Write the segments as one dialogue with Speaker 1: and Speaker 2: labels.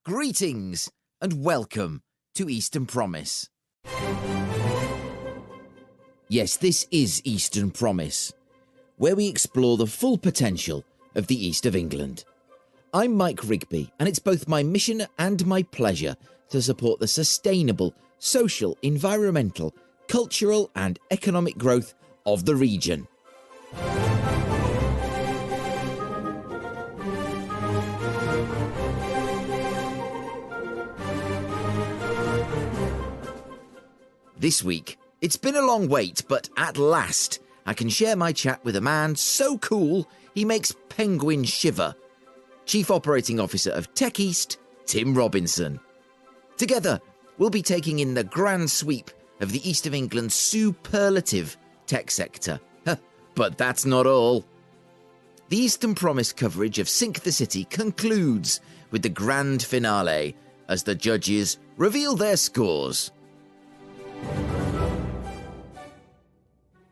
Speaker 1: Greetings and welcome to Eastern Promise. Yes, this is Eastern Promise, where we explore the full potential of the East of England. I'm Mike Rigby, and it's both my mission and my pleasure to support the sustainable, social, environmental, cultural and economic growth of the region. This week, it's been a long wait, but at last, I can share my chat with a man so cool, he makes penguins shiver. Chief Operating Officer of Tech East, Tim Robinson. Together, we'll be taking in the grand sweep of the East of England's superlative tech sector. But that's not all. The Eastern Promise coverage of Sync the City concludes with the grand finale as the judges reveal their scores.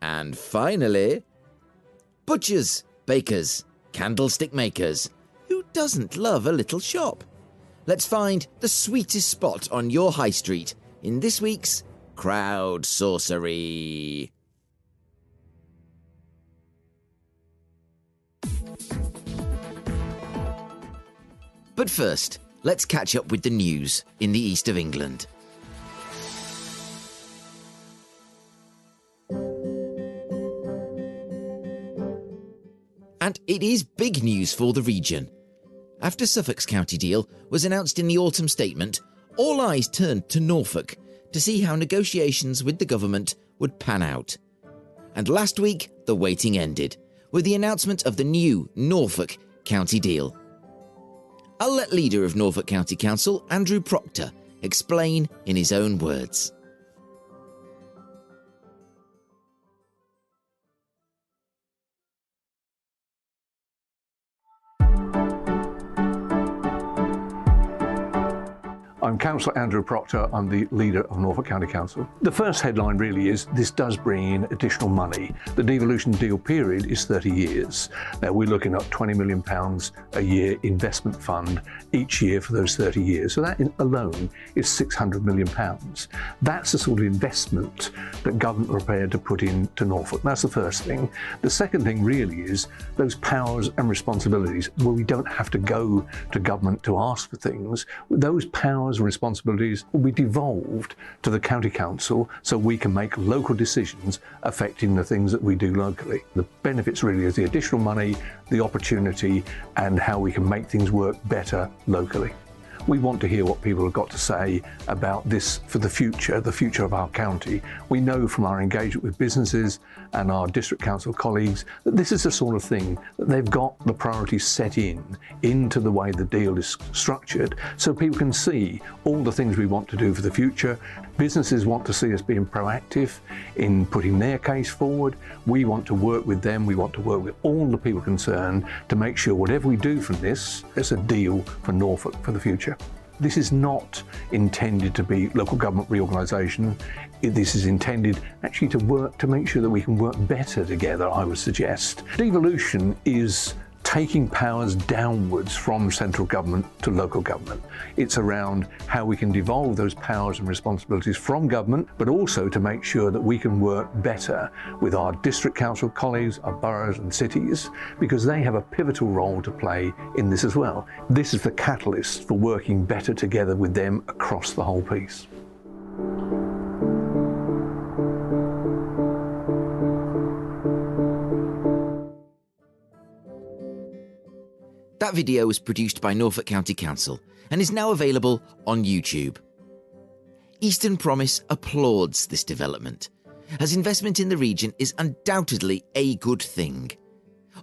Speaker 1: And finally, butchers, bakers, candlestick makers. Who doesn't love a little shop? Let's find the sweetest spot on your high street in this week's Crowd Sorcery. But first, let's catch up with the news in the East of England. And it is big news for the region. After Suffolk's county deal was announced in the autumn statement, all eyes turned to Norfolk to see how negotiations with the government would pan out. And last week, the waiting ended, with the announcement of the new Norfolk County Deal. I'll let leader of Norfolk County Council, Andrew Proctors, explain in his own words.
Speaker 2: I'm Councillor Andrew Proctors. I'm the leader of Norfolk County Council. The first headline really is this does bring in additional money. The devolution deal period is 30 years. Now we're looking at £20 million a year investment fund each year for those 30 years. So that alone is £600 million. That's the sort of investment that government are prepared to put into Norfolk. That's the first thing. The second thing really is those powers and responsibilities where we don't have to go to government to ask for things. Those powers and responsibilities will be devolved to the county council so we can make local decisions affecting the things that we do locally. The benefits really is the additional money, the opportunity, and how we can make things work better locally. We want to hear what people have got to say about this for the future of our county. We know from our engagement with businesses and our district council colleagues that this is the sort of thing that they've got the priorities set into the way the deal is structured so people can see all the things we want to do for the future. Businesses want to see us being proactive in putting their case forward. We want to work with them. We want to work with all the people concerned to make sure whatever we do from this is a deal for Norfolk for the future. This is not intended to be local government reorganisation. This is intended actually to work to make sure that we can work better together, I would suggest. Devolution is taking powers downwards from central government to local government. It's around how we can devolve those powers and responsibilities from government, but also to make sure that we can work better with our district council colleagues, our boroughs and cities, because they have a pivotal role to play in this as well. This is the catalyst for working better together with them across the whole piece.
Speaker 1: That video was produced by Norfolk County Council and is now available on YouTube. Eastern Promise applauds this development, as investment in the region is undoubtedly a good thing.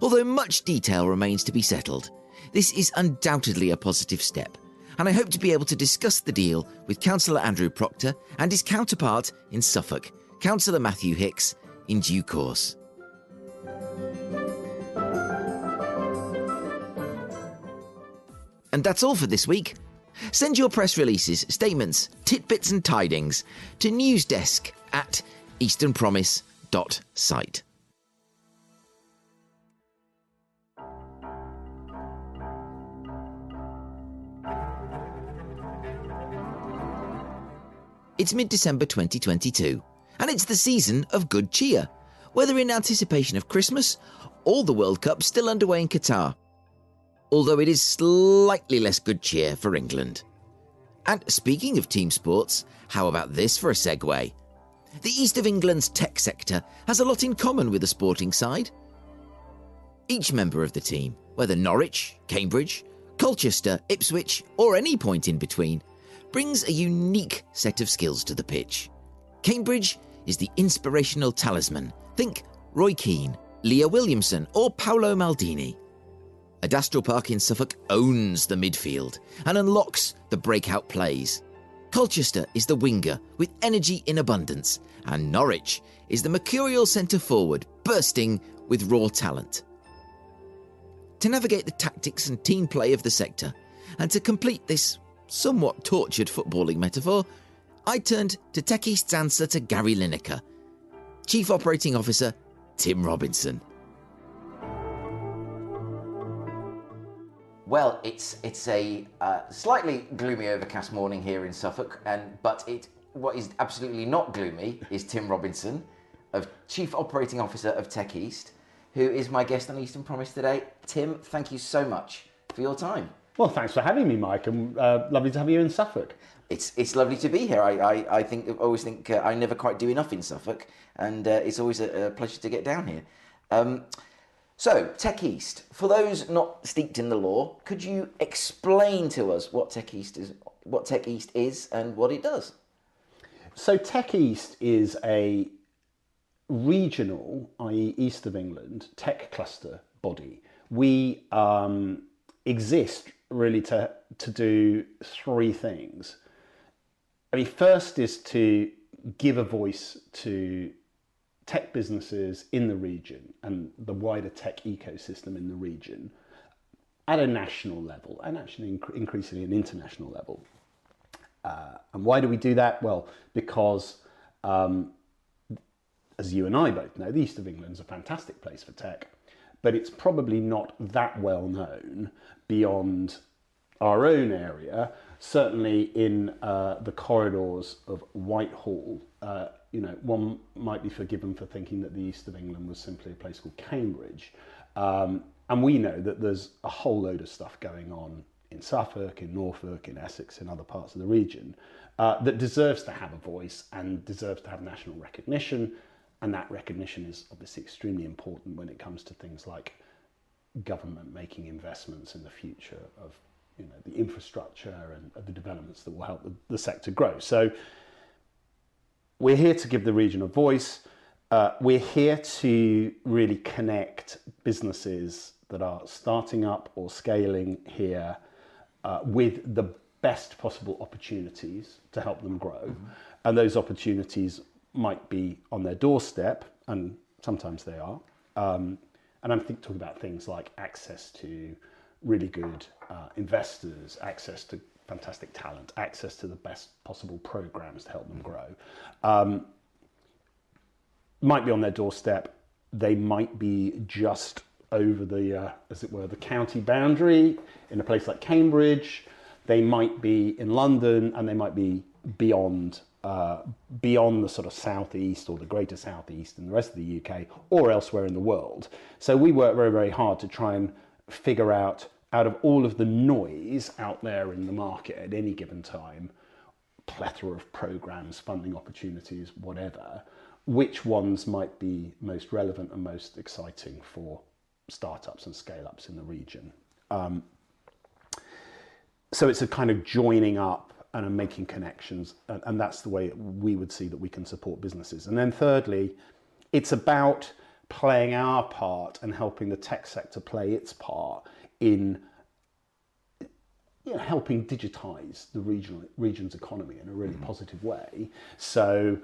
Speaker 1: Although much detail remains to be settled, this is undoubtedly a positive step, and I hope to be able to discuss the deal with Councillor Andrew Proctors and his counterpart in Suffolk, Councillor Matthew Hicks, in due course. And that's all for this week. Send your press releases, statements, titbits and tidings to newsdesk@easternpromise.site. It's mid-December 2022, and it's the season of good cheer, whether in anticipation of Christmas or the World Cup still underway in Qatar. Although it is slightly less good cheer for England. And speaking of team sports, how about this for a segue? The East of England's tech sector has a lot in common with the sporting side. Each member of the team, whether Norwich, Cambridge, Colchester, Ipswich, or any point in between, brings a unique set of skills to the pitch. Cambridge is the inspirational talisman. Think Roy Keane, Leah Williamson, or Paolo Maldini. Adastral Park in Suffolk owns the midfield and unlocks the breakout plays. Colchester is the winger with energy in abundance, and Norwich is the mercurial centre forward bursting with raw talent. To navigate the tactics and team play of the sector, and to complete this somewhat tortured footballing metaphor, I turned to Tech East's answer to Gary Lineker, Chief Operating Officer Tim Robinson. Well, it's a slightly gloomy, overcast morning here in Suffolk, but what is absolutely not gloomy is Tim Robinson, Chief Operating Officer of Tech East, who is my guest on Eastern Promise today. Tim, thank you so much for your time.
Speaker 3: Well, thanks for having me, Mike, and lovely to have you in Suffolk.
Speaker 1: It's lovely to be here. I always think I never quite do enough in Suffolk, and it's always a pleasure to get down here. So, Tech East. For those not steeped in the law, could you explain to us what Tech East is, and what it does?
Speaker 3: So, Tech East is a regional, i.e. East of England, tech cluster body. We exist really to do three things. I mean, first is to give a voice to tech businesses in the region and the wider tech ecosystem in the region at a national level and actually increasingly an international level. And why do we do that? Well, because as you and I both know, the East of England is a fantastic place for tech, but it's probably not that well known beyond our own area. Certainly in the corridors of Whitehall, one might be forgiven for thinking that the East of England was simply a place called Cambridge. And we know that there's a whole load of stuff going on in Suffolk, in Norfolk, in Essex, in other parts of the region that deserves to have a voice and deserves to have national recognition. And that recognition is obviously extremely important when it comes to things like government making investments in the future of the infrastructure and the developments that will help the sector grow. So we're here to give the region a voice. We're here to really connect businesses that are starting up or scaling here with the best possible opportunities to help them grow. Mm-hmm. And those opportunities might be on their doorstep, and sometimes they are. And I'm talking about things like access to really good investors, access to fantastic talent, access to the best possible programs to help them grow. Might be on their doorstep. They might be just over the, as it were, the county boundary in a place like Cambridge. They might be in London, and they might be beyond the sort of southeast or the greater southeast in the rest of the UK or elsewhere in the world. So we work very, very hard to try and figure out of all of the noise out there in the market at any given time, plethora of programs, funding opportunities, whatever, which ones might be most relevant and most exciting for startups and scale-ups in the region. So it's a kind of joining up and making connections, and that's the way we would see that we can support businesses. And then thirdly, it's about playing our part and helping the tech sector play its part in helping digitize the region's economy in a really positive way. So,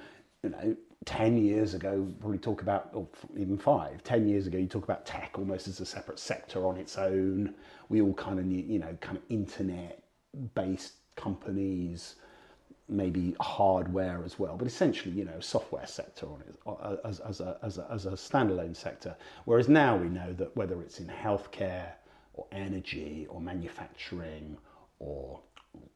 Speaker 3: 10 years ago, probably talk about, or even 10 years ago, you talk about tech almost as a separate sector on its own. We all kind of knew, kind of internet-based companies, maybe hardware as well, but essentially, software sector on it as a standalone sector. Whereas now we know that whether it's in healthcare or energy or manufacturing or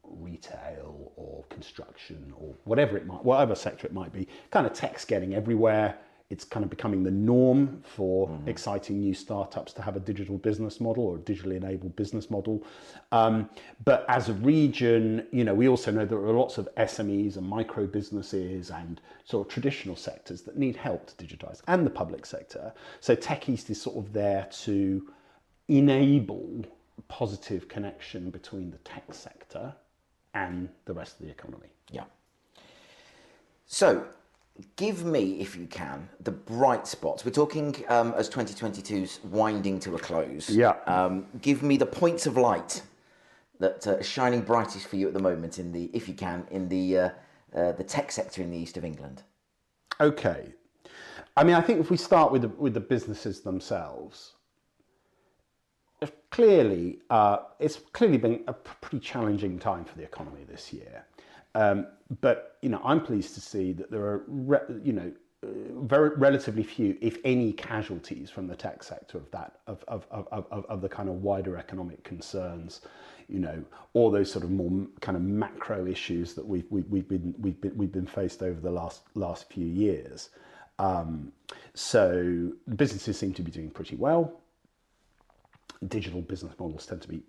Speaker 3: retail or construction or whatever sector it might be, kind of tech's getting everywhere. It's kind of becoming the norm for exciting new startups to have a digital business model or a digitally enabled business model. But as a region, we also know there are lots of SMEs and micro businesses and sort of traditional sectors that need help to digitize, and the public sector. So Tech East is sort of there to enable positive connection between the tech sector and the rest of the economy.
Speaker 1: Yeah. So, give me, if you can, the bright spots. We're talking as 2022's winding to a close.
Speaker 3: Yeah.
Speaker 1: Give me the points of light that are shining brightest for you at the moment in the tech sector in the east of England.
Speaker 3: Okay. I mean, I think if we start with the businesses themselves, it's clearly been a pretty challenging time for the economy this year. But I'm pleased to see that there are very relatively few, if any, casualties from the tech sector of the kind of wider economic concerns, all those sort of more kind of macro issues that we've been faced over the last few years. So businesses seem to be doing pretty well. Digital business models tend to be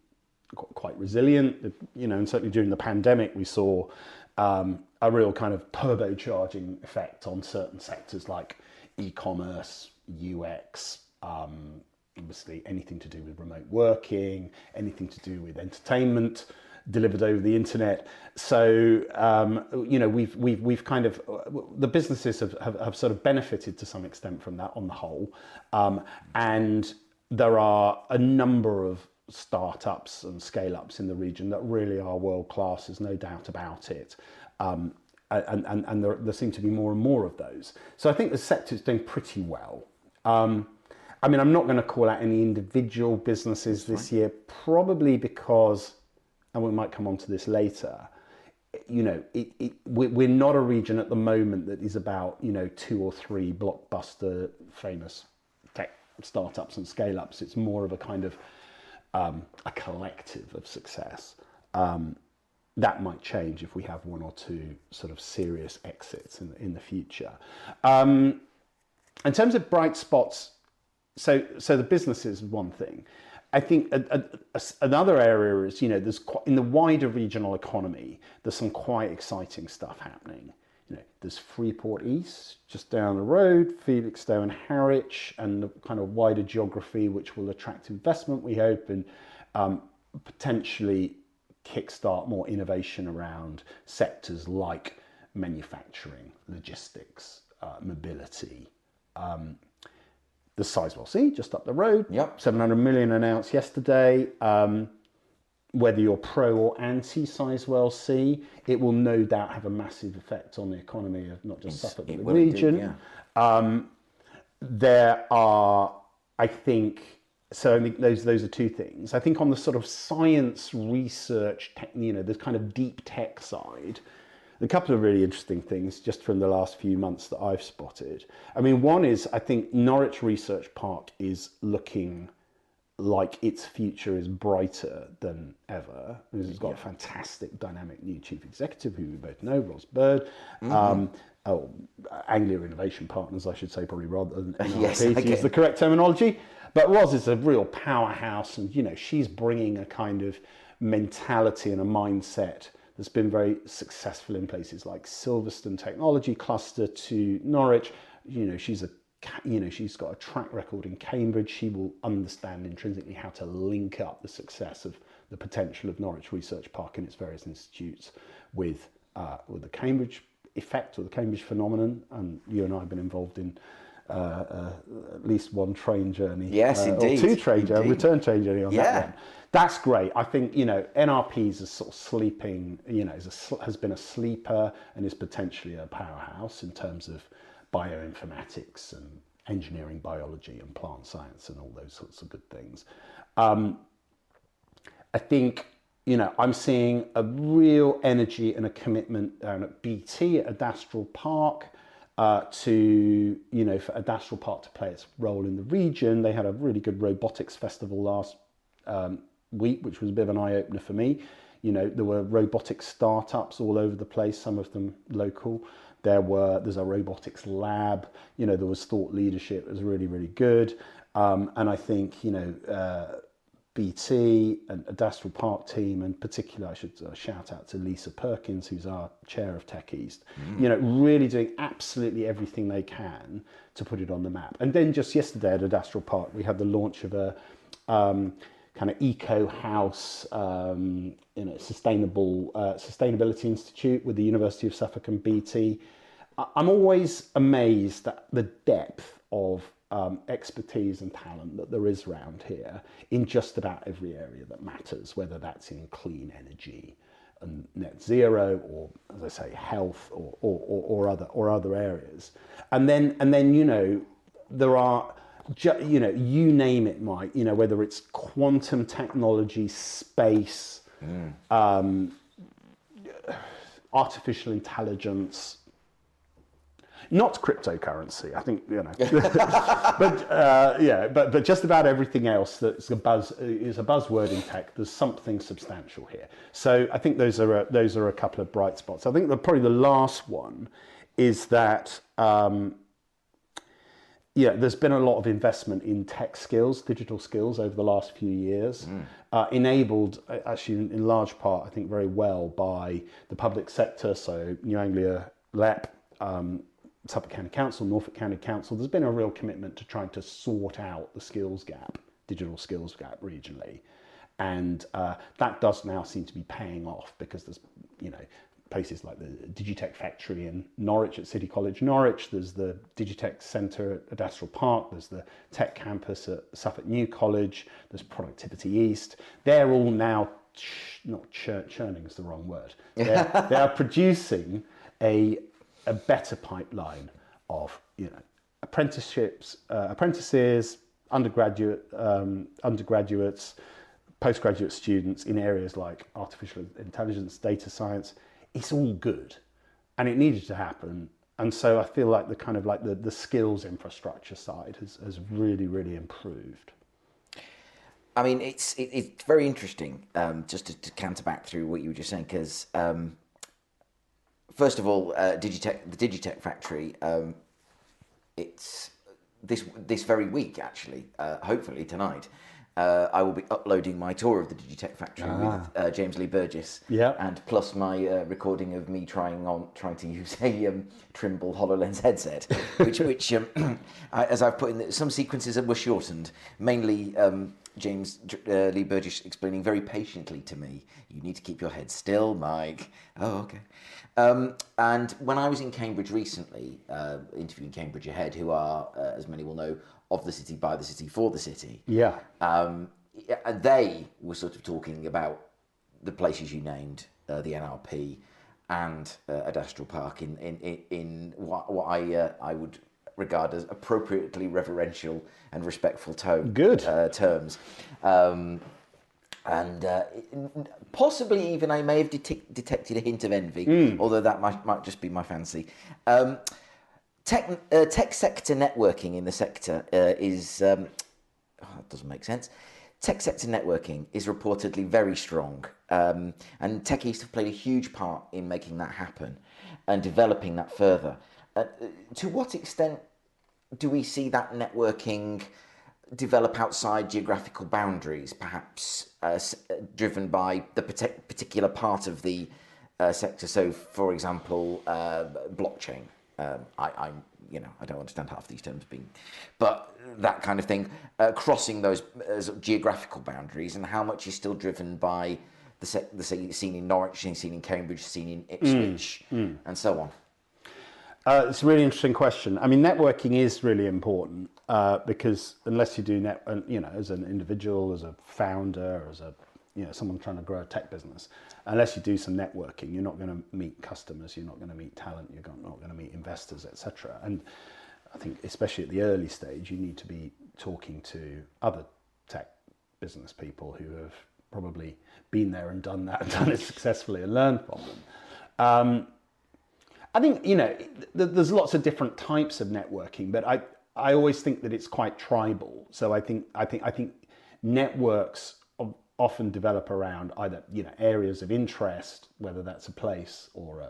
Speaker 3: quite resilient, and certainly during the pandemic we saw a real kind of turbocharging effect on certain sectors like e-commerce, UX, obviously anything to do with remote working, anything to do with entertainment delivered over the internet. So we've kind of, the businesses have sort of benefited to some extent from that on the whole, and there are a number of startups and scale-ups in the region that really are world-class, there's no doubt about it. And there seem to be more and more of those. So I think the sector is doing pretty well. I mean, I'm not going to call out any individual businesses this year, probably because, and we might come on to this later, we're not a region at the moment that is about, 2 or 3 blockbuster famous tech startups and scale-ups. It's more of a kind of a collective of success. That might change if we have 1 or 2 sort of serious exits in the future. In terms of bright spots, so the business is one thing. I think another area is, there's in the wider regional economy, there's some quite exciting stuff happening. There's Freeport East, just down the road, Felixstowe and Harwich, and the kind of wider geography, which will attract investment, we hope, and potentially kickstart more innovation around sectors like manufacturing, logistics, mobility. The Sizewell C, just up the road, 700 million announced yesterday. Whether you're pro or anti Sizewell C, it will no doubt have a massive effect on the economy of not just Suffolk, but the region. There are, I think those are 2 things. I think on the sort of science research, the kind of deep tech side, a couple of really interesting things just from the last few months that I've spotted. I mean, one is, I think Norwich Research Park is looking like its future is brighter than ever. It's got a fantastic dynamic new chief executive who we both know, Ros Bird. Anglia Innovation Partners, I should say, probably rather than NRP, to use the correct terminology. But Ros is a real powerhouse, and she's bringing a kind of mentality and a mindset that's been very successful in places like Silverstone Technology Cluster to Norwich. She's got a track record in Cambridge. She will understand intrinsically how to link up the success of the potential of Norwich Research Park and its various institutes with the Cambridge effect or the Cambridge phenomenon. And you and I have been involved in at least 1 train journey.
Speaker 1: Yes, indeed.
Speaker 3: Or 2 train journey, return train journey on that one. That's great. I think, NRP is a sort of sleeping, has been a sleeper and is potentially a powerhouse in terms of bioinformatics and engineering, biology and plant science and all those sorts of good things. I think, I'm seeing a real energy and a commitment down at BT at Adastral Park for Adastral Park to play its role in the region. They had a really good robotics festival last week, which was a bit of an eye-opener for me. There were robotic startups all over the place, some of them local. There's a robotics lab. There was thought leadership. It was really, really good. And I think, BT and Adastral Park team, in particular, I should shout out to Lisa Perkins, who's our chair of Tech East, really doing absolutely everything they can to put it on the map. And then just yesterday at Adastral Park, we had the launch of a kind of eco house, sustainability institute with the University of Suffolk and BT. I'm always amazed at the depth of expertise and talent that there is around here in just about every area that matters, whether that's in clean energy and net zero, or, as I say, health, or other areas. And then there are, you name it, Mike. Whether it's quantum technology, space, artificial intelligence. Not cryptocurrency, I think, but just about everything else that's is a buzzword in tech. There's something substantial here. So I think those are a couple of bright spots. I think probably the last one is that there's been a lot of investment in tech skills, digital skills over the last few years, enabled actually in large part, I think, very well by the public sector. So New Anglia LEP. Suffolk County Council, Norfolk County Council, there's been a real commitment to trying to sort out the skills gap, digital skills gap regionally. And that does now seem to be paying off, because there's, places like the Digitech Factory in Norwich at City College Norwich, there's the Digitech Centre at Adastral Park, there's the Tech Campus at Suffolk New College, there's Productivity East. They're all now, churning is the wrong word, they are producing a better pipeline of apprenticeships, apprentices, undergraduates, postgraduate students in areas like artificial intelligence, data science. It's all good, and it needed to happen. And so I feel like the skills infrastructure side has really, really improved.
Speaker 1: I mean, it's very interesting, just to counter back through what you were just saying, because first of all, the Digitech Factory, it's this very week, actually, hopefully tonight, I will be uploading my tour of the Digitech Factory with James Lee Burgess, and plus my recording of me trying to use a Trimble HoloLens headset, which as I've put in, some sequences were shortened, mainly James Lee Burgess explaining very patiently to me, you need to keep your head still, Mike. Oh, okay. And when I was in Cambridge recently, interviewing Cambridge Ahead, who are, as many will know, of the city, by the city, for the city. Yeah. They were sort of talking about the places you named, the NRP and Adastral Park in what I would regard as appropriately reverential and respectful terms. And possibly even I may have detected a hint of envy, although that might just be my fancy. Tech sector networking in the sector is... that doesn't make sense. Tech sector networking is reportedly very strong, and Tech East have played a huge part in making that happen and developing that further. To what extent do we see that networking develop outside geographical boundaries, perhaps driven by the particular part of the sector? So, for example, blockchain. I don't understand half these terms but that kind of thing, crossing those geographical boundaries, and how much is still driven by the scene in Norwich, scene in Cambridge, scene in Ipswich, and so on.
Speaker 3: It's a really interesting question. I mean, networking is really important because unless you do as an individual, as a founder, as a someone trying to grow a tech business, unless you do some networking, you're not going to meet customers, you're not going to meet talent, you're not going to meet investors, etc. And I think especially at the early stage, you need to be talking to other tech business people who have probably been there and done that and done it successfully and learned from them. I think, there's lots of different types of networking, but I always think that it's quite tribal. So I think networks often develop around either areas of interest, whether that's a place or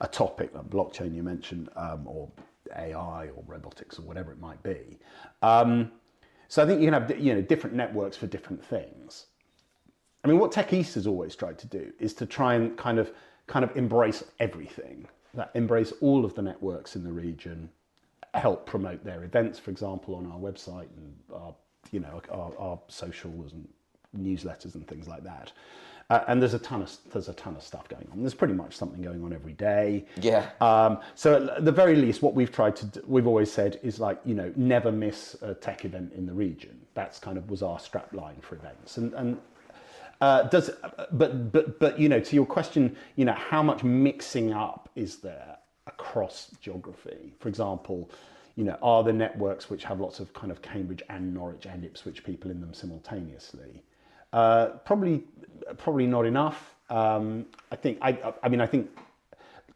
Speaker 3: a topic like blockchain you mentioned, or AI or robotics or whatever it might be. So I think you can have different networks for different things. I mean, what Tech East has always tried to do is to try and kind of embrace everything, that embrace all of the networks in the region, help promote their events, for example, on our website and our socials and newsletters and things like that. And there's a ton of stuff going on. There's pretty much something going on every day.
Speaker 1: Yeah.
Speaker 3: So at the very least, what we've tried to do, we've always said is never miss a tech event in the region. That's was our strap line for events. But to your question, how much mixing up is there across geography? For example, are there networks which have lots of kind of Cambridge and Norwich and Ipswich people in them simultaneously? Probably not enough. I think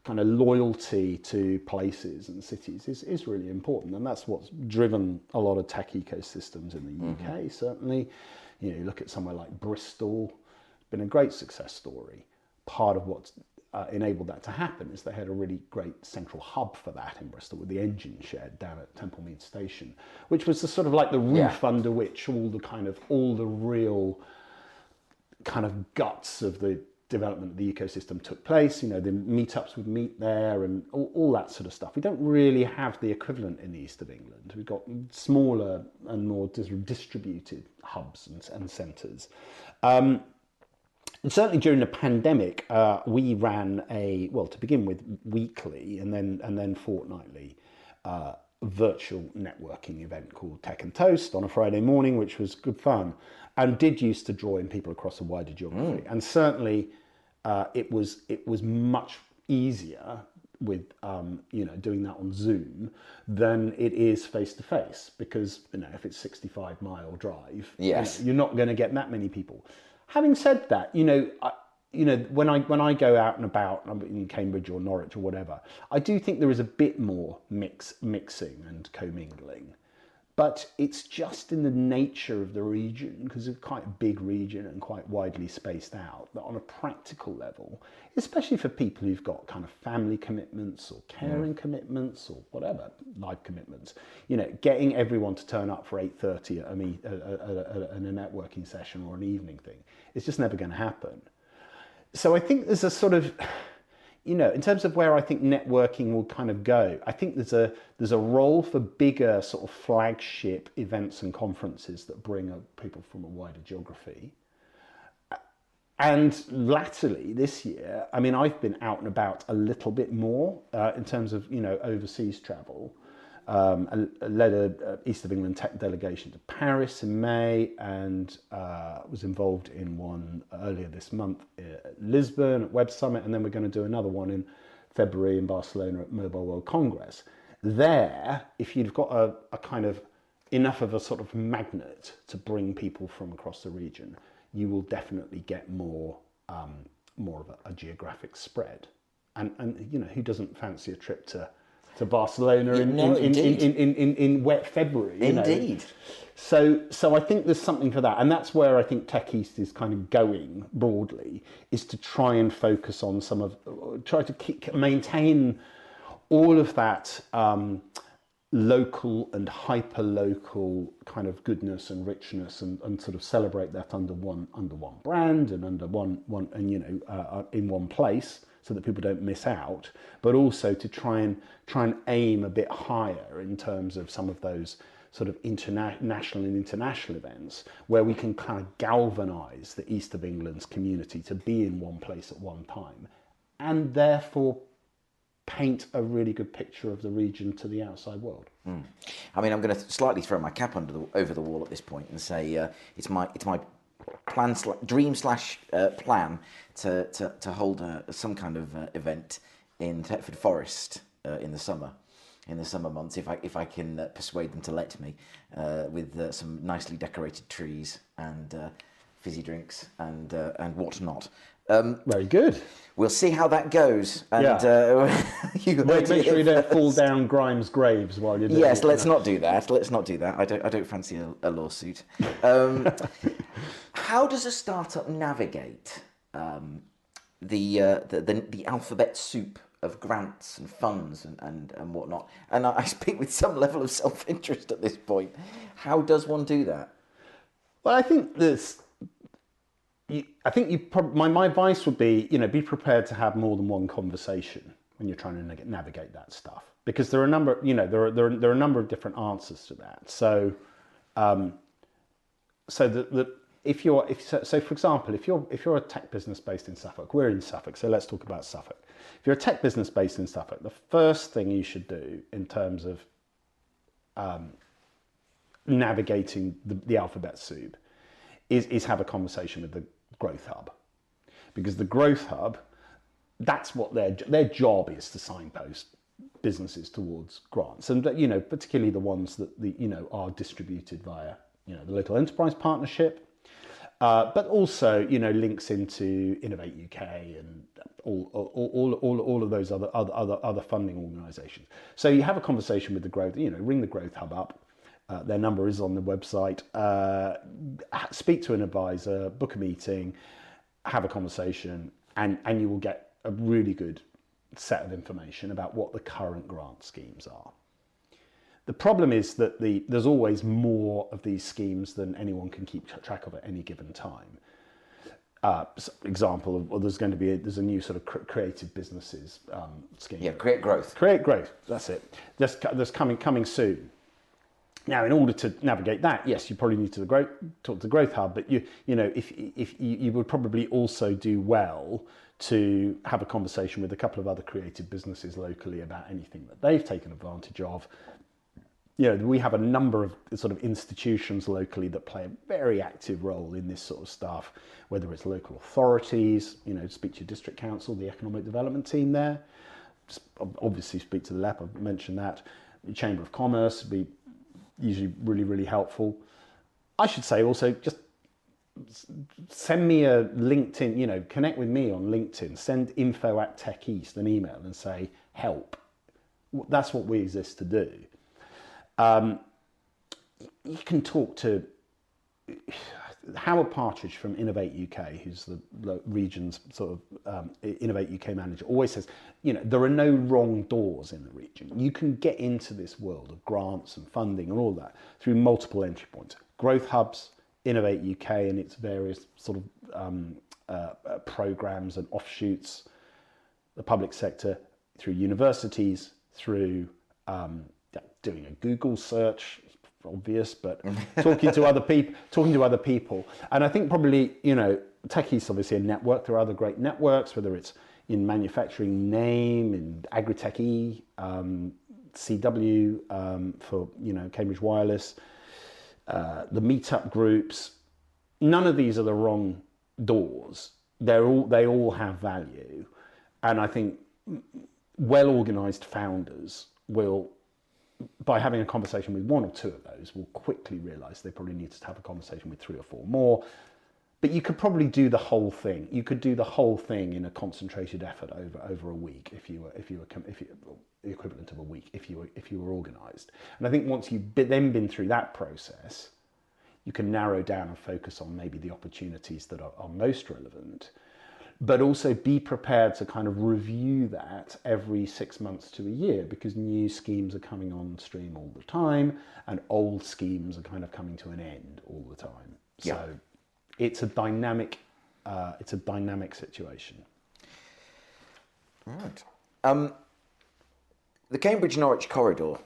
Speaker 3: kind of loyalty to places and cities is really important, and that's what's driven a lot of tech ecosystems in the UK. Certainly, you look at somewhere like Bristol, been a great success story. Part of what's enabled that to happen is they had a really great central hub for that in Bristol with the engine shed down at Templemead Station, which was the sort of like the roof under which all the real kind of guts of the development of the ecosystem took place. The meetups would meet there and all that sort of stuff. We don't really have the equivalent in the east of England. We've got smaller and more distributed hubs and centres. And certainly during the pandemic, we ran to begin with, weekly and then fortnightly virtual networking event called Tech and Toast on a Friday morning, which was good fun and did used to draw in people across a wider geography. And certainly it was much easier with doing that on Zoom than it is face to face, because if it's 65-mile drive,
Speaker 1: yes,
Speaker 3: you're not going to get that many people. Having said that, when I go out and about in Cambridge or Norwich or whatever, I do think there is a bit more mixing and commingling. But it's just in the nature of the region, because it's quite a big region and quite widely spaced out, that on a practical level, especially for people who've got kind of family commitments or caring commitments or whatever, life commitments, getting everyone to turn up for 8:30 at a networking session or an evening thing, it's just never going to happen. So I think there's a sort of, in terms of where I think networking will kind of go, I think there's a role for bigger sort of flagship events and conferences that bring people from a wider geography. And latterly this year, I've been out and about a little bit more in terms of, overseas travel. I led a East of England tech delegation to Paris in May, and was involved in one earlier this month at Lisbon at Web Summit, and then we're going to do another one in February in Barcelona at Mobile World Congress. There, if you've got a kind of enough of a sort of magnet to bring people from across the region, you will definitely get more of a geographic spread. And who doesn't fancy a trip to Barcelona in wet February?
Speaker 1: Indeed.
Speaker 3: So I think there's something for that, and that's where I think Tech East is kind of going broadly, is to try and focus on try to maintain all of that local and hyper-local kind of goodness and richness, and sort of celebrate that under one brand and under one in one place, so that people don't miss out, but also to try and aim a bit higher in terms of some of those sort of national and international events where we can kind of galvanise the East of England's community to be in one place at one time, and therefore paint a really good picture of the region to the outside world.
Speaker 1: I'm going to slightly throw my cap over the wall at this point and say it's my plan to hold some kind of event in Thetford Forest in the summer months, if I can persuade them to let me, with some nicely decorated trees and fizzy drinks and whatnot.
Speaker 3: Very good.
Speaker 1: We'll see how that goes. And
Speaker 3: Make sure you don't fall down Grimes' graves while you're doing it.
Speaker 1: Yes, let's not do that. Let's not do that. I don't fancy a lawsuit. How does a startup navigate the alphabet soup of grants and funds and whatnot? And I speak with some level of self-interest at this point. How does one do that?
Speaker 3: Well, I think my advice would be, be prepared to have more than one conversation when you're trying to navigate that stuff, because there are a number, there are a number of different answers to that. So, for example, if you're a tech business based in Suffolk, we're in Suffolk, so let's talk about Suffolk. If you're a tech business based in Suffolk, the first thing you should do in terms of navigating the alphabet soup is have a conversation with the Growth Hub, because the Growth Hub, that's what their job is, to signpost businesses towards grants, and particularly the ones that are distributed via the Local Enterprise Partnership, but also links into Innovate UK and all of those other funding organisations. So you have a conversation with the Growth, ring the Growth Hub up. Their number is on the website. Speak to an advisor, book a meeting, have a conversation, and you will get a really good set of information about what the current grant schemes are. The problem is that there's always more of these schemes than anyone can keep track of at any given time. Example, there's a new sort of creative businesses scheme.
Speaker 1: Yeah, create growth.
Speaker 3: Create growth. That's it. That's coming soon. Now, in order to navigate that, yes, you probably need to talk to the Growth Hub, but if you would probably also do well to have a conversation with a couple of other creative businesses locally about anything that they've taken advantage of. We have a number of sort of institutions locally that play a very active role in this sort of stuff, whether it's local authorities, speak to your district council, the economic development team there, obviously speak to the LEP, I've mentioned that, the Chamber of Commerce would be usually really, really helpful. I should say also, just send me a LinkedIn, connect with me on LinkedIn, send info@Tech East an email and say, help. That's what we exist to do. You can talk to Howard Partridge from Innovate UK, who's the region's sort of Innovate UK manager, always says, there are no wrong doors in the region. You can get into this world of grants and funding and all that through multiple entry points. Growth hubs, Innovate UK and its various sort of programs and offshoots, the public sector, through universities, through doing a Google search, obvious, but talking to other people. And I think probably, Tech East is obviously a network. There are other great networks, whether it's in manufacturing, NAME, in Agritech E, CW for, Cambridge Wireless, the meetup groups. None of these are the wrong doors. They all have value. And I think well-organized founders will, by having a conversation with one or two of those, will quickly realize they probably need to have a conversation with 3 or 4 more. But you could probably do the whole thing. You could do the whole thing in a concentrated effort over a week if you were the equivalent of a week if you were organized. And I think once you've then been through that process, you can narrow down and focus on maybe the opportunities that are most relevant. But also be prepared to kind of review that every 6 months to a year, because new schemes are coming on stream all the time and old schemes are kind of coming to an end all the time.
Speaker 1: Yeah.
Speaker 3: So it's a dynamic situation.
Speaker 1: Right. The Cambridge-Norwich corridor,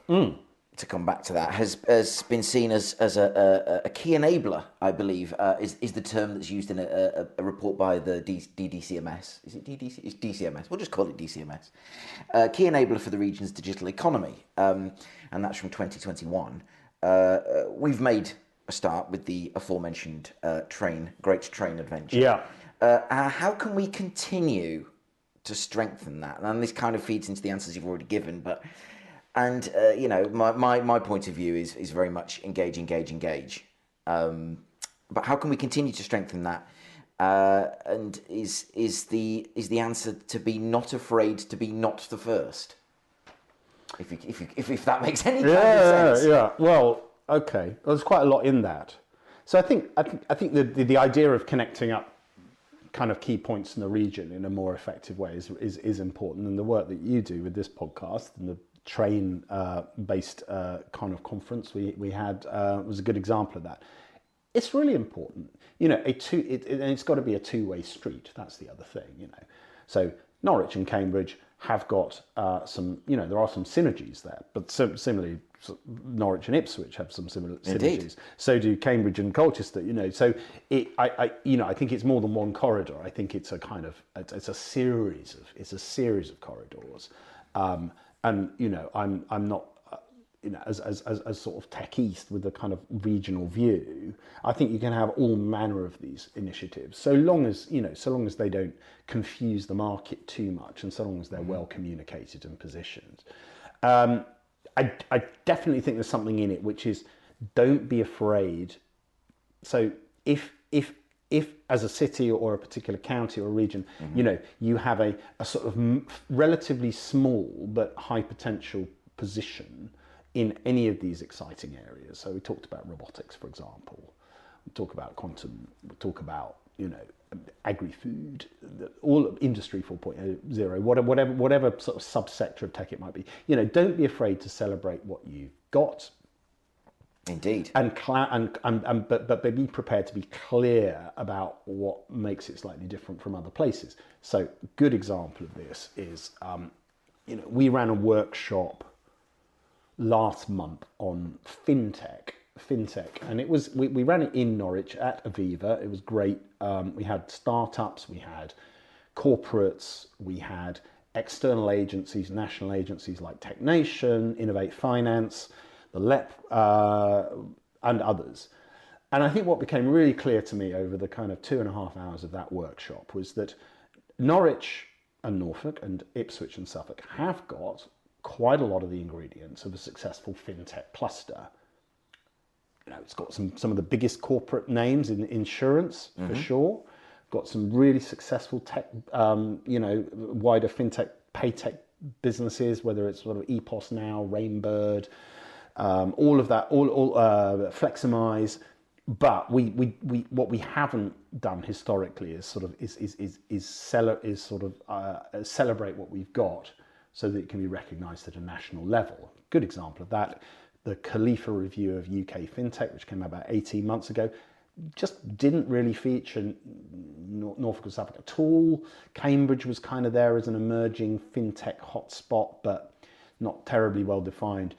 Speaker 1: to come back to that, has been seen as a key enabler, I believe, is the term that's used in a report by the DDCMS. Is it DDC? It's DCMS. We'll just call it DCMS. Key enabler for the region's digital economy, and that's from 2021. We've made a start with the aforementioned Great Train Adventure.
Speaker 3: Yeah.
Speaker 1: How can we continue to strengthen that? And this kind of feeds into the answers you've already given, but... And, my point of view is very much engage. But how can we continue to strengthen that and is the answer to be not afraid to be not the first? If that makes any kind of sense.
Speaker 3: Yeah. Well, okay. There's quite a lot in that. So I think the idea of connecting up kind of key points in the region in a more effective way is important, and the work that you do with this podcast and the train based kind of conference we had was a good example of that. It's really important, and it's got to be a two-way street. That's the other thing, So Norwich and Cambridge have got some, there are some synergies there, but similarly, Norwich and Ipswich have some similar synergies.
Speaker 1: Indeed.
Speaker 3: So do Cambridge and Colchester, So I think it's more than one corridor. I think it's it's a series of corridors, and I'm not. As sort of Tech East with a kind of regional view, I think you can have all manner of these initiatives, so long as they don't confuse the market too much, and so long as they're well communicated and positioned. I definitely think there's something in it, which is don't be afraid. So if as a city or a particular county or region, you have a sort of relatively small but high potential position in any of these exciting areas. So we talked about robotics, for example. We talk about quantum. We talk about agri-food, all of Industry 4.0, whatever sort of subsector of tech it might be. Don't be afraid to celebrate what you've got.
Speaker 1: Indeed.
Speaker 3: But be prepared to be clear about what makes it slightly different from other places. So a good example of this is, we ran a workshop last month on fintech, and it was we ran it in Norwich at Aviva. It was great. We had startups, we had corporates, we had external agencies, national agencies like Tech Nation, Innovate Finance, the LEP, and others. And I think what became really clear to me over the kind of 2.5 hours of that workshop was that Norwich and Norfolk and Ipswich and Suffolk have got quite a lot of the ingredients of a successful fintech cluster. It's got some of the biggest corporate names in insurance, for sure. Got some really successful tech, wider fintech, pay tech businesses, whether it's sort of EPOS now, Rainbird, all of that, all Fleximize. But what we haven't done historically is celebrate what we've got, so that it can be recognised at a national level. Good example of that, the Khalifa review of UK fintech, which came out about 18 months ago, just didn't really feature Norfolk or Suffolk at all. Cambridge was kind of there as an emerging fintech hotspot, but not terribly well defined.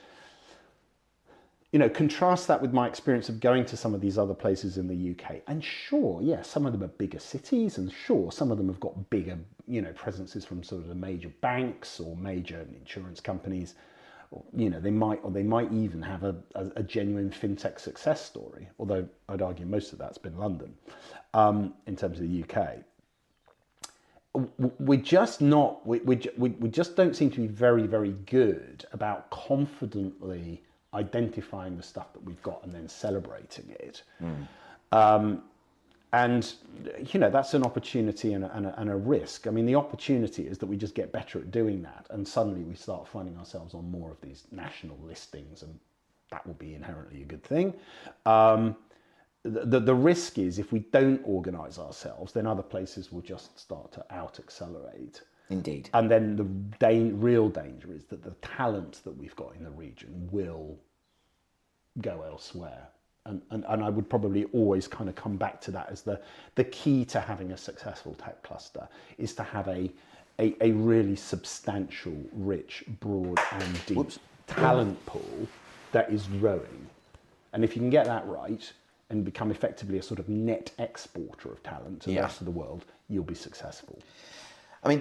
Speaker 3: Contrast that with my experience of going to some of these other places in the UK. And sure, yes, some of them are bigger cities, and sure, some of them have got bigger, presences from sort of the major banks or major insurance companies. Or, they might even have a genuine fintech success story. Although I'd argue most of that's been London, in terms of the UK. We just don't seem to be very, very good about confidently identifying the stuff that we've got and then celebrating it. And that's an opportunity and a risk. I mean, the opportunity is that we just get better at doing that, and suddenly we start finding ourselves on more of these national listings, and that will be inherently a good thing. The risk is, if we don't organise ourselves, then other places will just start to out-accelerate.
Speaker 1: Indeed.
Speaker 3: And then the real danger is that the talent that we've got in the region will go elsewhere. And I would probably always kind of come back to that as the key to having a successful tech cluster is to have a really substantial, rich, broad and deep talent pool that is growing. And if you can get that right and become effectively a sort of net exporter of talent to the rest of the world, you'll be successful.
Speaker 1: I mean,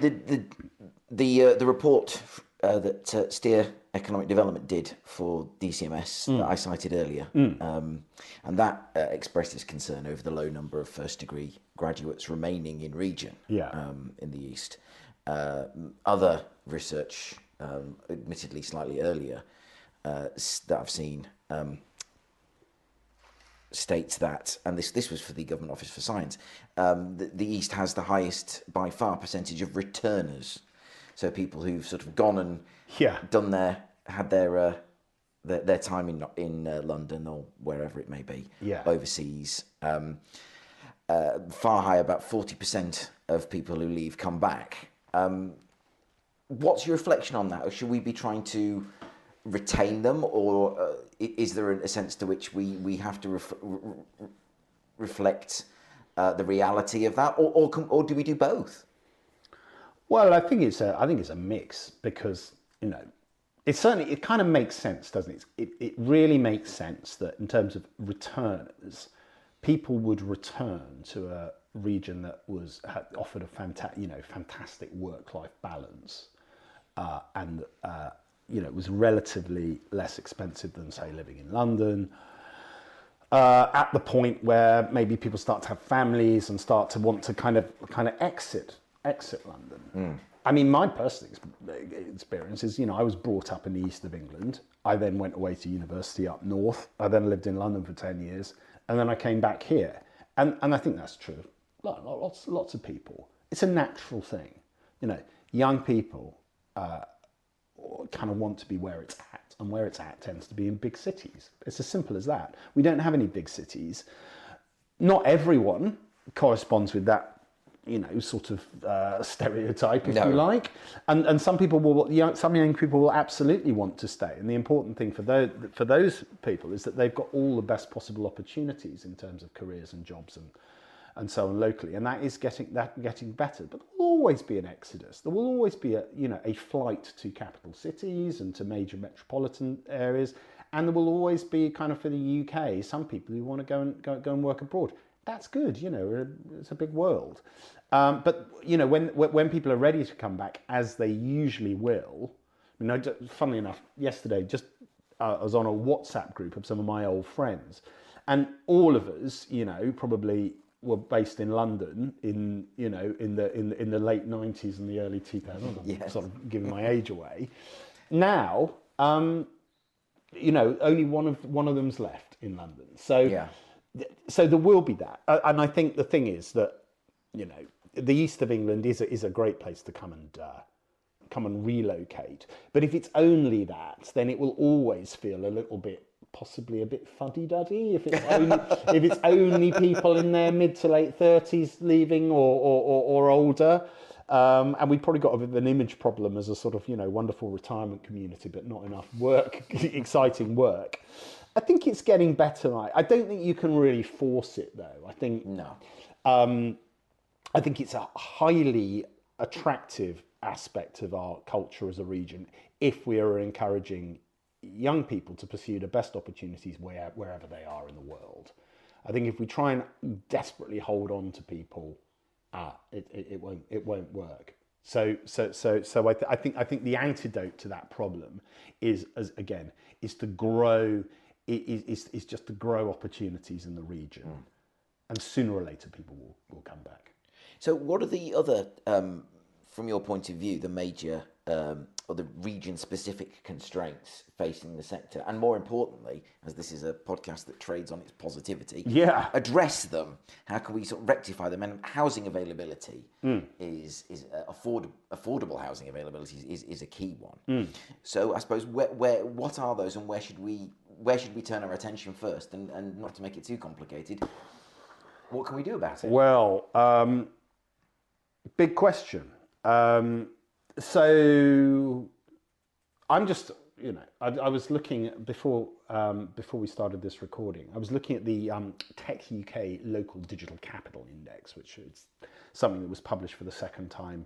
Speaker 1: the report that Steer Economic Development did for DCMS that I cited earlier, and that expresses concern over the low number of first-degree graduates remaining in region in the East. Other research, admittedly slightly earlier, that I've seen states that, and this was for the Government Office for Science, the East has the highest by far percentage of returners. So people who've sort of gone and done had their time in London or wherever it may be, overseas. Far higher, about 40% of people who leave come back. What's your reflection on that? Or should we be trying to retain them, or is there a sense to which we have to reflect the reality of that, or do we do both?
Speaker 3: Well, I think it's a mix, because it kind of makes sense, doesn't it? It really makes sense that in terms of returners, people would return to a region that had offered a fantastic work-life balance, and it was relatively less expensive than, say, living in London. At the point where maybe people start to have families and start to want to kind of exit London. I mean, my personal experience is, I was brought up in the east of England. I then went away to university up north. I then lived in London for 10 years, and then I came back here. And I think that's true. Lots of people. It's a natural thing. Young people kind of want to be where it's at, and where it's at tends to be in big cities. It's as simple as that. We don't have any big cities. Not everyone corresponds with that, sort of stereotype, if you like. And some people some young people will absolutely want to stay. And the important thing for those people is that they've got all the best possible opportunities in terms of careers and jobs and so on locally. And that is getting better. But there will always be an exodus. There will always be a flight to capital cities and to major metropolitan areas. And there will always be, kind of for the UK, some people who want to go and work abroad. That's good, it's a big world. But when people are ready to come back, as they usually will, funnily enough, yesterday, I was on a WhatsApp group of some of my old friends, and all of us, probably were based in London in the late 90s and the early 2000s. I'm sort of giving my age away. Now, only one of them's left in London. So there will be that, and I think the thing is that the east of England is a great place to come and relocate. But if it's only that, then it will always feel a little bit, possibly a bit fuddy-duddy. If it's only people in their mid to late 30s leaving or older, and we've probably got a bit of an image problem as a sort of wonderful retirement community, but not enough work, exciting work. I think it's getting better. I don't think you can really force it, though. I think I think it's a highly attractive aspect of our culture as a region if we are encouraging young people to pursue the best opportunities wherever they are in the world. I think if we try and desperately hold on to people, it won't work. So I think the antidote to that problem is to grow. Is just to grow opportunities in the region, and sooner or later people will come back.
Speaker 1: So what are the other, from your point of view, the major or the region-specific constraints facing the sector? And more importantly, as this is a podcast that trades on its positivity, address them. How can we sort of rectify them? And housing availability is affordable housing availability is a key one. So I suppose what are those, and where should we turn our attention first? And not to make it too complicated, what can we do about it?
Speaker 3: Well, big question. So I'm just, I was looking before we started this recording, I was looking at the Tech UK Local Digital Capital Index, which is something that was published for the second time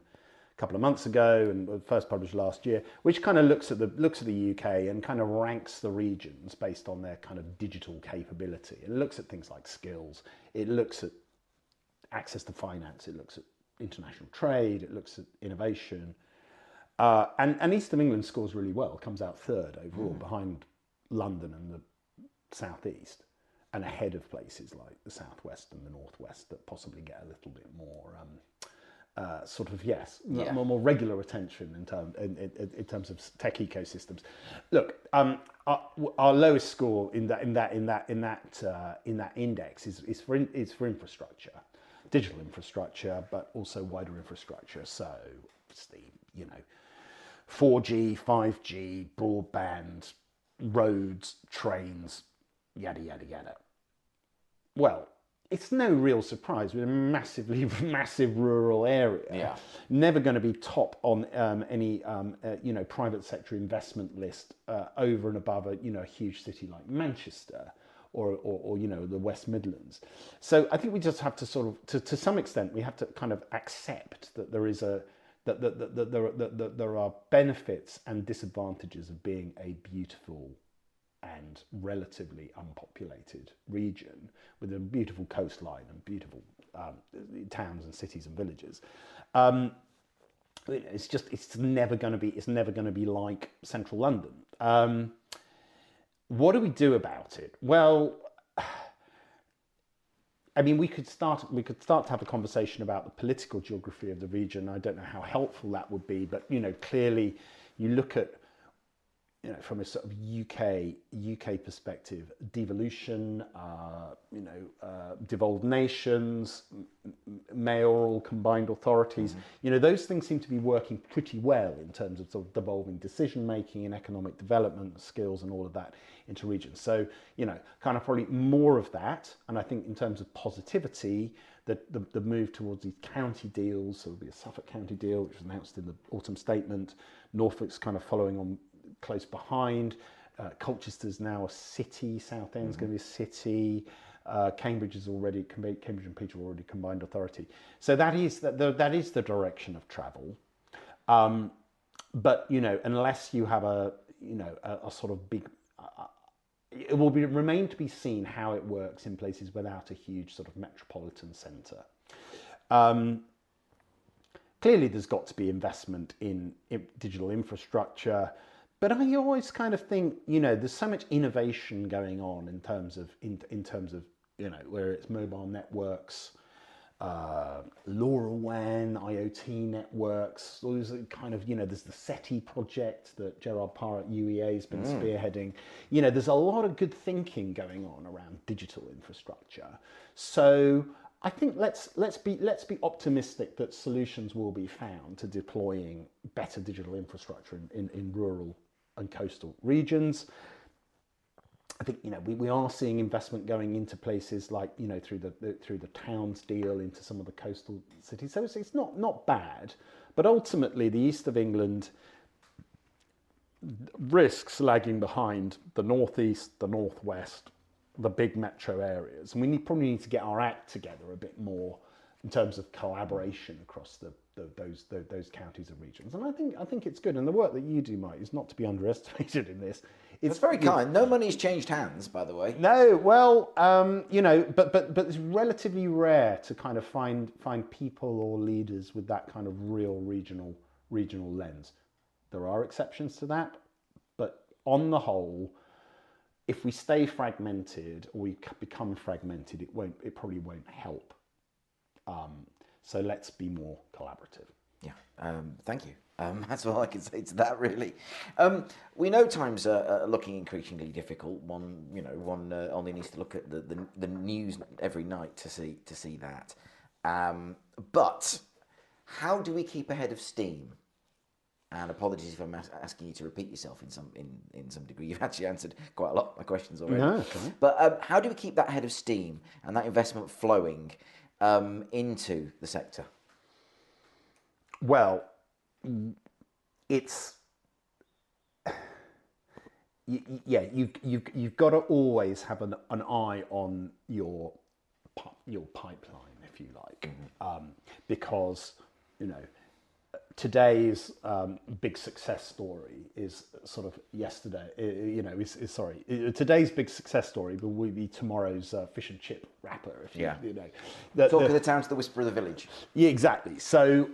Speaker 3: a couple of months ago and first published last year, which kind of looks at the UK and kind of ranks the regions based on their kind of digital capability. It looks at things like skills, it looks at access to finance, it looks at international trade, it looks at innovation. And East of England scores really well, comes out third overall, behind London and the southeast, and ahead of places like the southwest and the northwest that possibly get a little bit more more regular attention in terms of tech ecosystems. Look, our lowest score in that index is for infrastructure, digital infrastructure, but also wider infrastructure. So it's the 4G, 5G, broadband, roads, trains, yada yada yada. Well, it's no real surprise with a massive rural area.
Speaker 1: Yeah.
Speaker 3: Never going to be top on any private sector investment list over and above a huge city like Manchester or the West Midlands. So I think we just have to sort of to some extent we have to kind of accept that there is that there are benefits and disadvantages of being a beautiful and relatively unpopulated region with a beautiful coastline and beautiful towns and cities and villages. It's never going to be like central London. What do we do about it? Well, I mean, we could start to have a conversation about the political geography of the region. I don't know how helpful that would be, but clearly, you look at from a sort of UK perspective, devolution, devolved nations, mayoral combined authorities. Those things seem to be working pretty well in terms of sort of devolving decision making and economic development skills and all of that into regions. So kind of probably more of that. And I think in terms of positivity, the move towards these county deals. So there'll be a Suffolk County deal, which was announced in the autumn statement. Norfolk's kind of following on close behind. Colchester's now a city. Southend's going to be a city. Cambridge and Peterborough already combined authority. So that is the direction of travel. But unless you have a sort of big, it will remain to be seen how it works in places without a huge sort of metropolitan centre. Clearly, there's got to be investment in digital infrastructure. But I always kind of think, there's so much innovation going on in terms of where it's mobile networks, LoRaWAN, IoT networks. Those kind of, there's the SETI project that Gerard Parr at UEA has been spearheading. There's a lot of good thinking going on around digital infrastructure. So I think let's be optimistic that solutions will be found to deploying better digital infrastructure in rural and coastal regions. I think we are seeing investment going into places like through the Towns deal into some of the coastal cities. So it's not bad, but ultimately the east of England risks lagging behind the northeast, the northwest, the big metro areas, and we probably need to get our act together a bit more in terms of collaboration across those counties and regions. And I think it's good. And the work that you do, Mike, is not to be underestimated in this.
Speaker 1: It's very kind. No money's changed hands, by the way.
Speaker 3: No, well, but it's relatively rare to kind of find people or leaders with that kind of real regional lens. There are exceptions to that, but on the whole, if we stay fragmented or we become fragmented, it probably won't help. So let's be more collaborative.
Speaker 1: Yeah, thank you. That's all I can say to that, really. We know times are looking increasingly difficult. One only needs to look at the news every night to see that. But how do we keep ahead of steam? And apologies if I'm asking you to repeat yourself in some degree. You've actually answered quite a lot of my questions already.
Speaker 3: No, okay.
Speaker 1: But how do we keep that head of steam and that investment flowing into the sector?
Speaker 3: Well, it's you've got to always have an eye on your pipeline, if you like, because today's big success story is sort of yesterday. Today's big success story will be tomorrow's fish and chip wrapper.
Speaker 1: Talk of the town to the whisper of the village.
Speaker 3: Yeah, exactly. So,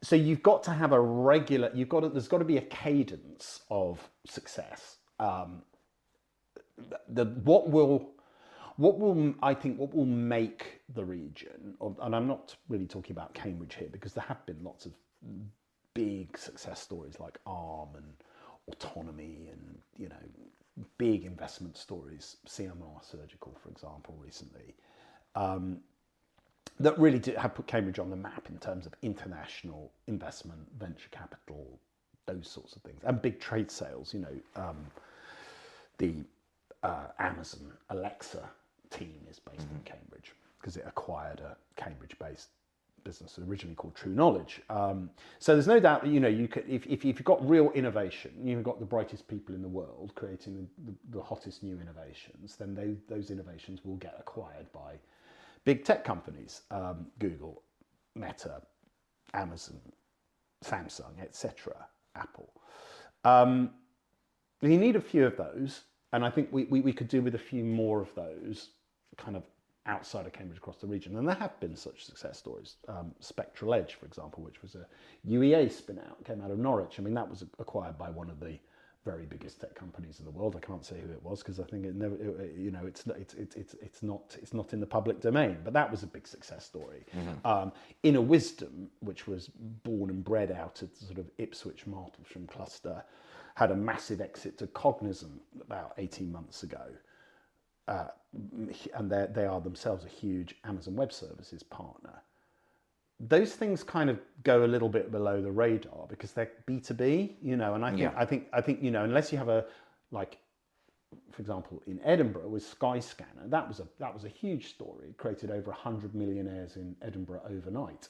Speaker 3: so you've got to have there's got to be a cadence of success. What I think what will make the region, and I'm not really talking about Cambridge here, because there have been lots of big success stories like Arm and autonomy and, you know, big investment stories, CMR Surgical, for example, recently, that really have put Cambridge on the map in terms of international investment, venture capital, those sorts of things, and big trade sales. You know, the Amazon Alexa team is based in Cambridge because it acquired a Cambridge-based business originally called True Knowledge. So there's no doubt that, you know, you could, if you've got real innovation, you've got the brightest people in the world creating the hottest new innovations, then those innovations will get acquired by big tech companies, Google, Meta, Amazon, Samsung, etc., Apple. You need a few of those, and I think we could do with a few more of those kind of outside of Cambridge across the region. And there have been such success stories. Spectral Edge, for example, which was a UEA spin out, came out of Norwich. I mean, that was acquired by one of the very biggest tech companies in the world. I can't say who it was because I think it's not in the public domain. But that was a big success story. Inner Wisdom, which was born and bred out of the sort of Ipswich Martlesham cluster, had a massive exit to Cognizant about 18 months ago. And they are themselves a huge Amazon Web Services partner. Those things kind of go a little bit below the radar because they're B2B, you know, and I think, you know, unless you have a, like, for example, in Edinburgh with Skyscanner, that was a huge story. It created over 100 millionaires in Edinburgh overnight.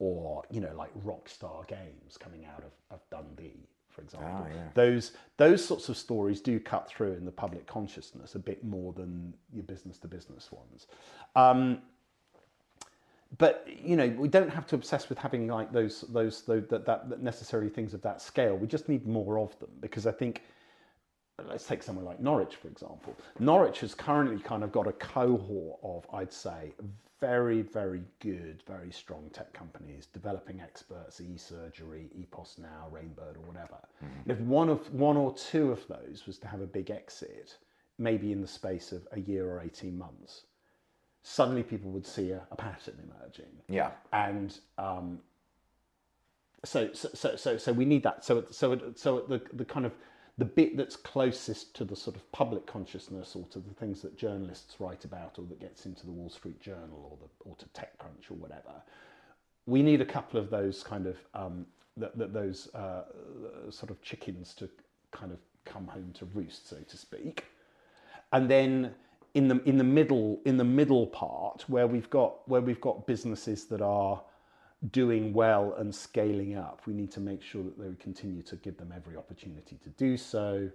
Speaker 3: Or, you know, like Rockstar Games coming out of Dundee, for example. Those sorts of stories do cut through in the public consciousness a bit more than your business to business ones. But, you know, we don't have to obsess with having like those that necessary things of that scale. We just need more of them, because I think, let's take somewhere like Norwich, for example. Norwich has currently kind of got a cohort of, I'd say, very, very good, very strong tech companies, developing experts, eSurgery, EPOS Now, Rainbird, or whatever. If one or two of those was to have a big exit, maybe in the space of a year or 18 months, suddenly people would see a pattern emerging. Yeah. And so we need that. So the kind of the bit that's closest to the sort of public consciousness, or to the things that journalists write about, or that gets into the Wall Street Journal or to TechCrunch or whatever, we need a couple of those kind of those sort of chickens to kind of come home to roost, so to speak. And then in the middle part, where we've got businesses that are doing well and scaling up, we need to make sure that they continue to give them every opportunity to do so.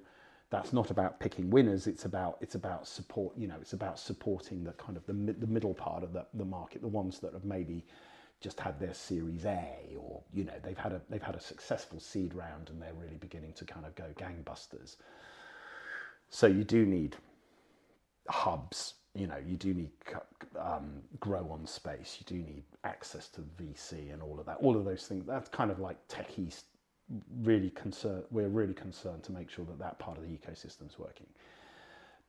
Speaker 3: That's not about picking winners. It's about support. You know, it's about supporting the kind of the middle part of the market, the ones that have maybe just had their Series A, or, you know, they've had a successful seed round and they're really beginning to kind of go gangbusters. So you do need hubs. You know, you do need grow on space. You do need access to VC and all of that. All of those things. That's kind of like Tech East. We're really concerned to make sure that part of the ecosystem is working.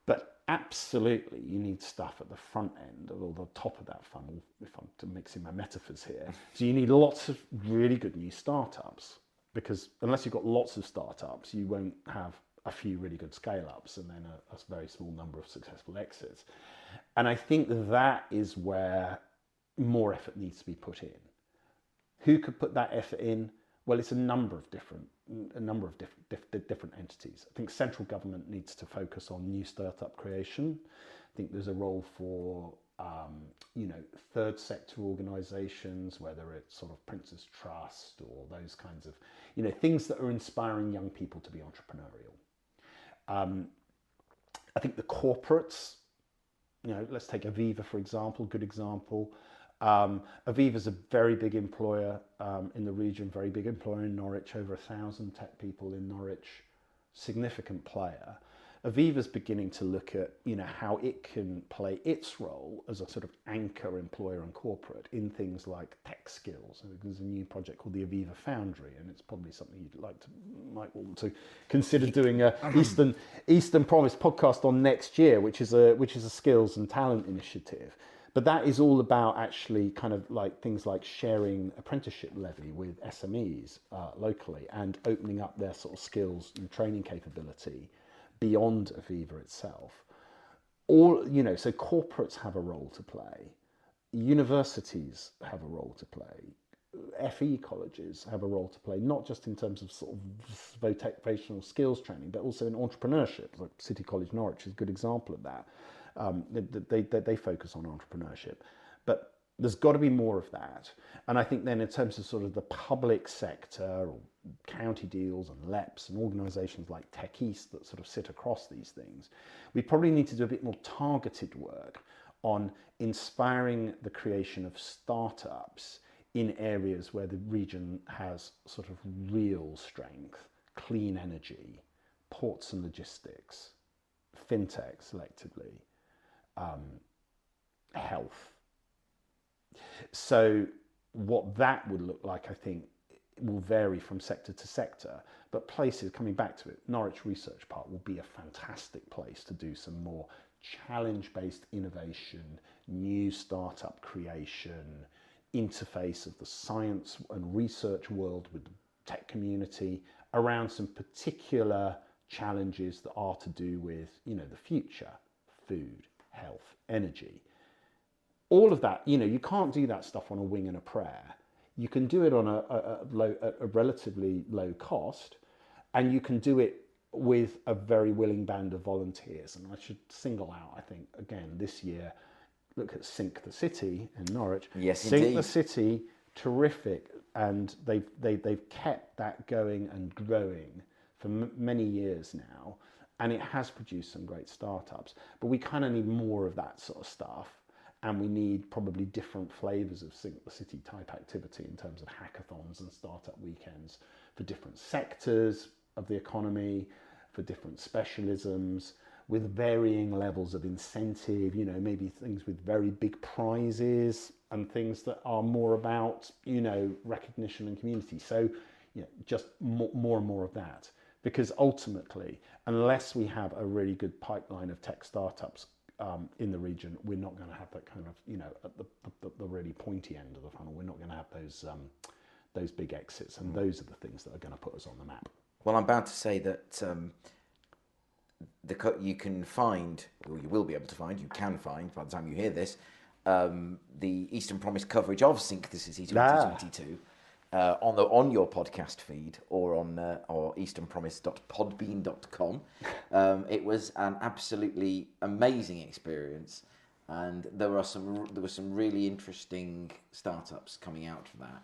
Speaker 3: But absolutely, you need stuff at the front end or the top of that funnel, if I'm mixing my metaphors here. So you need lots of really good new startups, because unless you've got lots of startups, you won't have a few really good scale-ups and then a very small number of successful exits. And I think that is where more effort needs to be put in. Who could put that effort in? Well, it's a number of different entities. I think central government needs to focus on new startup creation. I think there's a role for you know, third sector organisations, whether it's sort of Prince's Trust or those kinds of, you know, things that are inspiring young people to be entrepreneurial. I think the corporates, you know, let's take Aviva, for example, good example. Aviva's a very big employer in the region, very big employer in Norwich, over 1,000 tech people in Norwich, significant player. Aviva's beginning to look at, how it can play its role as a sort of anchor employer and corporate in things like tech skills. And there's a new project called the Aviva Foundry, and it's probably something you'd might want to consider doing a Eastern Promise podcast on next year, which is a skills and talent initiative. But that is all about actually kind of like things like sharing apprenticeship levy with SMEs locally and opening up their sort of skills and training capability beyond Aviva itself. So corporates have a role to play, universities have a role to play, FE colleges have a role to play, not just in terms of sort of vocational skills training, but also in entrepreneurship. Like City College Norwich is a good example of that. They focus on entrepreneurship, but there's got to be more of that. And I think then in terms of sort of the public sector or county deals and LEPs and organisations like Tech East that sort of sit across these things, we probably need to do a bit more targeted work on inspiring the creation of startups in areas where the region has sort of real strength: clean energy, ports and logistics, fintech selectively, health. So what that would look like, I think, will vary from sector to sector, but places, coming back to it, Norwich Research Park will be a fantastic place to do some more challenge-based innovation, new startup creation, interface of the science and research world with the tech community around some particular challenges that are to do with, the future: food, health, energy. All of that, you can't do that stuff on a wing and a prayer. You can do it on a relatively low cost, and you can do it with a very willing band of volunteers. And I should single out, I think, again, this year, look at Sync the City in Norwich.
Speaker 1: Yes,
Speaker 3: Sync
Speaker 1: indeed.
Speaker 3: the City, terrific. And they've kept that going and growing for many years now. And it has produced some great startups. But we kind of need more of that sort of stuff. And we need probably different flavours of Sync the City type activity in terms of hackathons and startup weekends for different sectors of the economy, for different specialisms, with varying levels of incentive, maybe things with very big prizes and things that are more about, recognition and community. So, just more and more of that. Because ultimately, unless we have a really good pipeline of tech startups in the region, we're not going to have that kind of, at the really pointy end of the funnel. We're not going to have those big exits, and those are the things that are going to put us on the map.
Speaker 1: Well, I'm bound to say that you can find, or you will be able to find, you can find by the time you hear this, the Eastern Promise coverage of Sync the City 2022 on your podcast feed or on or easternpromise.podbean.com. It was an absolutely amazing experience, and there were some really interesting startups coming out from that.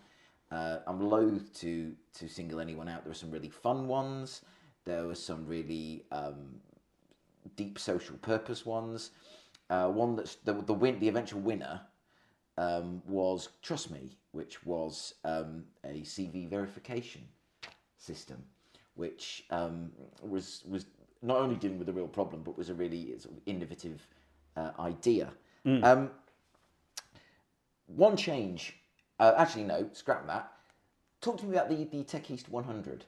Speaker 1: I'm loath to single anyone out. There were some really fun ones. There were some really deep social purpose ones. One that's the eventual winner was Trust Me, which was a CV verification system, which was not only dealing with a real problem, but was a really sort of innovative idea. One change, actually no, scrap that. Talk to me about the Tech East 100.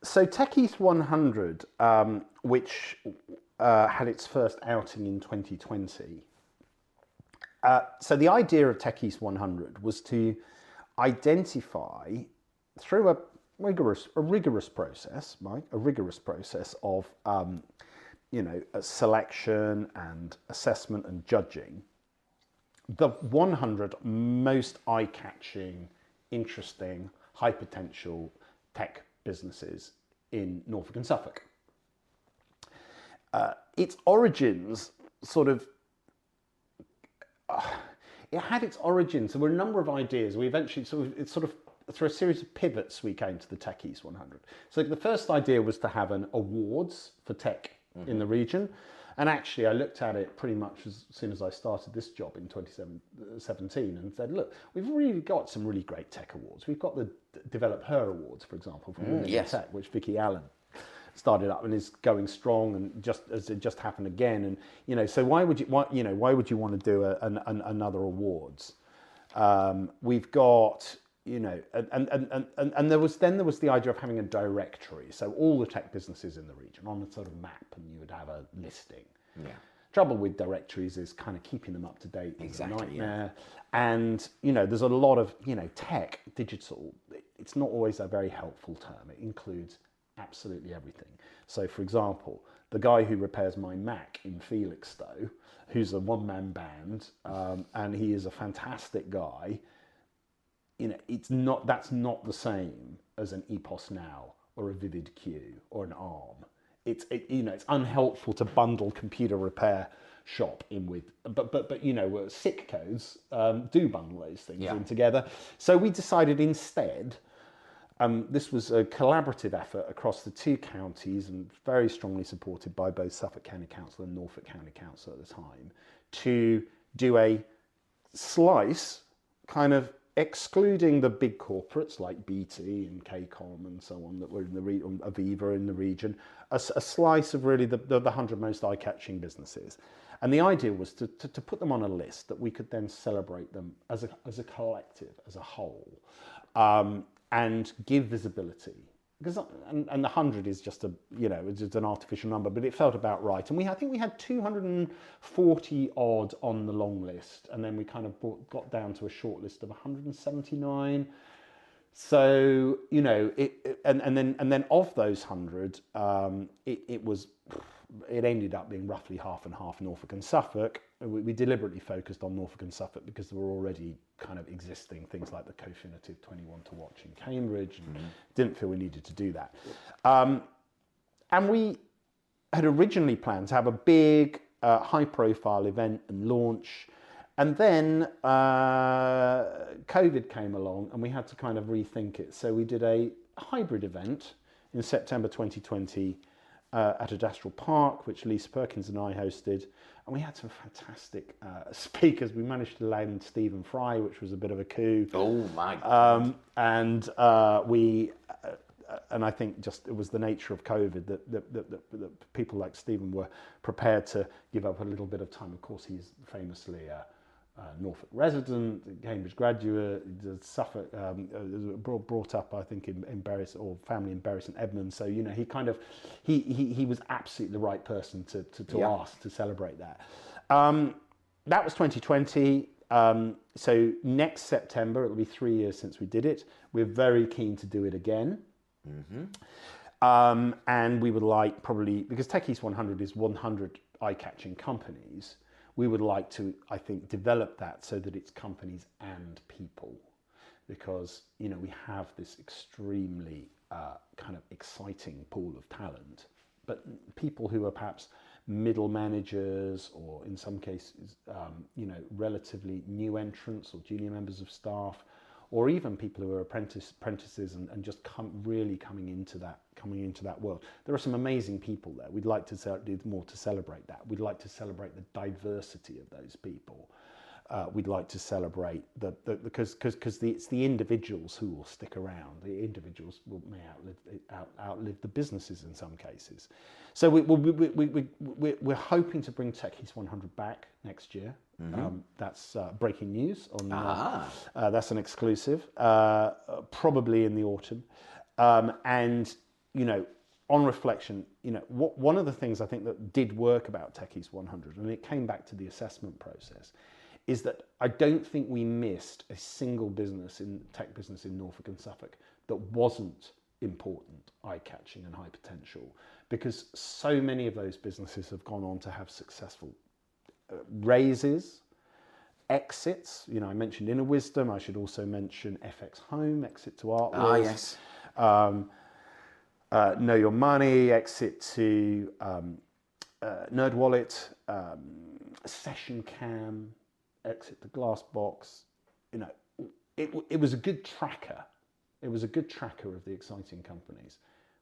Speaker 3: So Tech East 100, which had its first outing in 2020. So the idea of Tech East 100 was to identify, through a rigorous process, Mike, a rigorous process of a selection and assessment and judging, the 100 most eye-catching, interesting, high potential tech businesses in Norfolk and Suffolk. Its origins it had its origins. There were a number of ideas. We eventually through a series of pivots, we came to the Tech East 100. So the first idea was to have an awards for tech in the region. And actually, I looked at it pretty much as soon as I started this job in 2017 and said, look, we've really got some really great tech awards. We've got the Develop Her Awards, for example, from Women in Tech, which Vicky Allen started up and is going strong, and it just happened again. And so why would you want to do another awards? We've got and there was the idea of having a directory, so all the tech businesses in the region on a sort of map, and you would have a listing.
Speaker 1: Yeah.
Speaker 3: Trouble with directories is kind of keeping them up to date.
Speaker 1: Exactly,
Speaker 3: a nightmare. Yeah. And there's a lot of tech, digital. It's not always a very helpful term. It includes absolutely everything. So, for example, the guy who repairs my Mac in Felixstowe, who's a one-man band, and he is a fantastic guy. That's not the same as an EPOS Now or a Vivid Q or an ARM. It's unhelpful to bundle computer repair shop in with, but SIC codes do bundle those things in together. So we decided instead, this was a collaborative effort across the two counties and very strongly supported by both Suffolk County Council and Norfolk County Council at the time, to do a slice, kind of excluding the big corporates like BT and KCOM and so on that were in the Aviva in the region, a slice of really the 100 most eye-catching businesses. And the idea was to put them on a list that we could then celebrate them as a collective, as a whole, and give visibility. Because and the 100 is just just an artificial number, but it felt about right. And I think we had 240 odd on the long list, and then we kind of got down to a short list of 179. So and then of those 100, it ended up being roughly half and half Norfolk and Suffolk. We deliberately focused on Norfolk and Suffolk because there were already kind of existing things like the Cofinative 21 to Watch in Cambridge, and didn't feel we needed to do that. And we had originally planned to have a big high-profile event and launch, and then COVID came along and we had to kind of rethink it. So we did a hybrid event in September 2020 at Adastral Park, which Lisa Perkins and I hosted. And we had some fantastic speakers. We managed to land Stephen Fry, which was a bit of a coup.
Speaker 1: Oh my God.
Speaker 3: And I think just it was the nature of COVID that people like Stephen were prepared to give up a little bit of time. Of course, he's famously a Norfolk resident, Cambridge graduate, Suffolk, brought up, I think, in Bury, or family in Bury St Edmunds. So he kind of he was absolutely the right person to ask to celebrate that. That was 2020. So next September, it'll be 3 years since we did it. We're very keen to do it again. And we would like, probably, because Tech East 100 is 100 eye-catching companies, we would like to, I think, develop that so that it's companies and people, because we have this extremely kind of exciting pool of talent, but people who are perhaps middle managers, or in some cases relatively new entrants or junior members of staff, or even people who are apprentices and just really coming into that world. There are some amazing people there. We'd like to do more to celebrate that. We'd like to celebrate the diversity of those people. We'd like to celebrate because it's the individuals who will stick around. The individuals may outlive the businesses in some cases. So we're hoping to bring Tech East 100 back next year. That's breaking news. That's an exclusive, probably in the autumn. And on reflection, one of the things I think that did work about Tech East 100, and it came back to the assessment process, is that I don't think we missed a single tech business in Norfolk and Suffolk that wasn't important, eye-catching and high potential, because so many of those businesses have gone on to have successful raises, exits. I mentioned Inner Wisdom. I should also mention FX Home, exit to Artlist.
Speaker 1: Yes.
Speaker 3: Know Your Money, exit to NerdWallet, Session Cam, exit to Glassbox. It was a good tracker. It was a good tracker of the exciting companies.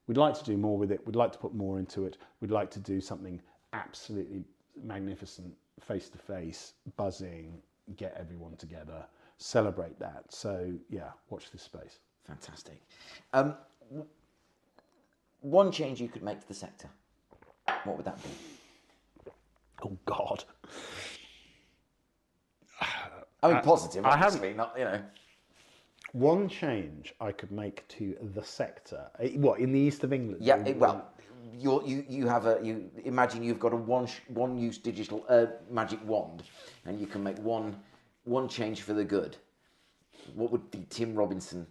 Speaker 3: We'd like to do more with it. We'd like to put more into it. We'd like to do something absolutely magnificent, face-to-face, buzzing, get everyone together, celebrate that. So, yeah, watch this space.
Speaker 1: Fantastic. one change you could make to the sector, what would that be?
Speaker 3: Oh, God.
Speaker 1: I mean, positive, obviously, not, you know.
Speaker 3: One change I could make to the sector. What, in the east of England?
Speaker 1: Yeah, you imagine you've got a one-use digital magic wand, and you can make one change for the good. What would the Tim Robinson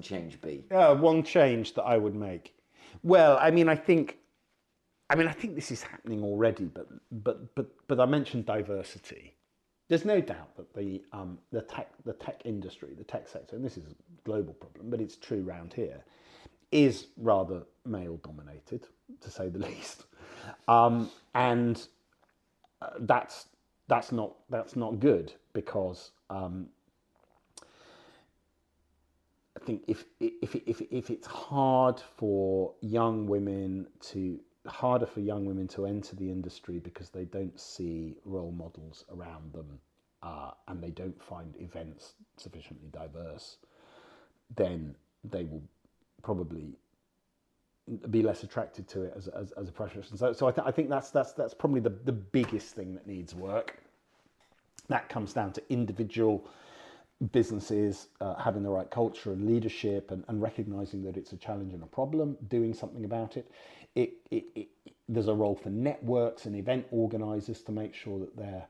Speaker 1: change be?
Speaker 3: One change that I would make. Well, I think this is happening already, but I mentioned diversity. There's no doubt that the tech industry, the tech sector, and this is a global problem, but it's true around here, is rather male dominated, to say the least, and that's not good, because I think if it's harder for young women to enter the industry because they don't see role models around them, and they don't find events sufficiently diverse, then they will probably be less attracted to it as a profession. So I think that's probably the biggest thing that needs work. That comes down to individual businesses having the right culture and leadership, and recognizing that it's a challenge and a problem, doing something about it. There's a role for networks and event organizers to make sure that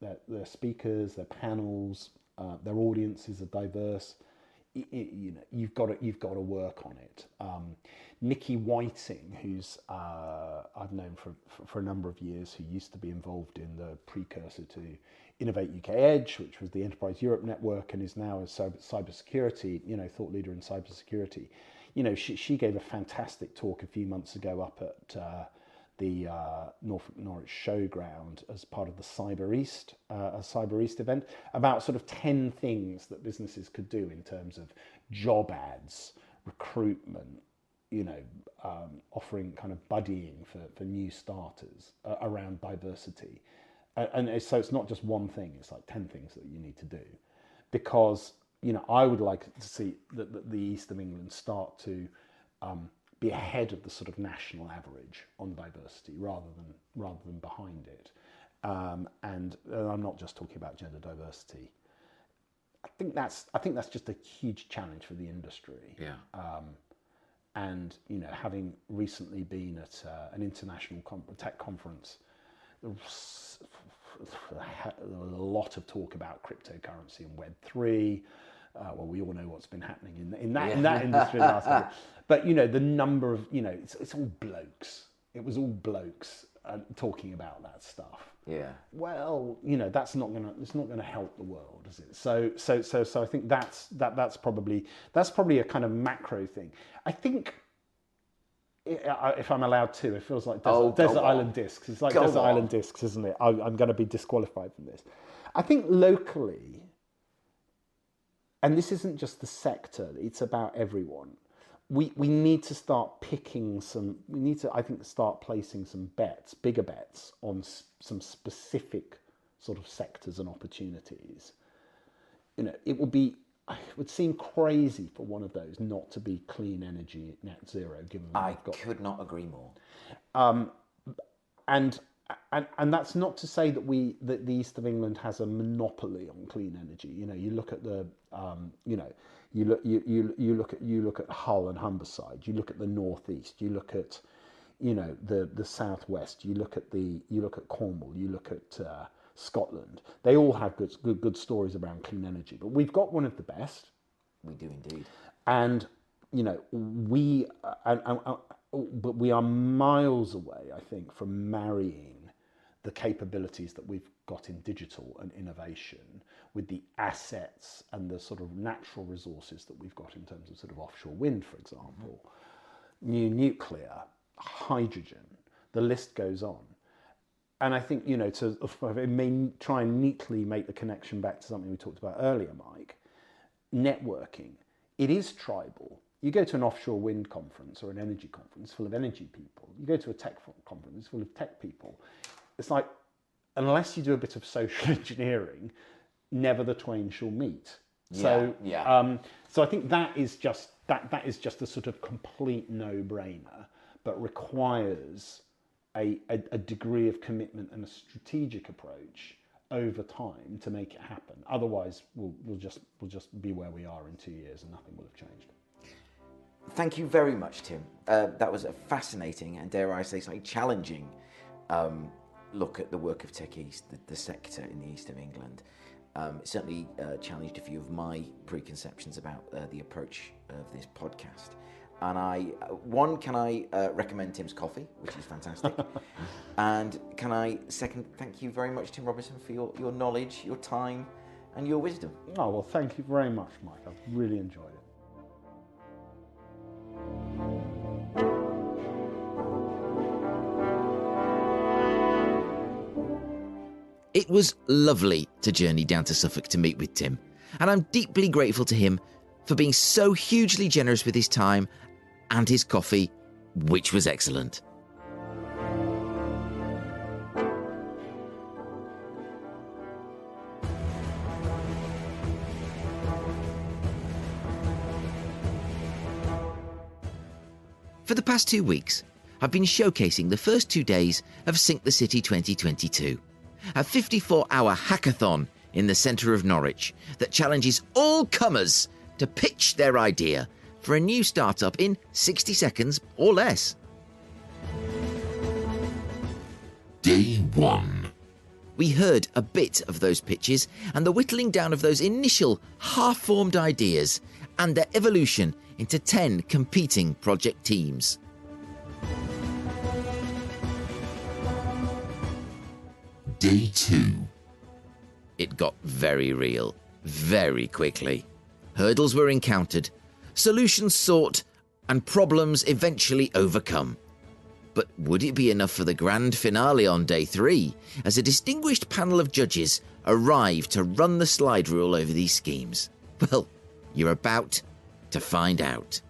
Speaker 3: their speakers, their panels, their audiences are diverse. You've got to work on it. Nikki Whiting, who's I've known for a number of years, who used to be involved in the precursor to Innovate UK Edge, which was the Enterprise Europe network, and is now a cybersecurity, thought leader in cybersecurity. She gave a fantastic talk a few months ago up at the Norfolk Norwich Showground as part of the Cyber East event, about sort of 10 things that businesses could do in terms of job ads, recruitment, offering kind of buddying for new starters around diversity. And so it's not just one thing, it's like 10 things that you need to do. Because, I would like to see that the East of England start to be ahead of the sort of national average on diversity rather than behind it. And I'm not just talking about gender diversity. I think that's just a huge challenge for the industry.
Speaker 1: Yeah.
Speaker 3: And having recently been at an international tech conference, there was a lot of talk about cryptocurrency and Web3. Well, we all know what's been happening in that industry last year. But the number of it's all blokes. It was all blokes talking about that stuff.
Speaker 1: Yeah.
Speaker 3: Well, it's not gonna help the world, is it? So I think that's probably a kind of macro thing. I think, if I'm allowed to, it feels like Desert Island Discs. It's like Desert Island Discs, isn't it? I'm going to be disqualified from this. I think locally, and this isn't just the sector, it's about everyone. We need to start picking some. We need to, I think, start placing some bets, bigger bets, on some specific sort of sectors and opportunities. It would seem crazy for one of those not to be clean energy net zero, given that
Speaker 1: I could not agree more.
Speaker 3: And that's not to say that the East of England has a monopoly on clean energy. You look at the you look at Hull and Humberside. You look at the northeast. You look at the southwest. You look at Cornwall. You look at Scotland. They all have good stories around clean energy, but we've got one of the best.
Speaker 1: We do indeed.
Speaker 3: And but we are miles away, I think, from marrying the capabilities that we've got in digital and innovation with the assets and the sort of natural resources that we've got in terms of sort of offshore wind, for example, new nuclear, hydrogen. The list goes on. And I think, it may try and neatly make the connection back to something we talked about earlier, Mike, networking. It is tribal. You go to an offshore wind conference or an energy conference full of energy people. You go to a tech conference full of tech people. It's like, unless you do a bit of social engineering, never the twain shall meet. So I think that is just that is just a sort of complete no-brainer, but requires a degree of commitment and a strategic approach over time to make it happen. Otherwise, we'll just be where we are in 2 years and nothing will have changed.
Speaker 1: Thank you very much, Tim. That was a fascinating and, dare I say, slightly challenging look at the work of Tech East, the sector in the east of England. It certainly challenged a few of my preconceptions about the approach of this podcast. And can I recommend Tim's coffee, which is fantastic. And can I second, thank you very much, Tim Robinson, for your knowledge, your time, and your wisdom.
Speaker 3: Oh, well, thank you very much, Mike. I've really enjoyed it.
Speaker 1: It was lovely to journey down to Suffolk to meet with Tim, and I'm deeply grateful to him for being so hugely generous with his time and his coffee, which was excellent. For the past 2 weeks, I've been showcasing the first 2 days of Sync the City 2022, a 54-hour hackathon in the centre of Norwich that challenges all comers to pitch their idea for a new startup in 60 seconds or less.
Speaker 4: Day 1.
Speaker 1: We heard a bit of those pitches and the whittling down of those initial half-formed ideas and their evolution into 10 competing project teams.
Speaker 4: Day 2.
Speaker 1: It got very real, very quickly. Hurdles were encountered, solutions sought, and problems eventually overcome. But would it be enough for the grand finale on day 3, as a distinguished panel of judges arrived to run the slide rule over these schemes? Well, you're about to find out.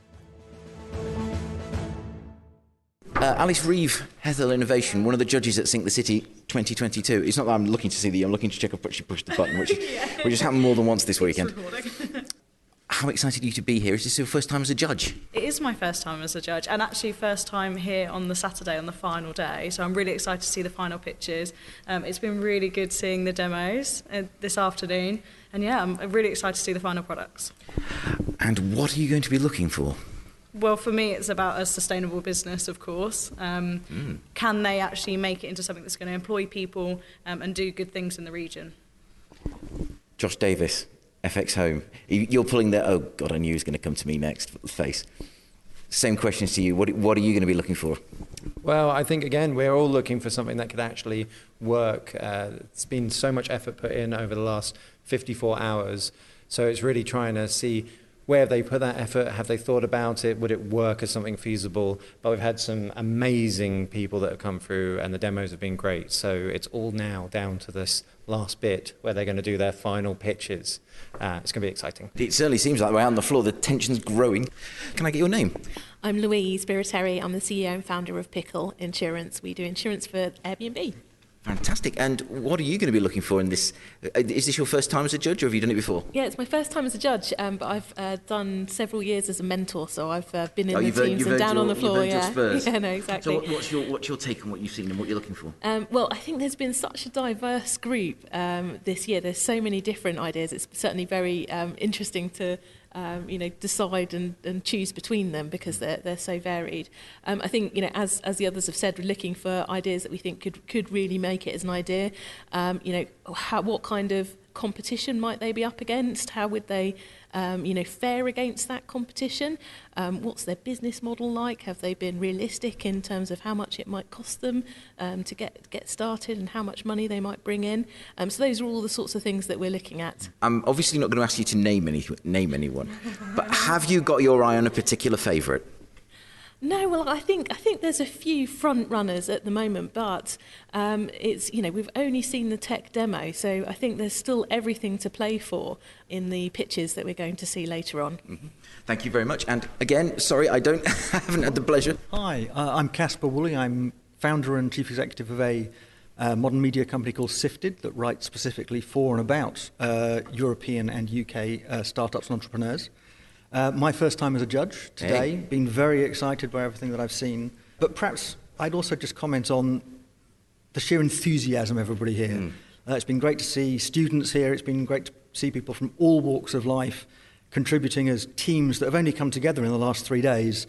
Speaker 1: Alice Reeve, Hethel Innovation, one of the judges at Sync the City 2022. It's not that I'm looking to see I'm looking to check if she pushed the button, which has happened more than once this weekend. How excited are you to be here? Is this your first time as a judge?
Speaker 5: It is my first time as a judge, and actually first time here on the Saturday on the final day, so I'm really excited to see the final pictures. It's been really good seeing the demos this afternoon, and yeah, I'm really excited to see the final products.
Speaker 1: And what are you going to be looking for?
Speaker 5: Well, for me, it's about a sustainable business, of course. Can they actually make it into something that's going to employ people and do good things in the region?
Speaker 1: Josh Davis, FX Home. You're pulling the, oh God, I knew he was going to come to me next face. Same questions to you. What are you going to be looking for?
Speaker 6: Well, I think, again, we're all looking for something that could actually work. It's been so much effort put in over the last 54 hours. So it's really trying to see where have they put that effort? Have they thought about it? Would it work as something feasible? But we've had some amazing people that have come through and the demos have been great. So it's all now down to this last bit where they're going to do their final pitches. It's going to be exciting.
Speaker 1: It certainly seems like way out on the floor. The tension's growing. Can I get your name?
Speaker 7: I'm Louise Biriteri. I'm the CEO and founder of Pickle Insurance. We do insurance for Airbnb.
Speaker 1: Fantastic. And what are you going to be looking for in this? Is this your first time as a judge, or have you done it before?
Speaker 7: Yeah, it's my first time as a judge, but I've done several years as a mentor, so I've been in the teams and down on the floor.
Speaker 1: Yeah,
Speaker 7: yeah, no, exactly.
Speaker 1: So what's your take on what you've seen and what you're looking for?
Speaker 7: Well, I think there's been such a diverse group this year. There's so many different ideas. It's certainly very interesting to decide and choose between them because they're so varied. I think, as the others have said, we're looking for ideas that we think could really make it as an idea. What kind of competition might they be up against? How would they, fare against that competition? What's their business model like? Have they been realistic in terms of how much it might cost them to get started and how much money they might bring in? So those are all the sorts of things that we're looking at.
Speaker 1: I'm obviously not going to ask you to name anyone, but have you got your eye on a particular favourite?
Speaker 7: No, well, I think there's a few front runners at the moment, but it's we've only seen the tech demo, so I think there's still everything to play for in the pitches that we're going to see later on.
Speaker 1: Mm-hmm. Thank you very much. And again, sorry, I haven't had the pleasure.
Speaker 8: Hi, I'm Casper Woolley. I'm founder and chief executive of a modern media company called Sifted that writes specifically for and about European and UK startups and entrepreneurs. My first time as a judge today, been very excited by everything that I've seen. But perhaps I'd also just comment on the sheer enthusiasm of everybody here. It's been great to see students here. It's been great to see people from all walks of life contributing as teams that have only come together in the last 3 days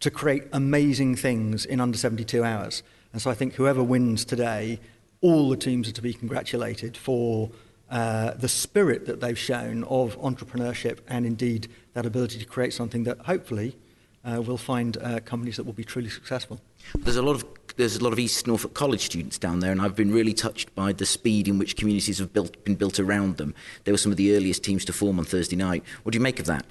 Speaker 8: to create amazing things in under 72 hours. And so I think whoever wins today, all the teams are to be congratulated for the spirit that they've shown of entrepreneurship and indeed that ability to create something that hopefully will find companies that will be truly successful.
Speaker 1: There's a lot of East Norfolk College students down there, and I've been really touched by the speed in which communities have been built around them. They were some of the earliest teams to form on Thursday night. What do you make of that?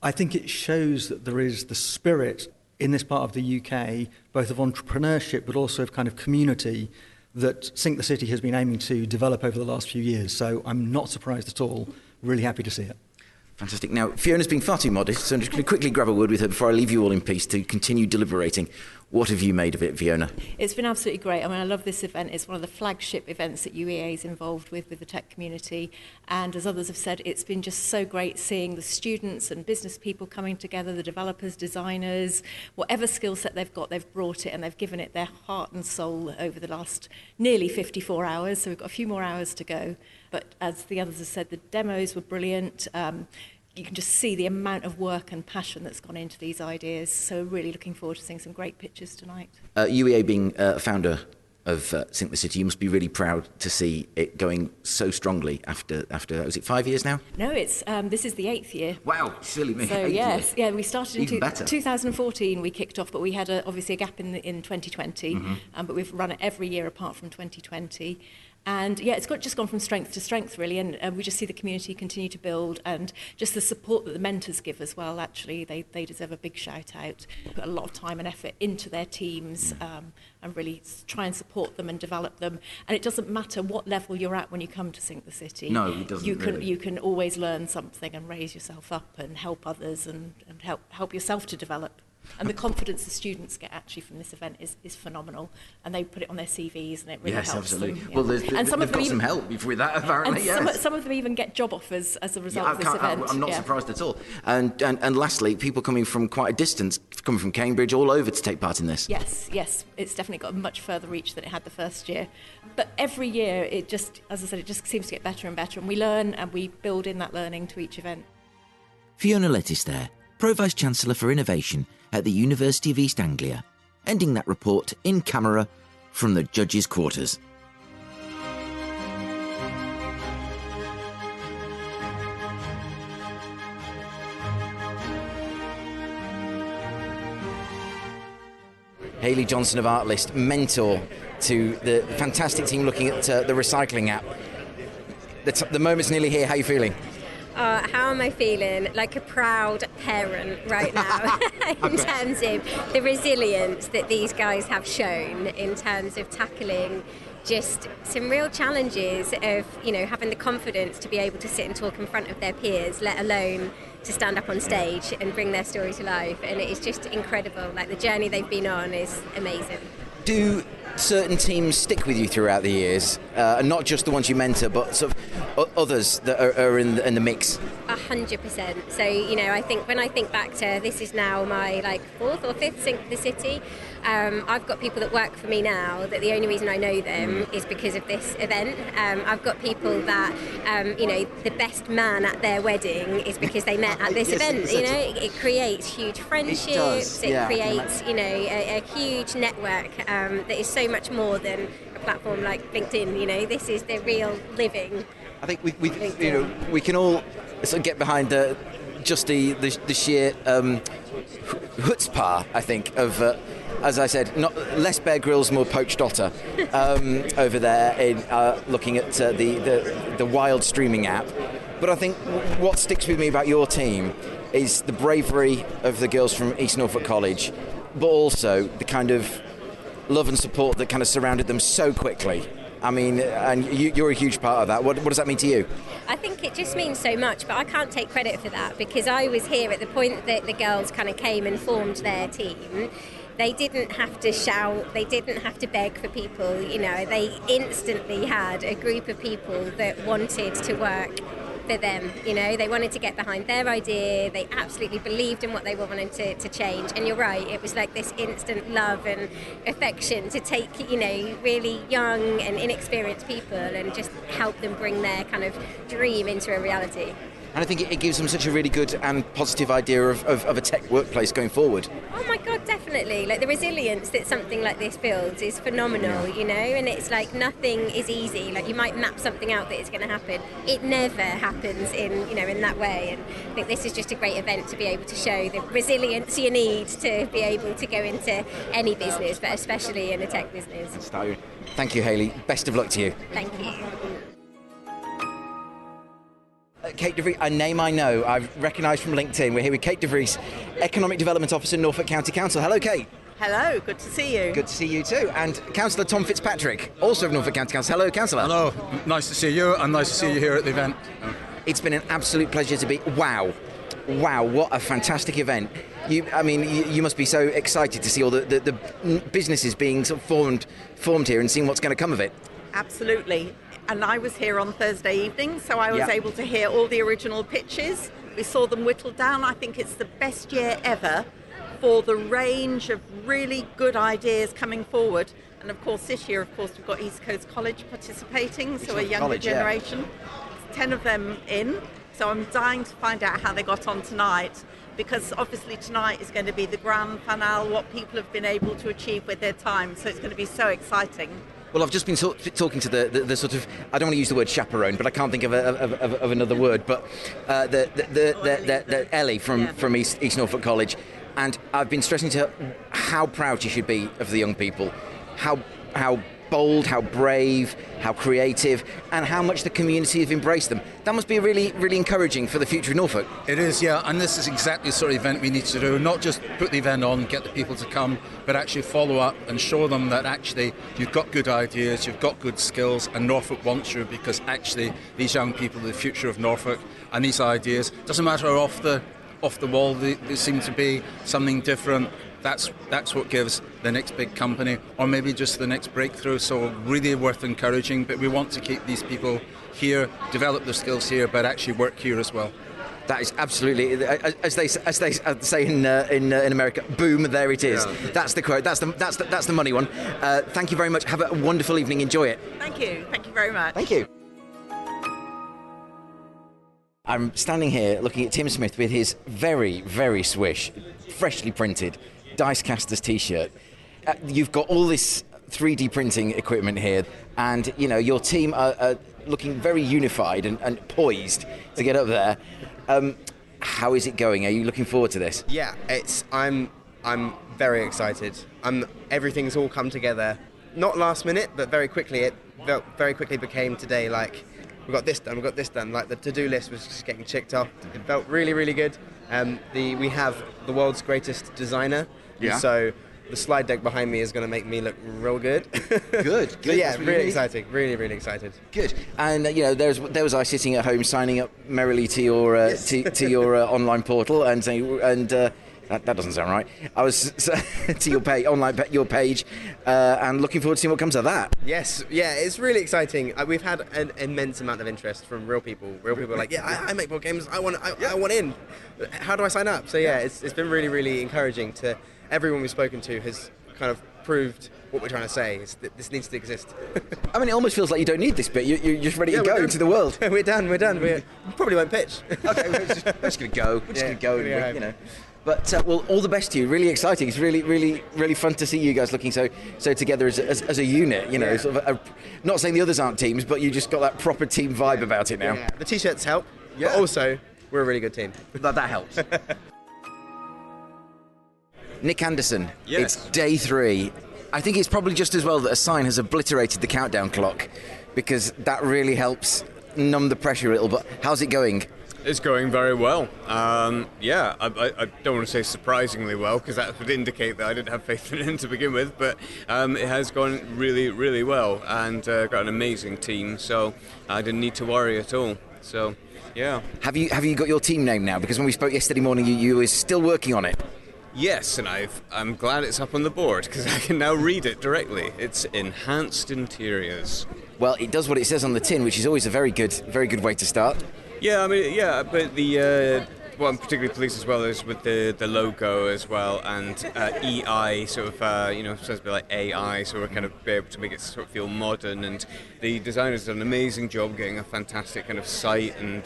Speaker 8: I think it shows that there is the spirit in this part of the UK, both of entrepreneurship but also of kind of community, that Sync the City has been aiming to develop over the last few years. So I'm not surprised at all. Really happy to see it.
Speaker 1: Fantastic. Now, Fiona's been far too modest, so I'm just going to quickly grab a word with her before I leave you all in peace to continue deliberating. What have you made of it, Fiona?
Speaker 9: It's been absolutely great. I mean, I love this event. It's one of the flagship events that UEA is involved with the tech community. And as others have said, it's been just so great seeing the students and business people coming together, the developers, designers, whatever skill set they've got, they've brought it and they've given it their heart and soul over the last nearly 54 hours. So we've got a few more hours to go. But as the others have said, the demos were brilliant. You can just see the amount of work and passion that's gone into these ideas. So really looking forward to seeing some great pictures tonight. UEA
Speaker 1: being founder of Sync the City, you must be really proud to see it going so strongly after was it 5 years now?
Speaker 9: No, it's this is the 8th year.
Speaker 1: Wow, silly me.
Speaker 9: So yes, yeah, we started in
Speaker 1: 2014.
Speaker 9: We kicked off, but we had obviously a gap in 2020. But we've run it every year apart from 2020. And yeah, it's just gone from strength to strength, really, and we just see the community continue to build, and just the support that the mentors give as well. Actually, they deserve a big shout out. Put a lot of time and effort into their teams, and really try and support them and develop them. And it doesn't matter what level you're at when you come to Sync the City.
Speaker 1: No, it doesn't.
Speaker 9: You can always learn something and raise yourself up and help others and help yourself to develop. And the confidence the students get actually from this event is phenomenal, and they put it on their CVs, and it really helps them. Yeah.
Speaker 1: Well, they've got some help with that, apparently.
Speaker 9: And some of them even get job offers as a result of this event.
Speaker 1: I'm not surprised at all. And lastly, people coming from quite a distance, coming from Cambridge, all over to take part in this.
Speaker 9: Yes, it's definitely got a much further reach than it had the first year. But every year, as I said, it just seems to get better and better, and we learn and we build in that learning to each event.
Speaker 1: Fiona Lettice there, Pro Vice-Chancellor for Innovation at the University of East Anglia, ending that report in camera from the judges' quarters. Hayley Johnson of Artlist, mentor to the fantastic team looking at the recycling app. The moment's nearly here. How are you feeling?
Speaker 10: How am I feeling? Like a proud parent right now in terms of the resilience that these guys have shown in terms of tackling just some real challenges of, having the confidence to be able to sit and talk in front of their peers, let alone to stand up on stage and bring their story to life. And it is just incredible. Like, the journey they've been on is amazing.
Speaker 1: Do certain teams stick with you throughout the years, and not just the ones you mentor, but sort of others that are in the mix?
Speaker 10: 100%. So, I think when I think back to this is now my 4th or 5th Sync the City, I've got people that work for me now that the only reason I know them is because of this event. I've got people that, the best man at their wedding is because they met at this event. It creates huge friendships. It creates, a huge network that is so much more than a platform like LinkedIn. This is the real living.
Speaker 1: I think we can all sort of get behind the sheer chutzpah, I think, of as I said, not less Bear Grylls, more poached otter over there in looking at the wild streaming app. But I think what sticks with me about your team is the bravery of the girls from East Norfolk College, but also the kind of love and support that kind of surrounded them so quickly. I mean, and you're a huge part of that. What does that mean to you?
Speaker 10: I think it just means so much, but I can't take credit for that because I was here at the point that the girls kind of came and formed their team. They didn't have to shout, they didn't have to beg for people, they instantly had a group of people that wanted to work for them. You know, they wanted to get behind their idea. They absolutely believed in what they were wanting to change. And you're right, it was like this instant love and affection to take, you know, really young and inexperienced people and just help them bring their kind of dream into a reality.
Speaker 1: And I think it gives them such a really good and positive idea of a tech workplace going forward.
Speaker 10: Oh my God, definitely. Like the resilience that something like this builds is phenomenal, you know, and it's like nothing is easy. Like you might map something out that it's going to happen. It never happens in, you know, in that way. And I think this is just a great event to be able to show the resilience you need to be able to go into any business, but especially in a tech business.
Speaker 1: Thank you, Hayley. Best of luck to you.
Speaker 10: Thank you.
Speaker 1: Kate DeVries, a name I know, I've recognised from LinkedIn. We're here with Kate DeVries, Economic Development Officer, Norfolk County Council. Hello, Kate.
Speaker 11: Hello, good to see you.
Speaker 1: Good to see you too. And Councillor Tom Fitzpatrick, also of Norfolk County Council. Hello, Councillor.
Speaker 12: Hello, nice to see you and nice to see you here at the event.
Speaker 1: It's been an absolute pleasure to be. Wow, what a fantastic event. You must be so excited to see all the businesses being sort of formed here and seeing what's going to come of it.
Speaker 11: Absolutely. And I was here on Thursday evening, so I was able to hear all the original pitches. We saw them whittled down. I think it's the best year ever for the range of really good ideas coming forward. And of course, this year, we've got East Coast College participating, so a younger generation. 10 of them in. So I'm dying to find out how they got on tonight, because obviously tonight is going to be the grand finale, what people have been able to achieve with their time. So it's going to be so exciting.
Speaker 1: Well, I've just been talking to the sort of, I don't want to use the word chaperone, but I can't think of another word, but the Ellie from East Norfolk College, and I've been stressing to her how proud she should be of the young people, how bold, how brave, how creative, and how much the community have embraced them. That must be really, really encouraging for the future of Norfolk.
Speaker 12: It is, yeah, and this is exactly the sort of event we need to do. Not just put the event on, get the people to come, but actually follow up and show them that actually you've got good ideas, you've got good skills, and Norfolk wants you, because actually these young people are the future of Norfolk, and these ideas, doesn't matter off the wall, they seem to be something different. That's what gives the next big company, or maybe just the next breakthrough. So really worth encouraging. But we want to keep these people here, develop their skills here, but actually work here as well.
Speaker 1: That is absolutely, as they say in America, boom, there it is. Yeah. That's the quote. That's the money one. Thank you very much. Have a wonderful evening. Enjoy it.
Speaker 11: Thank you very much.
Speaker 1: Thank you. I'm standing here looking at Tim Smith with his very, very swish, freshly printed Dicecasters t-shirt. You've got all this 3D printing equipment here, and you know your team are looking very unified and poised to get up there. How is it going? Are you looking forward to this?
Speaker 13: Yeah, I'm very excited. Everything's all come together, not last minute, but very quickly. It very quickly became today. Like we got this done. Like the to-do list was just getting checked off. It felt really, really good. We have the world's greatest designer.
Speaker 1: Yeah.
Speaker 13: So the slide deck behind me is going to make me look real good.
Speaker 1: Good.
Speaker 13: So yeah, really exciting. Really, really excited.
Speaker 1: Good. And there was I sitting at home signing up merrily to your to your online portal and saying that doesn't sound right. I was to your page, your page, and looking forward to seeing what comes of that.
Speaker 13: Yes, yeah, it's really exciting. We've had an immense amount of interest from real people. Real people are like, yeah, I make board games. I want in. How do I sign up? So yeah, it's been really, really encouraging to. Everyone we've spoken to has kind of proved what we're trying to say, is that this needs to exist.
Speaker 1: I mean, it almost feels like you don't need this bit. You're just ready to go into the world.
Speaker 13: We're done. We probably won't pitch.
Speaker 1: Okay, we're just going to go. We're just going to go, you know. But, well, all the best to you. Really exciting. It's really, really, really fun to see you guys looking so together as a unit, you know. Yeah. Sort of not saying the others aren't teams, but you just got that proper team vibe about it now.
Speaker 13: Yeah. The T-shirts help, but also we're a really good team.
Speaker 1: That helps. Nick Anderson,
Speaker 14: yes.
Speaker 1: It's day 3. I think it's probably just as well that a sign has obliterated the countdown clock, because that really helps numb the pressure a little. But how's it going?
Speaker 14: It's going very well. I don't want to say surprisingly well, because that would indicate that I didn't have faith in him to begin with, but it has gone really, really well, and got an amazing team, so I didn't need to worry at all. So, yeah.
Speaker 1: Have you got your team name now? Because when we spoke yesterday morning, you were still working on it.
Speaker 14: Yes, and I'm glad it's up on the board, because I can now read it directly. It's Enhanced Interiors.
Speaker 1: Well, it does what it says on the tin, which is always a very good way to start.
Speaker 14: Yeah, I mean, yeah, but the what I'm particularly pleased as well is with the logo as well, and EI sort of supposed to be like AI, so we're kind of be able to make it sort of feel modern. And the designers did an amazing job getting a fantastic kind of site and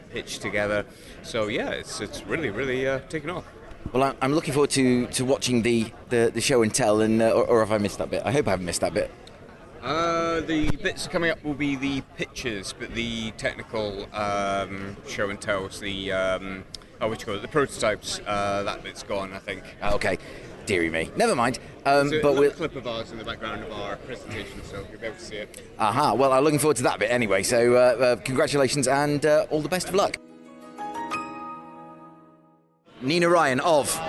Speaker 14: pitch together. So yeah, it's really taken off.
Speaker 1: Well, I'm looking forward to watching the show and tell, and or have I missed that bit? I hope I haven't missed that bit.
Speaker 14: The bits coming up will be the pictures, but the technical show and tells, the the prototypes, that bit's gone, I think.
Speaker 1: Okay, dearie me. Never mind.
Speaker 14: There's a
Speaker 1: but
Speaker 14: little clip of ours in the background of our presentation, so you'll be able to see it.
Speaker 1: Aha. Well, I'm looking forward to that bit anyway. So congratulations and all the best of luck. Nina Ryan of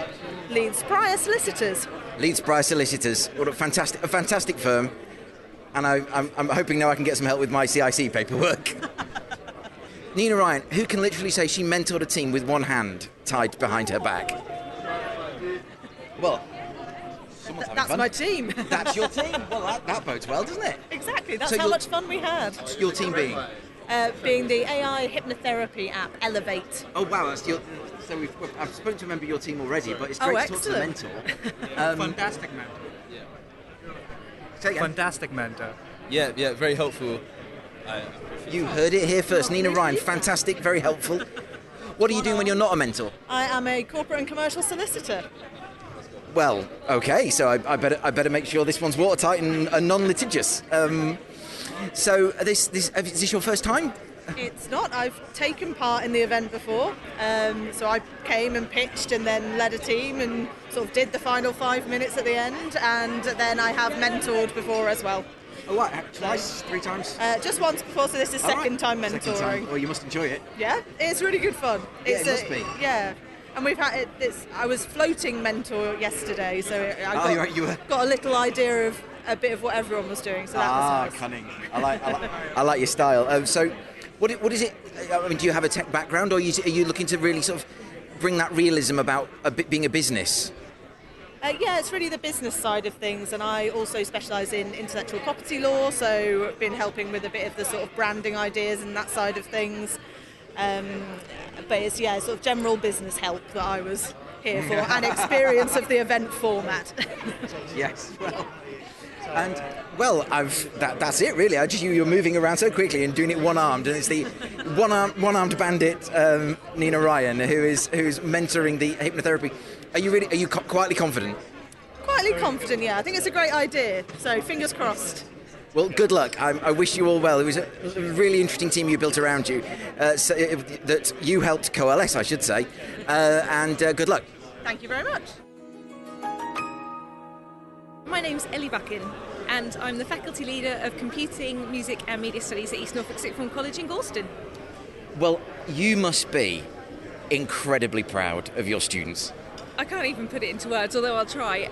Speaker 15: Leeds Prior Solicitors.
Speaker 1: Leeds Prior Solicitors. What a fantastic firm. And I'm hoping now I can get some help with my CIC paperwork. Nina Ryan, who can literally say she mentored a team with one hand tied behind her back? Well,
Speaker 15: that's my team.
Speaker 1: That's your team. Well, that bodes well, doesn't it?
Speaker 15: Exactly. That's how much fun we had.
Speaker 1: Your team being?
Speaker 15: Being the AI hypnotherapy app Elevate.
Speaker 1: Oh wow, that's your. So I've spoken to a member of your team already, but it's great to talk to the mentor.
Speaker 16: Fantastic mentor. Fantastic mentor.
Speaker 17: Yeah, very helpful.
Speaker 1: You heard it here first. Nina Ryan, fantastic, very helpful. What are you doing when you're not a mentor?
Speaker 15: I am a corporate and commercial solicitor.
Speaker 1: Well, okay, so I better make sure this one's watertight and non-litigious. So is this your first time?
Speaker 15: It's not. I've taken part in the event before. So I came and pitched and then led a team and sort of did the final 5 minutes at the end, and then I have mentored before as well.
Speaker 1: Oh, what? Twice? 3 times?
Speaker 15: Just once before, so this is second time mentoring.
Speaker 1: Second time. Well, you must enjoy it.
Speaker 15: Yeah, it's really good fun.
Speaker 1: Yeah, it must be.
Speaker 15: Yeah. And we've had I was floating mentor yesterday, so
Speaker 1: I
Speaker 15: got a little idea of a bit of what everyone was doing. So that was nice.
Speaker 1: Cunning. I like your style. So, what is it? I mean, do you have a tech background, or are you looking to really sort of bring that realism about being a business?
Speaker 15: Yeah, it's really the business side of things, and I also specialise in intellectual property law, so I've been helping with a bit of the sort of branding ideas and that side of things. But it's sort of general business help that I was here for, and experience of the event format.
Speaker 1: Yes, that's it really. You're moving around so quickly and doing it one-armed, and it's the one-armed bandit Nina Ryan who's mentoring the hypnotherapy. Are you quietly confident?
Speaker 15: Quietly confident, yeah. I think it's a great idea. So fingers crossed.
Speaker 1: Well, good luck. I wish you all well. It was a really interesting team you built around you, that you helped coalesce, I should say. And good luck.
Speaker 15: Thank you very much.
Speaker 18: My name's Ellie Buckin, and I'm the faculty leader of Computing, Music and Media Studies at East Norfolk Sixth Form College in Galston.
Speaker 1: Well, you must be incredibly proud of your students.
Speaker 18: I can't even put it into words, although I'll try.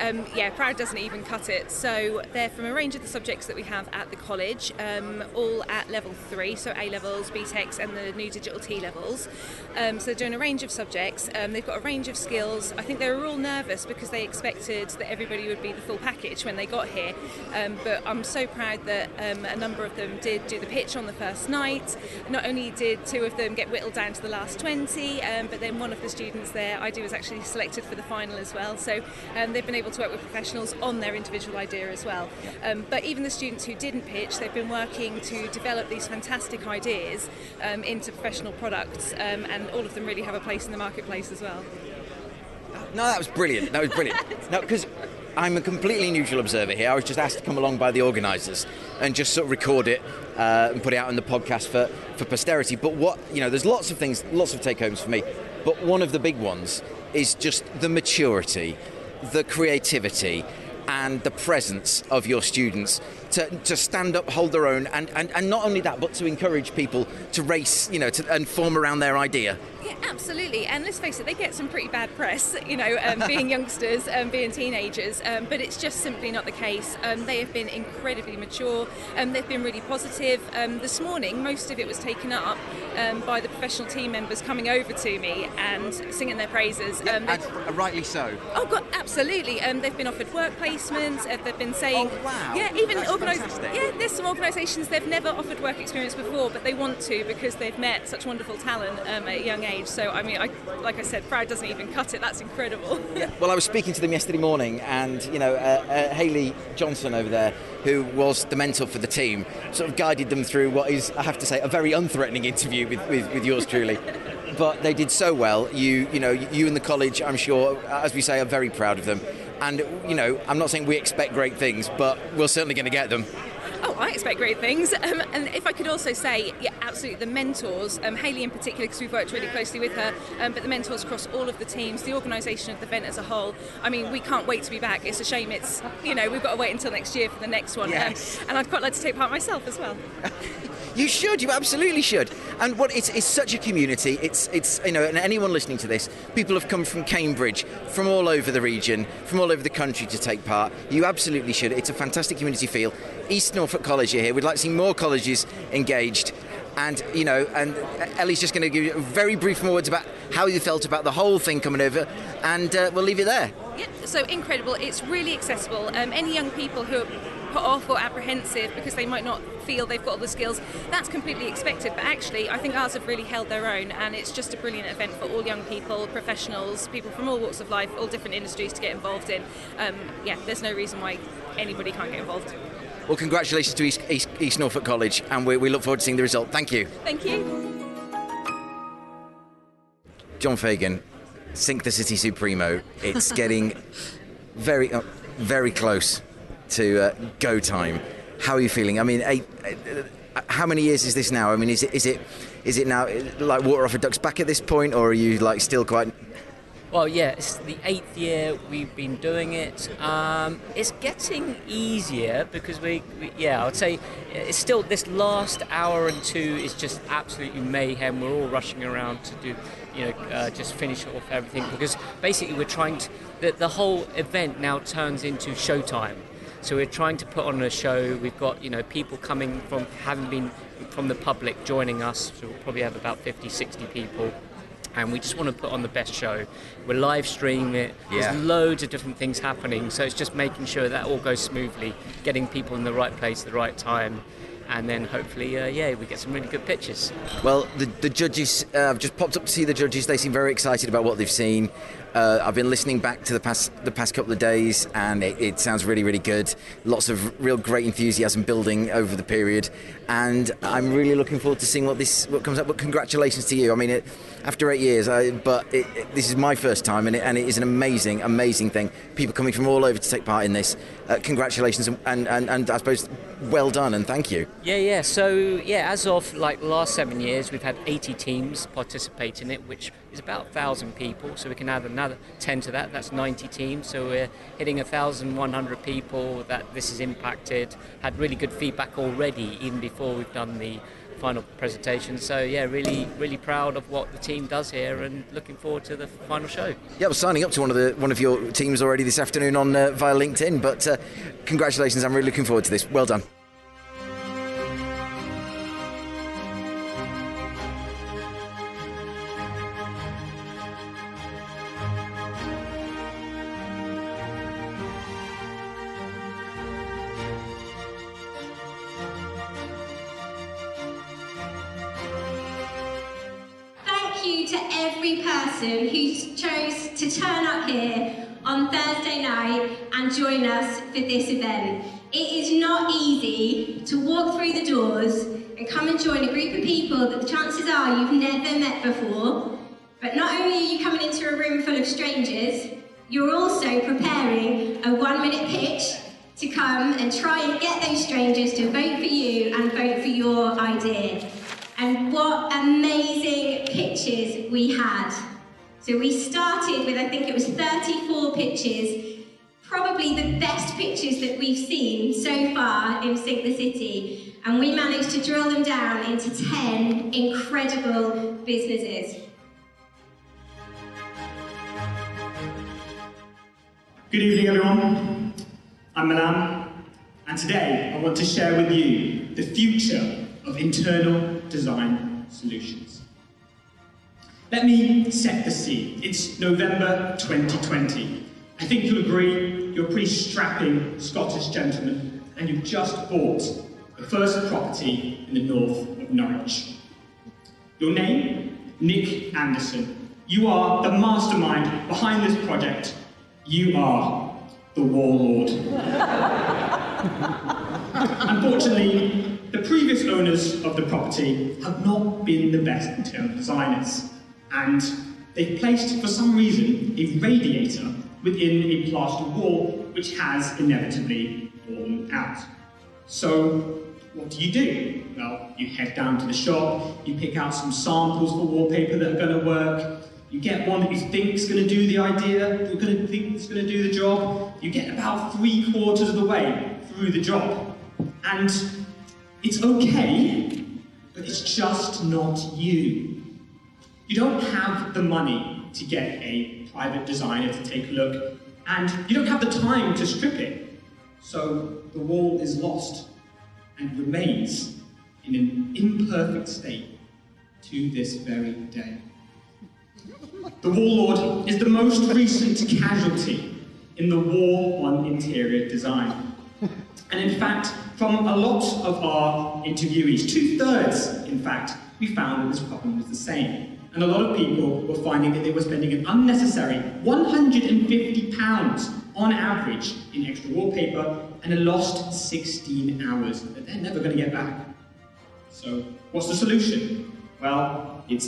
Speaker 18: Proud doesn't even cut it. So they're from a range of the subjects that we have at the college, all at level 3, so A-levels, BTECs and the new digital T-levels. So they're doing a range of subjects. They've got a range of skills. I think they were all nervous because they expected that everybody would be the full package when they got here. But I'm so proud that a number of them did do the pitch on the first night. Not only did 2 of them get whittled down to the last 20, but then one of the students there, I was actually selected for the final as well, so they've been able to work with professionals on their individual idea as well. But even the students who didn't pitch, they've been working to develop these fantastic ideas into professional products, and all of them really have a place in the marketplace as well.
Speaker 1: No, that was brilliant. No, because I'm a completely neutral observer here. I was just asked to come along by the organisers and just sort of record it and put it out on the podcast for posterity. But there's lots of things, lots of take-homes for me. But one of the big ones is just the maturity, the creativity, and the presence of your students to stand up, hold their own, and not only that, but to encourage people to race, and form around their idea.
Speaker 18: Yeah, absolutely. And let's face it, they get some pretty bad press, being youngsters, being teenagers, but it's just simply not the case. They have been incredibly mature, they've been really positive. This morning, most of it was taken up by the professional team members coming over to me and singing their praises.
Speaker 1: And rightly so.
Speaker 18: Oh, God, absolutely. They've been offered work placements, they've been saying...
Speaker 1: Oh, wow.
Speaker 18: Yeah, even there's some organisations they've never offered work experience before, but they want to because they've met such wonderful talent at a young age. So I mean, like I said, proud doesn't even cut it. That's incredible.
Speaker 1: Yeah. Well, I was speaking to them yesterday morning, and Hayley Johnson over there, who was the mentor for the team, sort of guided them through what is, I have to say, a very unthreatening interview with yours truly. But they did so well. You and the college, I'm sure, as we say, are very proud of them. And, I'm not saying we expect great things, but we're certainly going to get them.
Speaker 18: Oh, I expect great things. And if I could also say, yeah, absolutely, the mentors, Hayley in particular, because we've worked really closely with her, but the mentors across all of the teams, the organisation of the event as a whole. I mean, we can't wait to be back. It's a shame it's, we've got to wait until next year for the next one.
Speaker 1: Yes.
Speaker 18: And I'd quite like to take part myself as well.
Speaker 1: You should. You absolutely should. And it's such a community. It's and anyone listening to this, people have come from Cambridge, from all over the region, from all over the country to take part. You absolutely should. It's a fantastic community feel. East Norfolk College are here. We'd like to see more colleges engaged. And and Ellie's just going to give you a very brief words about how you felt about the whole thing coming over, and we'll leave it there.
Speaker 18: Yeah, so incredible. It's really accessible. Any young people who are put off or apprehensive because they might not feel they've got all the skills, that's completely expected. But actually, I think ours have really held their own, and it's just a brilliant event for all young people, professionals, people from all walks of life, all different industries to get involved in. There's no reason why anybody can't get involved.
Speaker 1: Well, congratulations to East Norfolk College, and we look forward to seeing the result. Thank you.
Speaker 18: Thank you.
Speaker 1: John Fagan, Sync the City Supremo. It's getting very, very close to go time. How are you feeling? I mean, how many years is this now? I mean, is it now like water off a duck's back at this point, or are you like still quite?
Speaker 19: Well, yeah, it's the 8th year we've been doing it. It's getting easier because I would say it's still this last hour and two is just absolutely mayhem. We're all rushing around to do, just finish off everything because basically we're trying to, the whole event now turns into showtime. So we're trying to put on a show. We've got, people coming from, having been from the public joining us. So we'll probably have about 50, 60 people. And we just want to put on the best show. We're live streaming it.
Speaker 1: Yeah.
Speaker 19: There's loads of different things happening. So it's just making sure that all goes smoothly, getting people in the right place at the right time. And then hopefully, we get some really good pictures.
Speaker 1: Well, the judges, I've just popped up to see the judges. They seem very excited about what they've seen. I've been listening back to the past couple of days, and it sounds really, really good. Lots of real great enthusiasm building over the period, and I'm really looking forward to seeing what comes up. But congratulations to you. I mean, after 8 years, this is my first time, and it is an amazing, amazing thing. People coming from all over to take part in this. Congratulations, and I suppose well done, and thank you.
Speaker 19: Yeah. So as of last 7 years, we've had 80 teams participate in it, which is about 1,000 people. So we can add another 10 to that. That's 90 teams. So we're hitting 1,100 people that this has impacted. Had really good feedback already, even before we've done the final presentation. So really, really proud of what the team does here, and looking forward to the final show.
Speaker 1: Yeah, I was signing up to one of your teams already this afternoon on via LinkedIn. But congratulations! I'm really looking forward to this. Well done.
Speaker 10: To every person who chose to turn up here on Thursday night and join us for this event. It is not easy to walk through the doors and come and join a group of people that the chances are you've never met before. But not only are you coming into a room full of strangers, you're also preparing a 1-minute pitch to come and try and get those strangers to vote for you and vote for your idea. And what amazing pitches we had. So we started with, I think it was 34 pitches, probably the best pitches that we've seen so far in Sync the City. And we managed to drill them down into 10 incredible businesses.
Speaker 20: Good evening, everyone. I'm Milan, and today I want to share with you the future of internal design solutions. Let me set the scene. It's November 2020. I think you'll agree you're a pretty strapping Scottish gentleman and you've just bought the first property in the north of Norwich. Your name? Nick Anderson. You are the mastermind behind this project. You are the warlord. Unfortunately, the previous owners of the property have not been the best interior designers, and they've placed, for some reason, a radiator within a plastered wall which has inevitably fallen out. So, what do? Well, you head down to the shop, you pick out some samples for wallpaper that are going to work, you get one that you think is going to do the idea, you're going to think it's going to do the job, you get about 3/4 of the way through the job, and it's okay, but it's just not you. You don't have the money to get a private designer to take a look, and you don't have the time to strip it. So the wall is lost and remains in an imperfect state to this very day. The warlord is the most recent casualty in the war on interior design. And in fact, from a lot of our interviewees, 2/3 in fact, we found that this problem was the same. And a lot of people were finding that they were spending an unnecessary £150 on average in extra wallpaper and a lost 16 hours that they're never going to get back. So, what's the solution? Well, it's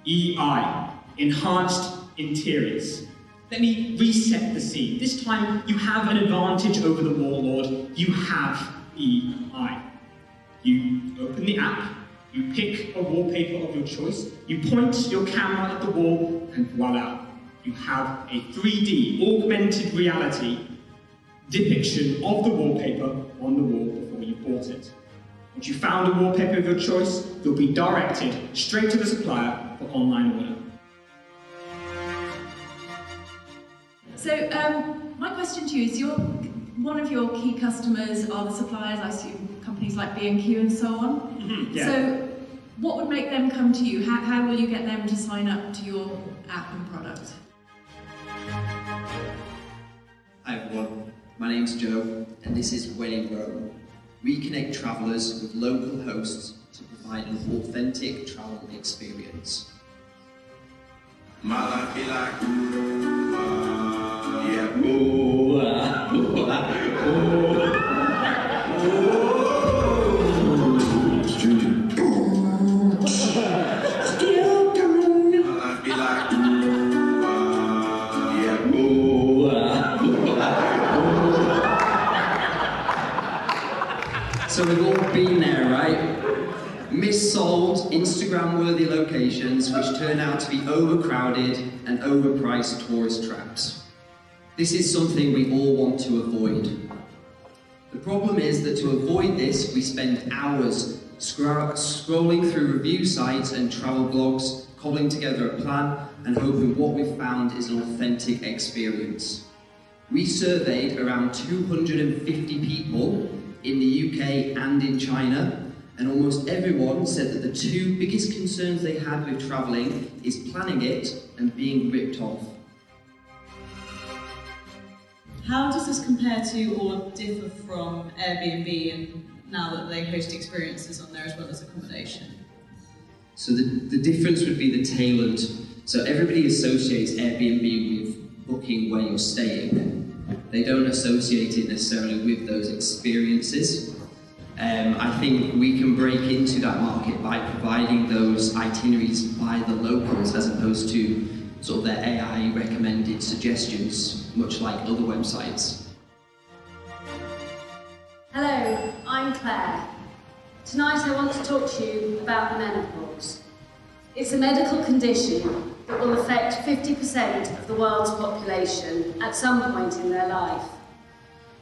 Speaker 20: EI, Enhanced Interiors. Let me reset the scene. This time, you have an advantage over the warlord. You have EI. You open the app, you pick a wallpaper of your choice, you point your camera at the wall, and voila, you have a 3D augmented reality depiction of the wallpaper on the wall before you bought it. Once you found a wallpaper of your choice, you'll be directed straight to the supplier for online order.
Speaker 21: So, my question to you is, one of your key customers are the suppliers, I assume companies like B&Q and so on.
Speaker 20: Mm-hmm, yeah.
Speaker 21: So, what would make them come to you? How will you get them to sign up to your app and product?
Speaker 22: Hi everyone, my name's Joe, and this is When in Rome. We connect travellers with local hosts to provide an authentic travel experience.
Speaker 23: My life be like, yeah, ooh, ooh,
Speaker 22: So we've all been there, right? Missold, Instagram-worthy locations which turn out to be overcrowded and overpriced tourist traps. This is something we all want to avoid. The problem is that to avoid this, we spend hours scrolling through review sites and travel blogs, cobbling together a plan and hoping what we've found is an authentic experience. We surveyed around 250 people in the UK and in China, and almost everyone said that the two biggest concerns they had with travelling is planning it and being ripped off.
Speaker 24: How does this compare to or differ from Airbnb and now that they host experiences on there as well as accommodation?
Speaker 22: So the difference would be the tailored. So everybody associates Airbnb with booking where you're staying. They don't associate it necessarily with those experiences. I think we can break into that market by providing those itineraries by the locals as opposed to sort of their AI recommended suggestions, much like other websites.
Speaker 25: Hello, I'm Claire. Tonight I want to talk to you about the menopause. It's a medical condition that will affect 50% of the world's population at some point in their life.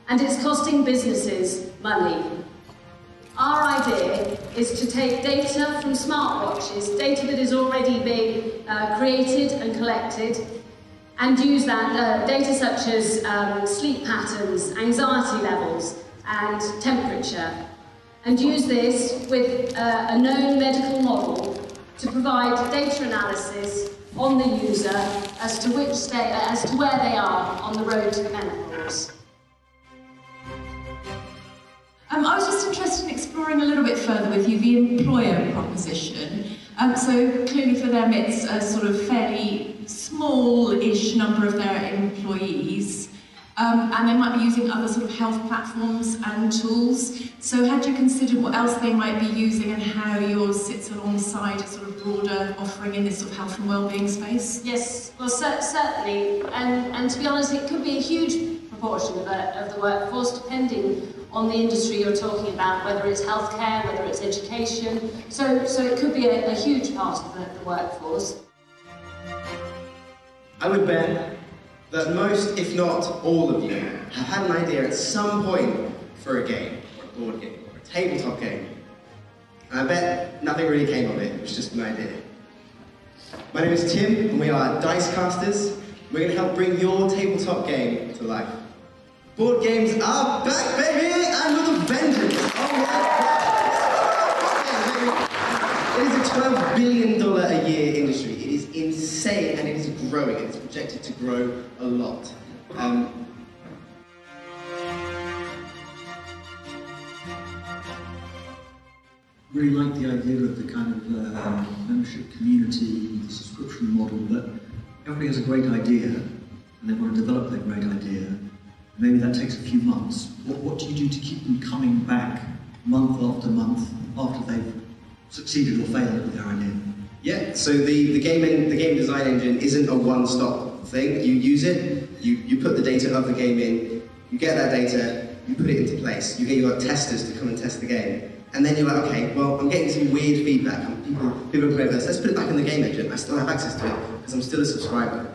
Speaker 25: And it's costing businesses money. Our idea is to take data from smartwatches, data that is already being created and collected, and use that data such as sleep patterns, anxiety levels, and temperature, and use this with a known medical model to provide data analysis on the user as to where they are on the road to menopause.
Speaker 21: I was just interested in exploring a little bit further with you the employer proposition. So clearly for them it's a sort of fairly small-ish number of their employees, and they might be using other sort of health platforms and tools. So had you considered what else they might be using and how yours sits alongside a sort of broader offering in this sort of health and wellbeing space?
Speaker 25: Yes, well certainly, and to be honest, it could be a huge proportion of the workforce, depending on the industry you're talking about, whether it's healthcare, whether it's education. So it could be a huge part of the workforce.
Speaker 22: I would bet that most, if not all of you, have had an idea at some point for a game, or a board game, or a tabletop game. And I bet nothing really came of it, it was just an idea. My name is Tim, and we are Dice Casters. We're going to help bring your tabletop game to life. Board games are back, baby, and with a vengeance! Oh my God! It is a $12 billion a year industry. It is insane, and it is growing. It's projected to grow a lot.
Speaker 2: Really like the idea of the kind of membership community, the subscription model, but everybody has a great idea, and they want to develop their great idea. Maybe that takes a few months. What do you do to keep them coming back month after month after they've succeeded or failed with their idea?
Speaker 22: Yeah, so the game design engine isn't a one-stop thing. You use it, you put the data of the game in, you get that data, you put it into place. You get your testers to come and test the game. And then you're like, okay, well, I'm getting some weird feedback. People are playing this. Let's put it back in the game engine. I still have access to it because I'm still a subscriber.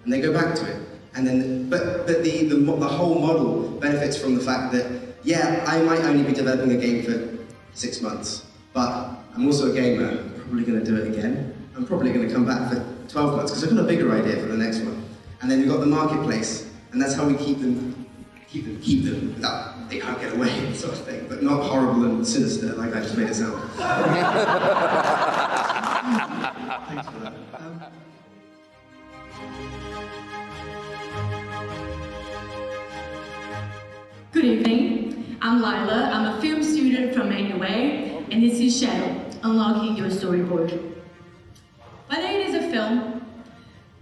Speaker 22: And they go back to it. And then, but the whole model benefits from the fact that, yeah, I might only be developing a game for 6 months, but I'm also a gamer. I'm probably going to do it again. I'm probably going to come back for 12 months because I've got a bigger idea for the next one. And then we've got the marketplace, and that's how we keep them without they can't get away, sort of thing, but not horrible and sinister like I just made it sound.
Speaker 2: Thanks for that.
Speaker 21: Good evening, I'm Lila. I'm a film student from NUA, and this is Shadow, Unlocking Your Storyboard. Whether it is a film,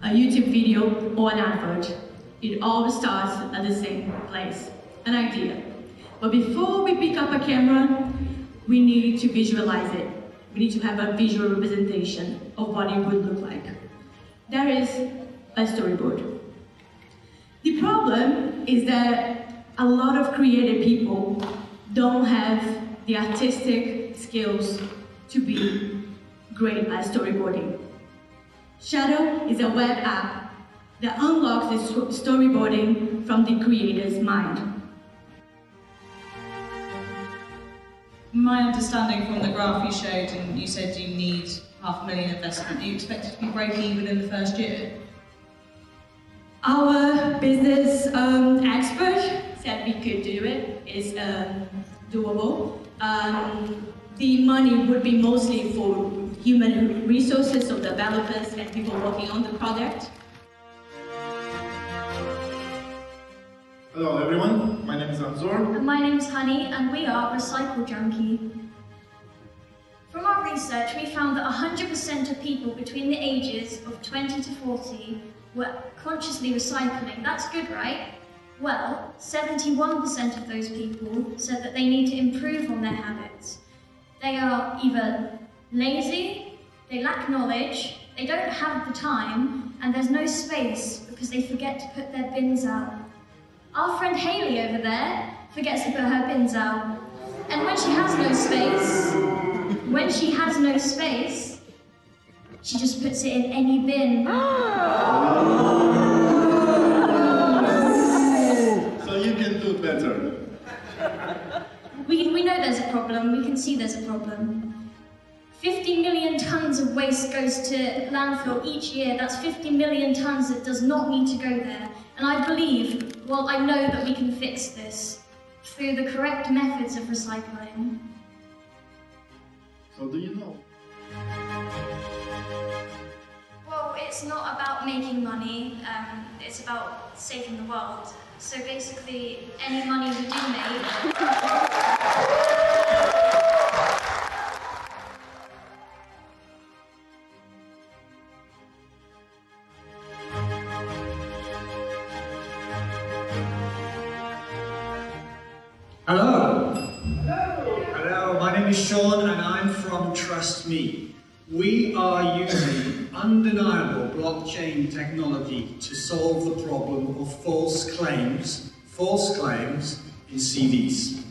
Speaker 21: a YouTube video, or an advert, it all starts at the same place, an idea. But before we pick up a camera, we need to visualize it. We need to have a visual representation of what it would look like. There is a storyboard. The problem is that a lot of creative people don't have the artistic skills to be great at storyboarding. Shadow is a web app that unlocks the storyboarding from the creator's mind.
Speaker 24: My understanding from the graph you showed, and you said you need $500,000 investment, do you expect it to be break even in the first year?
Speaker 21: Our business expert said we could do it. It's doable. The money would be mostly for human resources, so developers and people working on the product.
Speaker 3: Hello everyone, my name is Anzor.
Speaker 4: And my name is Honey, and we are Recycle Junkie. From our research, we found that 100% of people between the ages of 20 to 40 were consciously recycling. That's good, right? Well, 71% of those people said that they need to improve on their habits. They are either lazy, they lack knowledge, they don't have the time, and there's no space because they forget to put their bins out. Our friend Hayley over there forgets to put her bins out. And when she has no space, she just puts it in any bin.
Speaker 3: So you can do better.
Speaker 4: We know there's a problem, we can see there's a problem. 50 million tons of waste goes to landfill each year. That's 50 million tons that does not need to go there. And I know that we can fix this through the correct methods of recycling.
Speaker 3: So do you know?
Speaker 4: Well, it's not about making money. it's about saving the world. So basically, any money we do make...
Speaker 2: Hello. Hello. Hello, my name is Sean and I'm from Trust Me. We are using undeniable blockchain technology to solve the problem of false claims in CVs.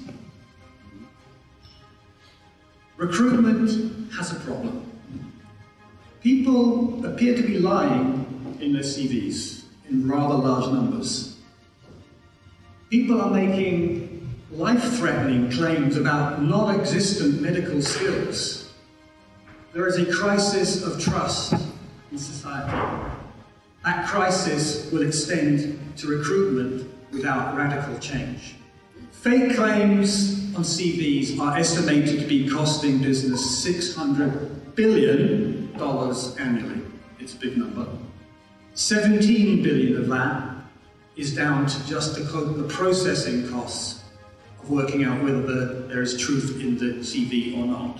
Speaker 2: Recruitment has a problem. People appear to be lying in their CVs in rather large numbers. People are making life-threatening claims about non-existent medical skills. There is a crisis of trust in society. That crisis will extend to recruitment without radical change. Fake claims on CVs are estimated to be costing business $600 billion annually. It's a big number. 17 billion of that is down to just the processing costs of working out whether there is truth in the CV or not.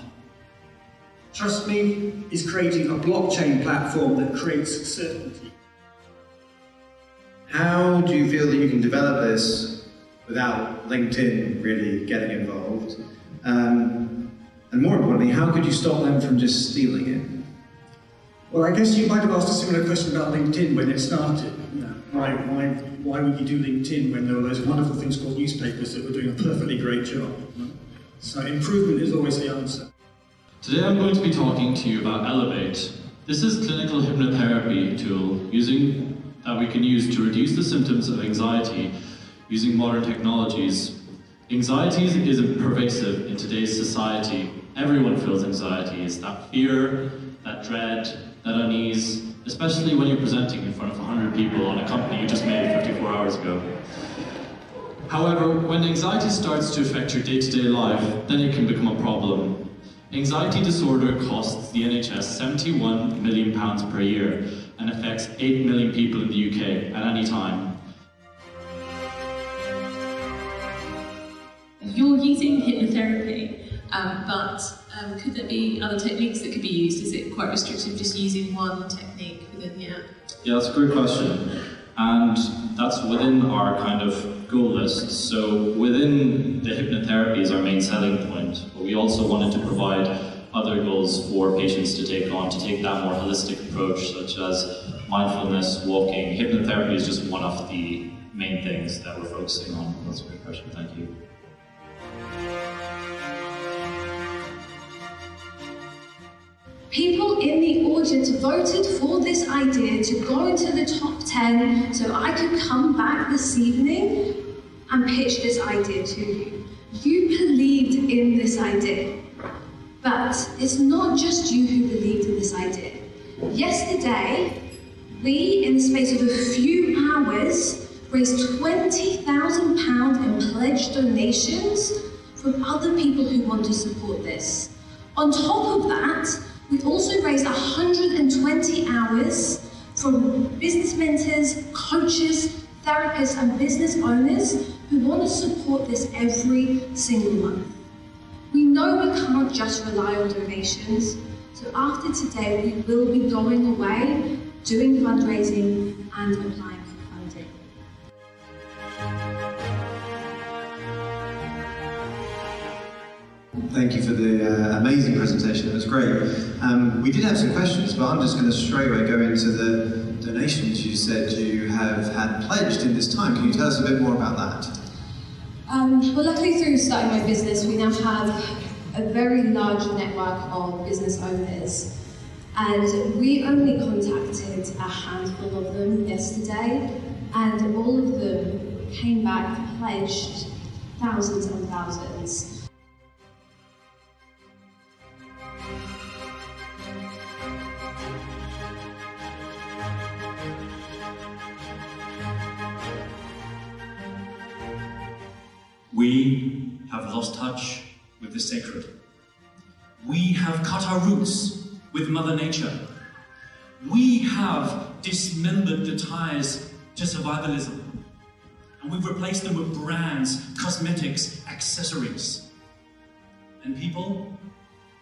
Speaker 2: Trust Me is creating a blockchain platform that creates certainty.
Speaker 5: How do you feel that you can develop this without LinkedIn really getting involved? And more importantly, how could you stop them from just stealing it?
Speaker 2: Well, I guess you might have asked a similar question about LinkedIn when it started. You know, why would you do LinkedIn when there were those wonderful things called newspapers that were doing a perfectly great job? So improvement is always the answer.
Speaker 6: Today I'm going to be talking to you about Elevate. This is a clinical hypnotherapy tool that we can use to reduce the symptoms of anxiety using modern technologies. Anxiety is pervasive in today's society. Everyone feels anxiety. It's that fear, that dread, that unease, especially when you're presenting in front of 100 people on a company you just made 54 hours ago. However, when anxiety starts to affect your day-to-day life, then it can become a problem. Anxiety disorder costs the NHS £71 million per year and affects 8 million people in the UK at any time.
Speaker 21: You're using hypnotherapy, but could there be other techniques that could be used? Is it quite restrictive just using one technique within the app?
Speaker 6: Yeah, that's a great question. And that's within our kind of goal list. So within the hypnotherapy is our main selling point, but we also wanted to provide other goals for patients to take that more holistic approach, such as mindfulness, walking. Hypnotherapy is just one of the main things that we're focusing on. That's a great question, thank you.
Speaker 21: People in the audience voted for this idea to go into the top 10 so I could come back this evening and pitch this idea to you. You believed in this idea, but it's not just you who believed in this idea. Yesterday, we, in the space of a few hours, raised £20,000 in pledged donations from other people who want to support this. On top of that, we also raised 120 hours from business mentors, coaches, therapists and business owners who want to support this every single month. We know we can't just rely on donations, so after today we will be going away, doing fundraising and applying for funding.
Speaker 5: Thank you for the amazing presentation, it was great. We did have some questions, but I'm just going to straight away go into the donations you said you have had pledged in this time. Can you tell us a bit more about that?
Speaker 21: Well, luckily through starting my business, we now have a very large network of business owners, and we only contacted a handful of them yesterday, and all of them came back pledged thousands and thousands.
Speaker 7: We have lost touch with the sacred. We have cut our roots with Mother Nature. We have dismembered the ties to survivalism. And we've replaced them with brands, cosmetics, accessories. And people,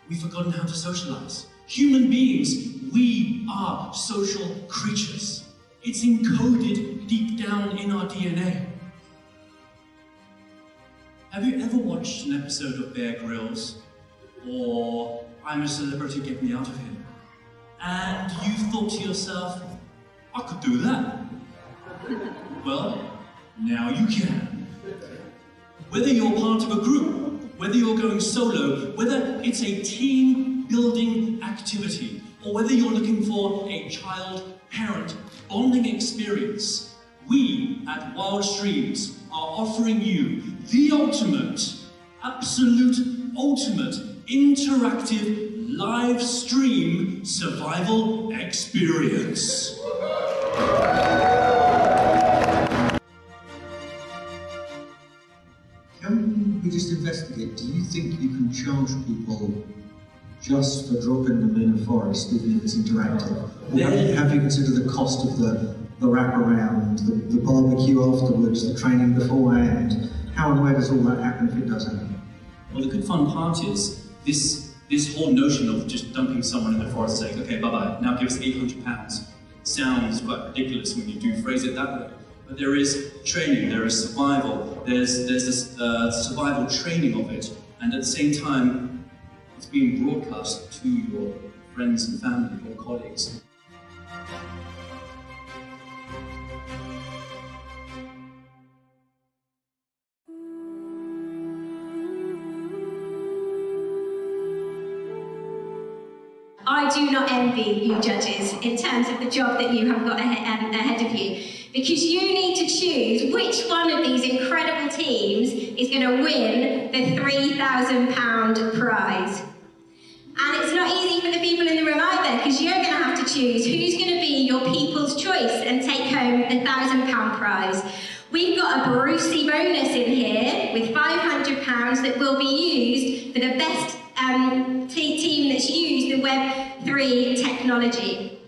Speaker 7: we've forgotten how to socialize. Human beings, we are social creatures. It's encoded deep down in our DNA. Have you ever watched an episode of Bear Grylls or I'm a Celebrity, Get Me Out of Here? And you thought to yourself, I could do that. Well, now you can. Whether you're part of a group, whether you're going solo, whether it's a team-building activity, or whether you're looking for a child-parent bonding experience, we at Wild Streams are offering you the ultimate, absolute ultimate, interactive live stream survival experience.
Speaker 2: Can we just investigate? Do you think you can charge people just for dropping them in a forest, even if it's interactive? Or have you considered the cost of the wraparound, the barbecue afterwards, the training beforehand? How and where does all that happen if it does happen?
Speaker 7: Well, the good fun part is this whole notion of just dumping someone in the forest saying, okay, bye-bye, now give us £800, sounds quite ridiculous when you do phrase it that way. But there is training, there is survival, there's this survival training of it, and at the same time, it's being broadcast to your friends and family, your colleagues.
Speaker 10: I do not envy you judges in terms of the job that you have got ahead of you, because you need to choose which one of these incredible teams is going to win the £3,000 prize. And it's not easy for the people in the room either, because you're going to have to choose who's going to be your people's choice and take home the £1,000 prize. We've got a Brucey bonus in here with £500 that will be used for the best team that's used the Web3 technology.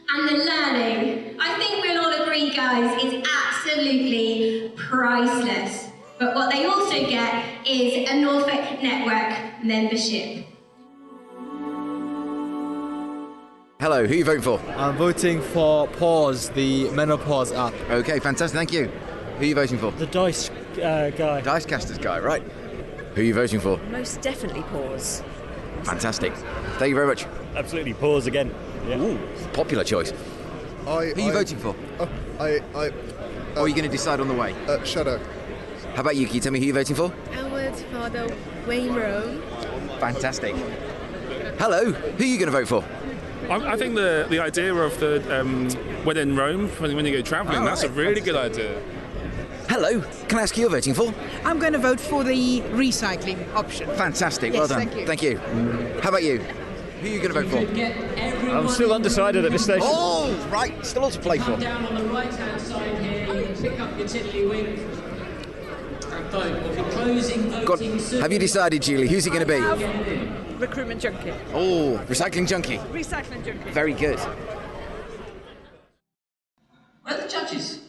Speaker 10: And the learning, I think we'll all agree, guys, is absolutely priceless. But what they also get is a Norfolk Network membership.
Speaker 1: Hello, who are you voting for?
Speaker 8: I'm voting for Pause, the Menopause app.
Speaker 1: Okay, fantastic, thank you. Who are you voting for?
Speaker 8: The Dice guy.
Speaker 1: Dicecasters guy, right. Who are you voting for?
Speaker 9: Most definitely Pause.
Speaker 1: Fantastic. Thank you very much.
Speaker 11: Absolutely, Pause again. Yeah.
Speaker 1: Ooh, popular choice. Who are you voting for? Or are you going to decide on the way?
Speaker 12: Shadow.
Speaker 1: How about you? Can you tell me who you're voting for?
Speaker 9: I vote for the Wayne Rome.
Speaker 1: Fantastic. Hello, who are you going to vote for?
Speaker 13: I think the idea of the when in Rome, when you go travelling, that's a really good idea.
Speaker 1: Hello, can I ask who you're voting for?
Speaker 26: I'm going to vote for the recycling option.
Speaker 1: Fantastic,
Speaker 26: yes,
Speaker 1: well done.
Speaker 26: Thank you.
Speaker 1: How about you? Who are you going to vote for?
Speaker 11: I'm still undecided at this stage.
Speaker 1: Oh, right, still all to play for.
Speaker 27: Down on the right-hand side here, you can pick up your tiddly wing and vote. We'll be closing voting soon.
Speaker 1: Have you decided, Julie, who's it going to be?
Speaker 26: Recruitment junkie.
Speaker 1: Oh, recycling junkie.
Speaker 26: Recycling junkie.
Speaker 1: Very good.
Speaker 27: Where are the judges?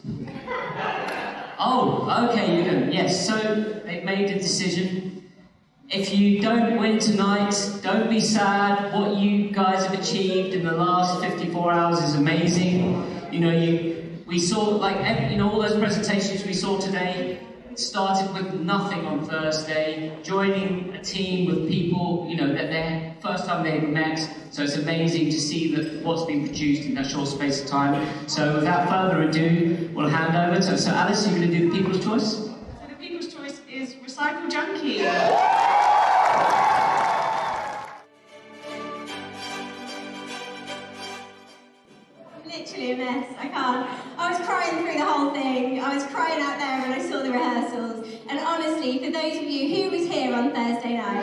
Speaker 27: Oh, okay, Ewan. Yes, so they've made a decision. If you don't win tonight, don't be sad. What you guys have achieved in the last 54 hours is amazing. You know, we saw, like, all those presentations we saw today started with nothing on Thursday, joining a team with people, that they're first time they ever met. So it's amazing to see that what's been produced in that short space of time. So without further ado, we'll hand over to, so Alice, you're going to do the People's Choice?
Speaker 24: So the People's Choice is Recycle Junkie.
Speaker 10: Literally a mess, I can't. I was crying through the whole thing. I was crying out there when I saw the rehearsals. And honestly, for those of you who was here on Thursday night,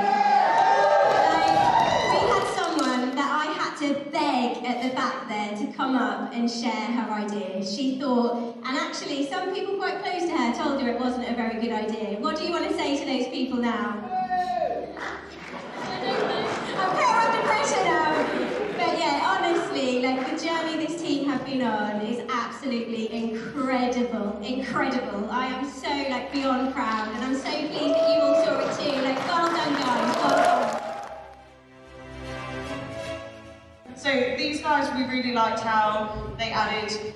Speaker 10: we had someone that I had to beg at the back there to come up and share her idea. She thought, and actually some people quite close to her told her it wasn't a very good idea. What do you want to say to those people now? I'm put her under pressure now. But yeah, honestly, like the journey this team have been on is absolutely
Speaker 12: absolutely incredible, incredible. I am so beyond proud, and I'm so pleased that you all saw it too. Well done, guys, well done.
Speaker 24: So these guys, we really liked how they added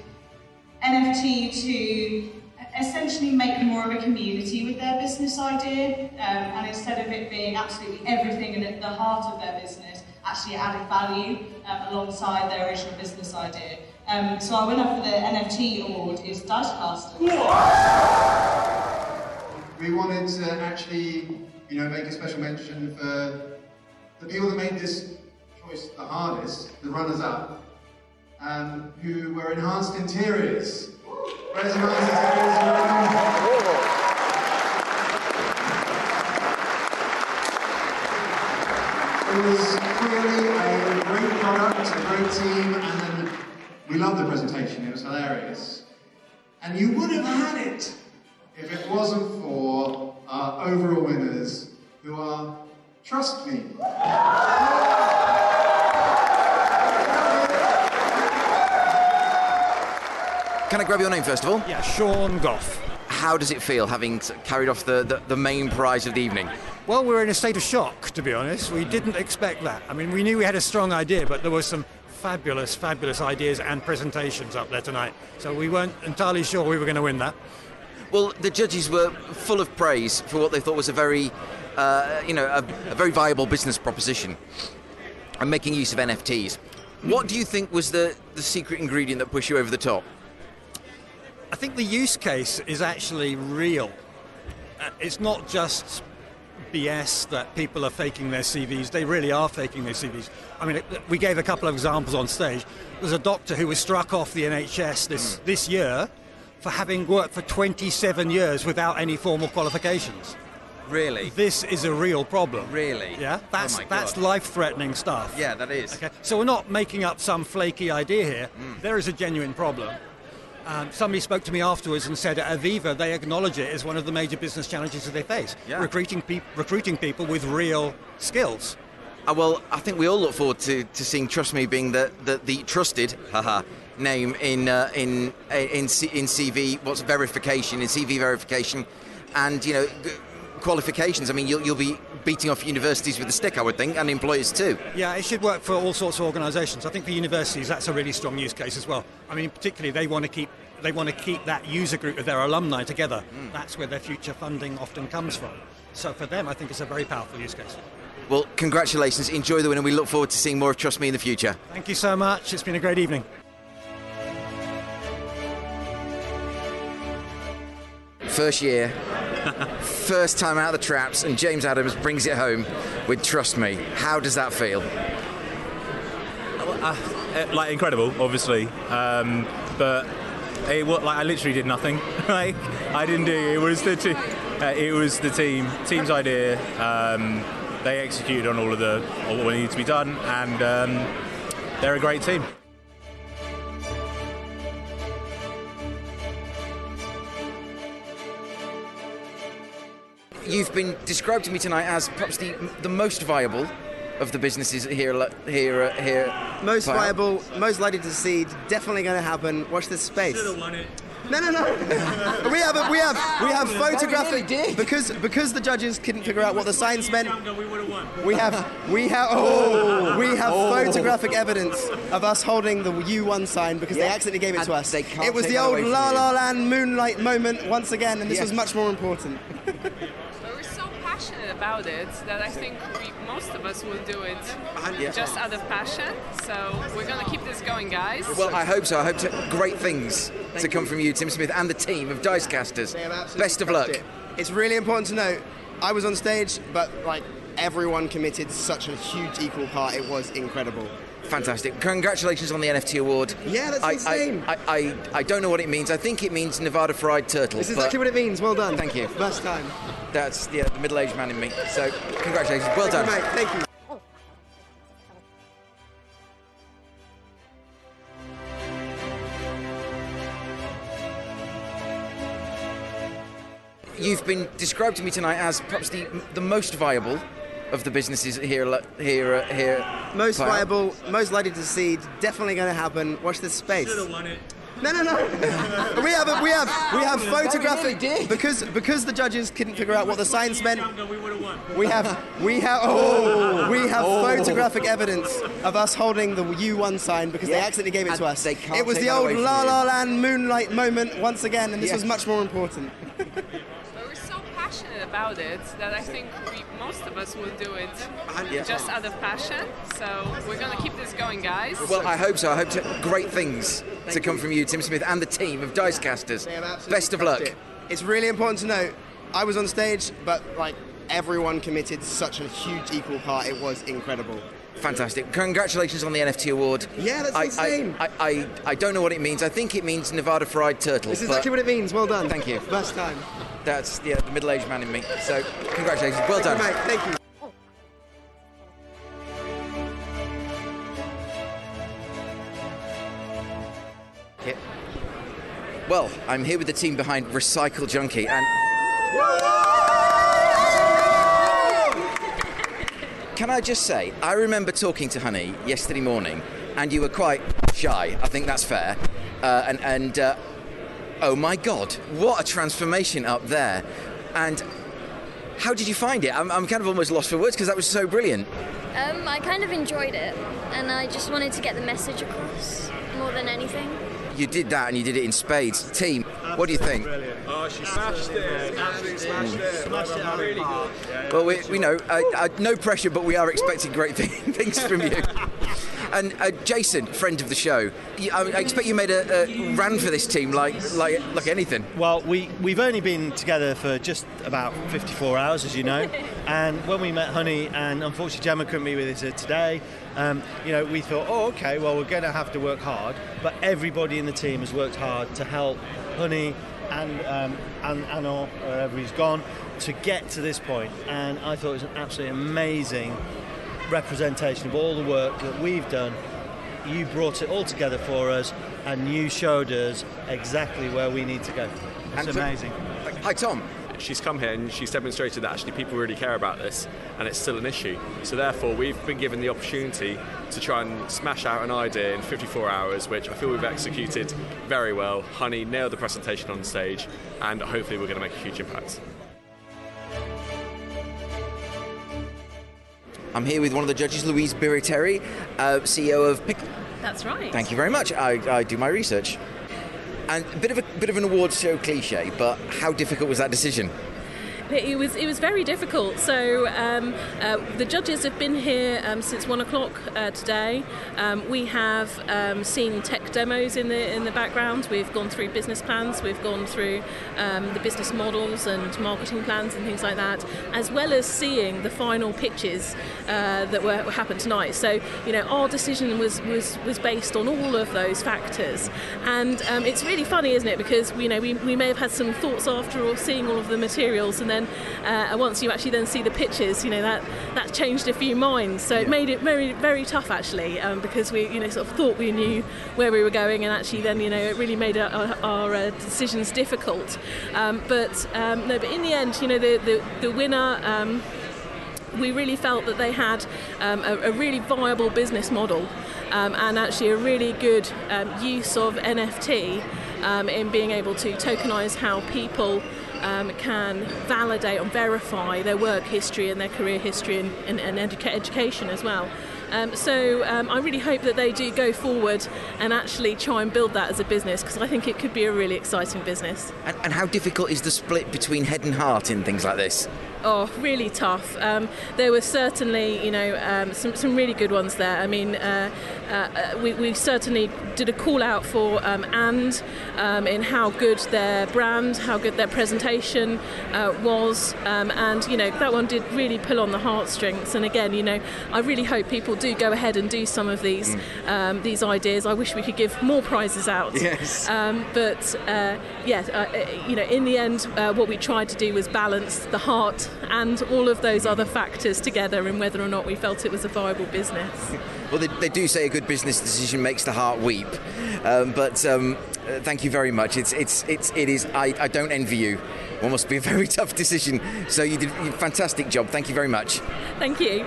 Speaker 24: NFT to essentially make more of a community with their business idea, and instead of it being absolutely everything and at the heart of their business, actually added value alongside their original business idea. So our winner for the NFT award is Dicecasters.
Speaker 14: We wanted to actually, make a special mention for the people that made this choice the hardest, the runners-up, who were enhanced interiors. Where's enhanced interiors? It was clearly a great product, a great team, and then we loved the presentation, it was hilarious. And you would have had it if it wasn't for our overall winners, who are Trust Me.
Speaker 1: Can I grab your name first of all?
Speaker 11: Yeah, Sean Goff.
Speaker 1: How does it feel having carried off the main prize of the evening?
Speaker 11: Well, we're in a state of shock, to be honest. We didn't expect that. I mean, we knew we had a strong idea, but there were some fabulous, fabulous ideas and presentations up there tonight. So we weren't entirely sure we were going to win that.
Speaker 1: Well, the judges were full of praise for what they thought was a very, a very viable business proposition and making use of NFTs. What do you think was the secret ingredient that pushed you over the top?
Speaker 11: I think the use case is actually real. It's not just BS that people are faking their CVs. They really are faking their CVs. I mean, we gave a couple of examples on stage. There's a doctor who was struck off the NHS this year for having worked for 27 years without any formal qualifications.
Speaker 1: Really?
Speaker 11: This is a real problem.
Speaker 1: Really?
Speaker 11: Yeah? That's life-threatening stuff.
Speaker 1: Yeah, that is.
Speaker 11: Okay. So we're not making up some flaky idea here. There is a genuine problem. Somebody spoke to me afterwards and said at Aviva they acknowledge it as one of the major business challenges that they face. Yeah. Recruiting people with real skills.
Speaker 1: Well, I think we all look forward to seeing Trust Me being the trusted name in CV, what's verification, in CV verification, and qualifications. I mean, you'll be beating off universities with a stick, I would think, and employers too.
Speaker 11: Yeah, it should work for all sorts of organisations. I think for universities, that's a really strong use case as well. I mean, particularly they want to keep that user group of their alumni together. That's where their future funding often comes from. So for them, I think it's a very powerful use case.
Speaker 1: Well, congratulations. Enjoy the win, and we look forward to seeing more of Trust Me in the future.
Speaker 11: Thank you so much. It's been a great evening.
Speaker 1: First year, first time out of the traps, and James Adams brings it home with Trust Me. How does that feel?
Speaker 15: Incredible, obviously, but I literally did nothing. I didn't do it. It was the team's idea. They executed on all what needed to be done, and they're a great team.
Speaker 1: You've been described to me tonight as perhaps the most viable of the businesses here.
Speaker 16: Most viable, most likely to succeed, definitely going to happen. Watch this space.
Speaker 15: Should have won it.
Speaker 16: No. we have photographic because the judges couldn't figure out what the signs meant. We have photographic evidence of us holding the U1 sign because they accidentally gave it to us. It was the old La La Land moonlight moment once again, and this was much more important.
Speaker 17: We're so passionate about it that I think most of us will do it just out of passion. So we're going to keep this going, guys.
Speaker 1: Well, I hope so. I hope great things to come from you, Tim Smith, and the team of Dicecasters. Best of luck.
Speaker 16: It's really important to note, I was on stage, but everyone committed such a huge equal part. It was incredible.
Speaker 1: Fantastic. Congratulations on the NFT award.
Speaker 16: Yeah, that's insane.
Speaker 1: I don't know what it means. I think it means Nevada fried turtle.
Speaker 16: This is exactly what it means. Well done.
Speaker 1: Thank you.
Speaker 16: First time.
Speaker 1: That's the middle-aged man in me. So, congratulations. Well done.
Speaker 16: Thank you, mate. Thank you.
Speaker 1: You've been described to me tonight as perhaps the most viable of the businesses here. Most
Speaker 16: viable, most likely to succeed, definitely going to happen. Watch this space.
Speaker 15: Should have won it.
Speaker 16: No. We have photographic because the judges couldn't figure out what the signs meant. We have photographic evidence of us holding the U1 sign because they accidentally gave it to us. It was the old La La Land moonlight moment once again, and this was much more important.
Speaker 17: We're so passionate about it that I think most of us will do it just out of passion. So we're going to keep this going, guys.
Speaker 1: Well, I hope so. I hope great things to come from you, Tim Smith, and the team of Dicecasters. Best of luck.
Speaker 16: It's really important to note, I was on stage, but everyone committed such a huge equal part. It was incredible.
Speaker 1: Fantastic. Congratulations on the NFT award.
Speaker 16: Yeah, that's insane.
Speaker 1: I don't know what it means. I think it means Nevada Fried Turtle.
Speaker 16: This is exactly what it means. Well done.
Speaker 1: Thank you.
Speaker 16: First time.
Speaker 1: That's the middle-aged man in me. So, congratulations. Well done.
Speaker 16: Mate, thank you.
Speaker 1: Well, I'm here with the team behind Recycle Junkie, and can I just say, I remember talking to Honey yesterday morning, and you were quite shy. I think that's fair. Oh my God, what a transformation up there! And how did you find it? I'm kind of almost lost for words because that was so brilliant.
Speaker 3: I kind of enjoyed it, and I just wanted to get the message across more than anything.
Speaker 1: You did that, and you did it in spades. Team, what do you think?
Speaker 18: Brilliant. Oh, she smashed it. Absolutely smashed it. Smashed it out really good.
Speaker 1: Well, we know, no pressure, but we are expecting great things from you. And Jason, friend of the show, I expect you made a ran for this team like anything.
Speaker 19: Well, we've only been together for just about 54 hours, as you know. And when we met Honey, and unfortunately Gemma couldn't be with us today, we thought, okay, well, we're going to have to work hard. But everybody in the team has worked hard to help Honey and Anor, wherever he's gone, to get to this point. And I thought it was an absolutely amazing representation of all the work that we've done. You brought it all together for us, and you showed us exactly where we need to go. It's amazing.
Speaker 1: Hi, Tom.
Speaker 18: She's come here and she's demonstrated that actually people really care about this, and it's still an issue. So therefore, we've been given the opportunity to try and smash out an idea in 54 hours, which I feel we've executed very well. Honey nailed the presentation on stage, and hopefully we're going to make a huge impact.
Speaker 1: I'm here with one of the judges, Louise Biriteri, CEO of Pickle.
Speaker 20: That's right.
Speaker 1: Thank you very much. I do my research. And a bit of an awards show cliche, but how difficult was that decision?
Speaker 20: It was very difficult. So the judges have been here since 1 o'clock today. We have seen tech demos in the background. We've gone through business plans. We've gone through the business models and marketing plans and things like that, as well as seeing the final pitches that happened tonight. So our decision was based on all of those factors, and it's really funny, isn't it? Because we may have had some thoughts after or seeing all of the materials, and then once you actually then see the pictures, that changed a few minds. So it made it very, very tough actually, because we sort of thought we knew where we were going, and actually then it really made our decisions difficult. But in the end, the winner. We really felt that they had a really viable business model, and actually a really good use of NFT in being able to tokenise how people can validate and verify their work history and their career history and education as well. So I really hope that they do go forward and actually try and build that as a business, because I think it could be a really exciting business.
Speaker 1: And how difficult is the split between head and heart in things like this?
Speaker 20: Oh, really tough. There were certainly, some really good ones there. I mean, we certainly did a call out for in how good their brand, how good their presentation was, and that one did really pull on the heartstrings. And again, I really hope people do go ahead and do some of these ideas. I wish we could give more prizes out.
Speaker 1: Yes.
Speaker 20: In the end, what we tried to do was balance the heart and all of those other factors together, and whether or not we felt it was a viable business.
Speaker 1: Well, they do say a good business decision makes the heart weep, but thank you very much. It is. I don't envy you. Well, must be a very tough decision. So you did a fantastic job. Thank you very much.
Speaker 20: Thank you.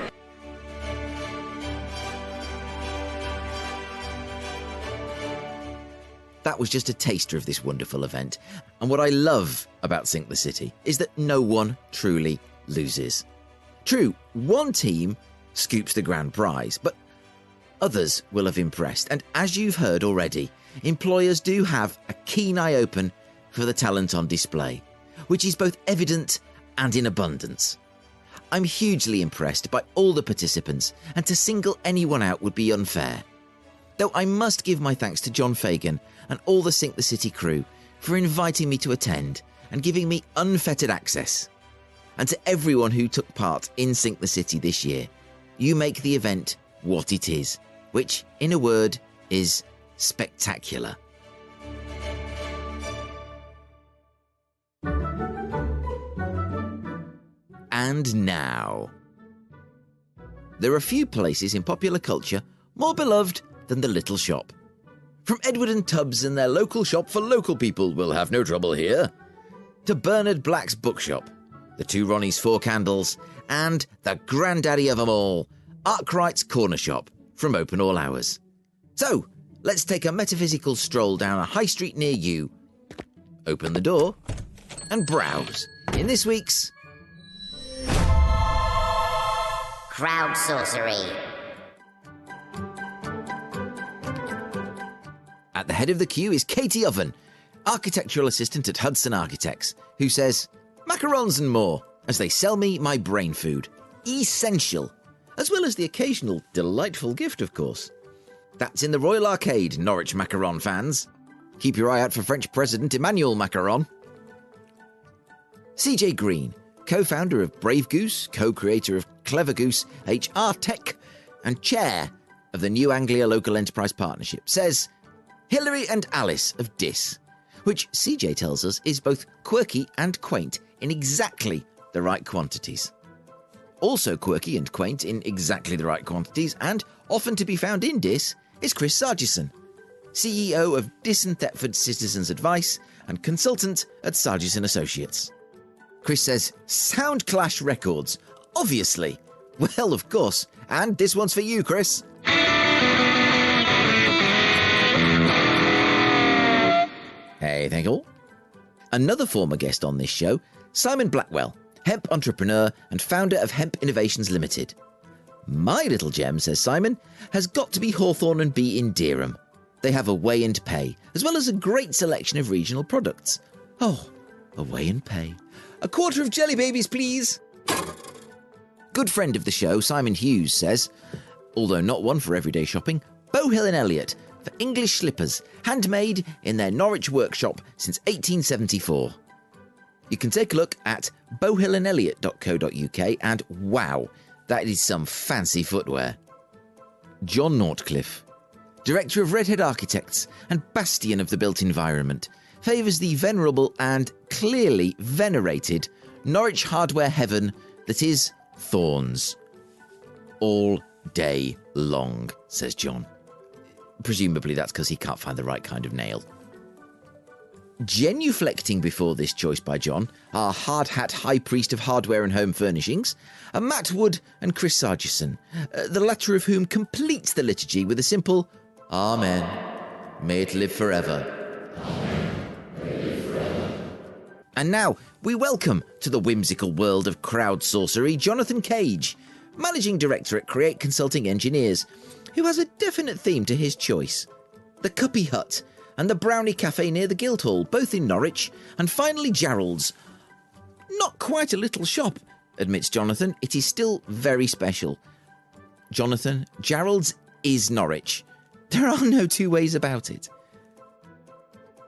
Speaker 1: That was just a taster of this wonderful event. And what I love about Sync the City is that no one truly loses. True, one team scoops the grand prize, but others will have impressed. And as you've heard already, employers do have a keen eye open for the talent on display, which is both evident and in abundance. I'm hugely impressed by all the participants, and to single anyone out would be unfair. Though I must give my thanks to John Fagan and all the Sync the City crew for inviting me to attend and giving me unfettered access. And to everyone who took part in Sync the City this year, you make the event what it is, which, in a word, is spectacular. And now, there are few places in popular culture more beloved than the Little Shop. From Edward and Tubbs and their local shop for local people will have no trouble here, to Bernard Black's bookshop, the Two Ronnies Four Candles, and the granddaddy of them all, Arkwright's Corner Shop, from open all hours. So, let's take a metaphysical stroll down a high street near you, open the door, and browse in this week's
Speaker 4: Crowd Sorcery.
Speaker 1: At the head of the queue is Katie Oven, architectural assistant at Hudson Architects, who says, macarons and more, as they sell me my brain food. Essential. As well as the occasional delightful gift, of course. That's in the Royal Arcade, Norwich Macaron fans. Keep your eye out for French President Emmanuel Macron. CJ Green, co-founder of Brave Goose, co-creator of Clever Goose HR Tech, and chair of the New Anglia Local Enterprise Partnership, says, Hilary and Alice of Dis, which CJ tells us is both quirky and quaint in exactly the right quantities. Also quirky and quaint in exactly the right quantities, and often to be found in Dis, is Chris Sargison, CEO of Dis and Thetford Citizens Advice and consultant at Sargison Associates. Chris says, Sound Clash Records, obviously. Well, of course, and this one's for you, Chris. Hey, thank you all. Another former guest on this show, Simon Blackwell, hemp entrepreneur and founder of Hemp Innovations Limited. My little gem, says Simon, has got to be Hawthorne and Bee in Dereham. They have a weigh and pay, as well as a great selection of regional products. Oh, a weigh and pay. A quarter of jelly babies, please. Good friend of the show, Simon Hughes, says, although not one for everyday shopping, Bowhill and Elliott for English slippers, handmade in their Norwich workshop since 1874. You can take a look at bowhillandelliott.co.uk and wow, that is some fancy footwear. John Nortcliffe, director of Redhead Architects and bastion of the built environment, favours the venerable and clearly venerated Norwich hardware heaven that is Thorns. All day long, says John. Presumably that's because he can't find the right kind of nail. Genuflecting before this choice by John are Hard Hat High Priest of Hardware and Home Furnishings, Matt Wood and Chris Sargison, the latter of whom completes the liturgy with a simple Amen. May it live forever. And now we welcome to the whimsical world of crowd sorcery Jonathan Cage, Managing Director at Create Consulting Engineers, who has a definite theme to his choice. The Cuppy Hut and the Brownie Cafe near the Guildhall, both in Norwich, and finally Gerald's. Not quite a little shop, admits Jonathan. It is still very special. Jonathan, Gerald's is Norwich. There are no two ways about it.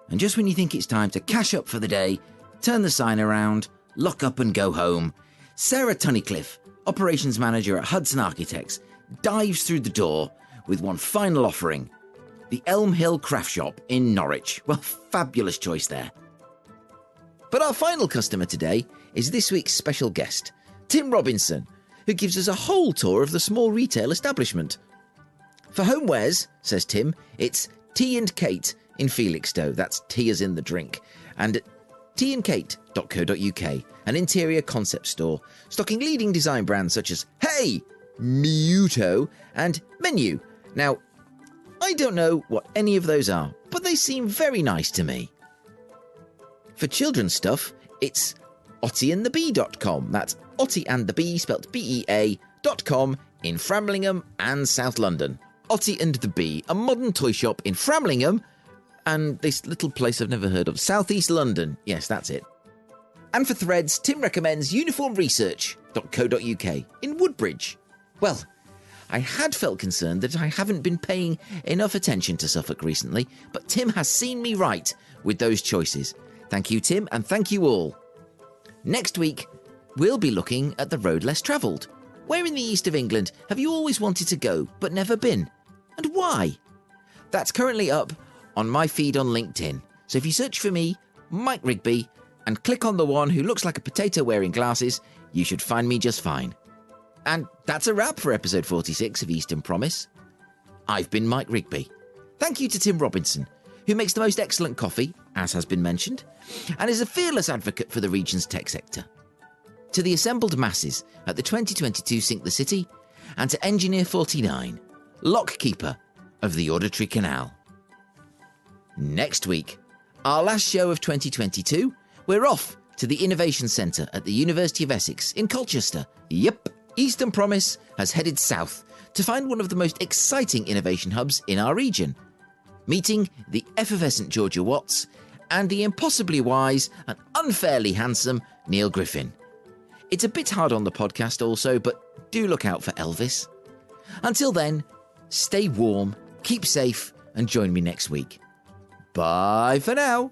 Speaker 1: And just when you think it's time to cash up for the day, turn the sign around, lock up and go home, Sarah Tunnicliffe, Operations Manager at Hudson Architects, dives through the door with one final offering, the Elm Hill Craft Shop in Norwich. Well, fabulous choice there. But our final customer today is this week's special guest, Tim Robinson, who gives us a whole tour of the small retail establishment. For homewares, says Tim, it's Tea and Kate in Felixstowe, that's tea as in the drink, and teaandkate.co.uk, an interior concept store stocking leading design brands such as Hey, Muto, and Menu. Now, I don't know what any of those are, but they seem very nice to me. For children's stuff, it's ottyandthebee.com. That's Otty and the Bee, spelt BEA.com, in Framlingham and South London. Otty and the Bee, a modern toy shop in Framlingham and this little place I've never heard of, South East London. Yes, that's it. And for threads, Tim recommends uniformresearch.co.uk in Woodbridge. Well, I had felt concerned that I haven't been paying enough attention to Suffolk recently, but Tim has seen me right with those choices. Thank you, Tim, and thank you all. Next week, we'll be looking at the road less travelled. Where in the east of England have you always wanted to go but never been? And why? That's currently up on my feed on LinkedIn. So if you search for me, Mike Rigby, and click on the one who looks like a potato wearing glasses, you should find me just fine. And that's a wrap for episode 46 of Eastern Promise. I've been Mike Rigby. Thank you to Tim Robinson, who makes the most excellent coffee, as has been mentioned, and is a fearless advocate for the region's tech sector. To the assembled masses at the 2022 Sync the City, and to Engineer 49, lockkeeper of the Auditory Canal. Next week, our last show of 2022, we're off to the Innovation Centre at the University of Essex in Colchester. Yep, Eastern Promise has headed south to find one of the most exciting innovation hubs in our region, meeting the effervescent Georgia Watts and the impossibly wise and unfairly handsome Neil Griffin. It's a bit hard on the podcast also, but do look out for Elvis. Until then, stay warm, keep safe, and join me next week. Bye for now.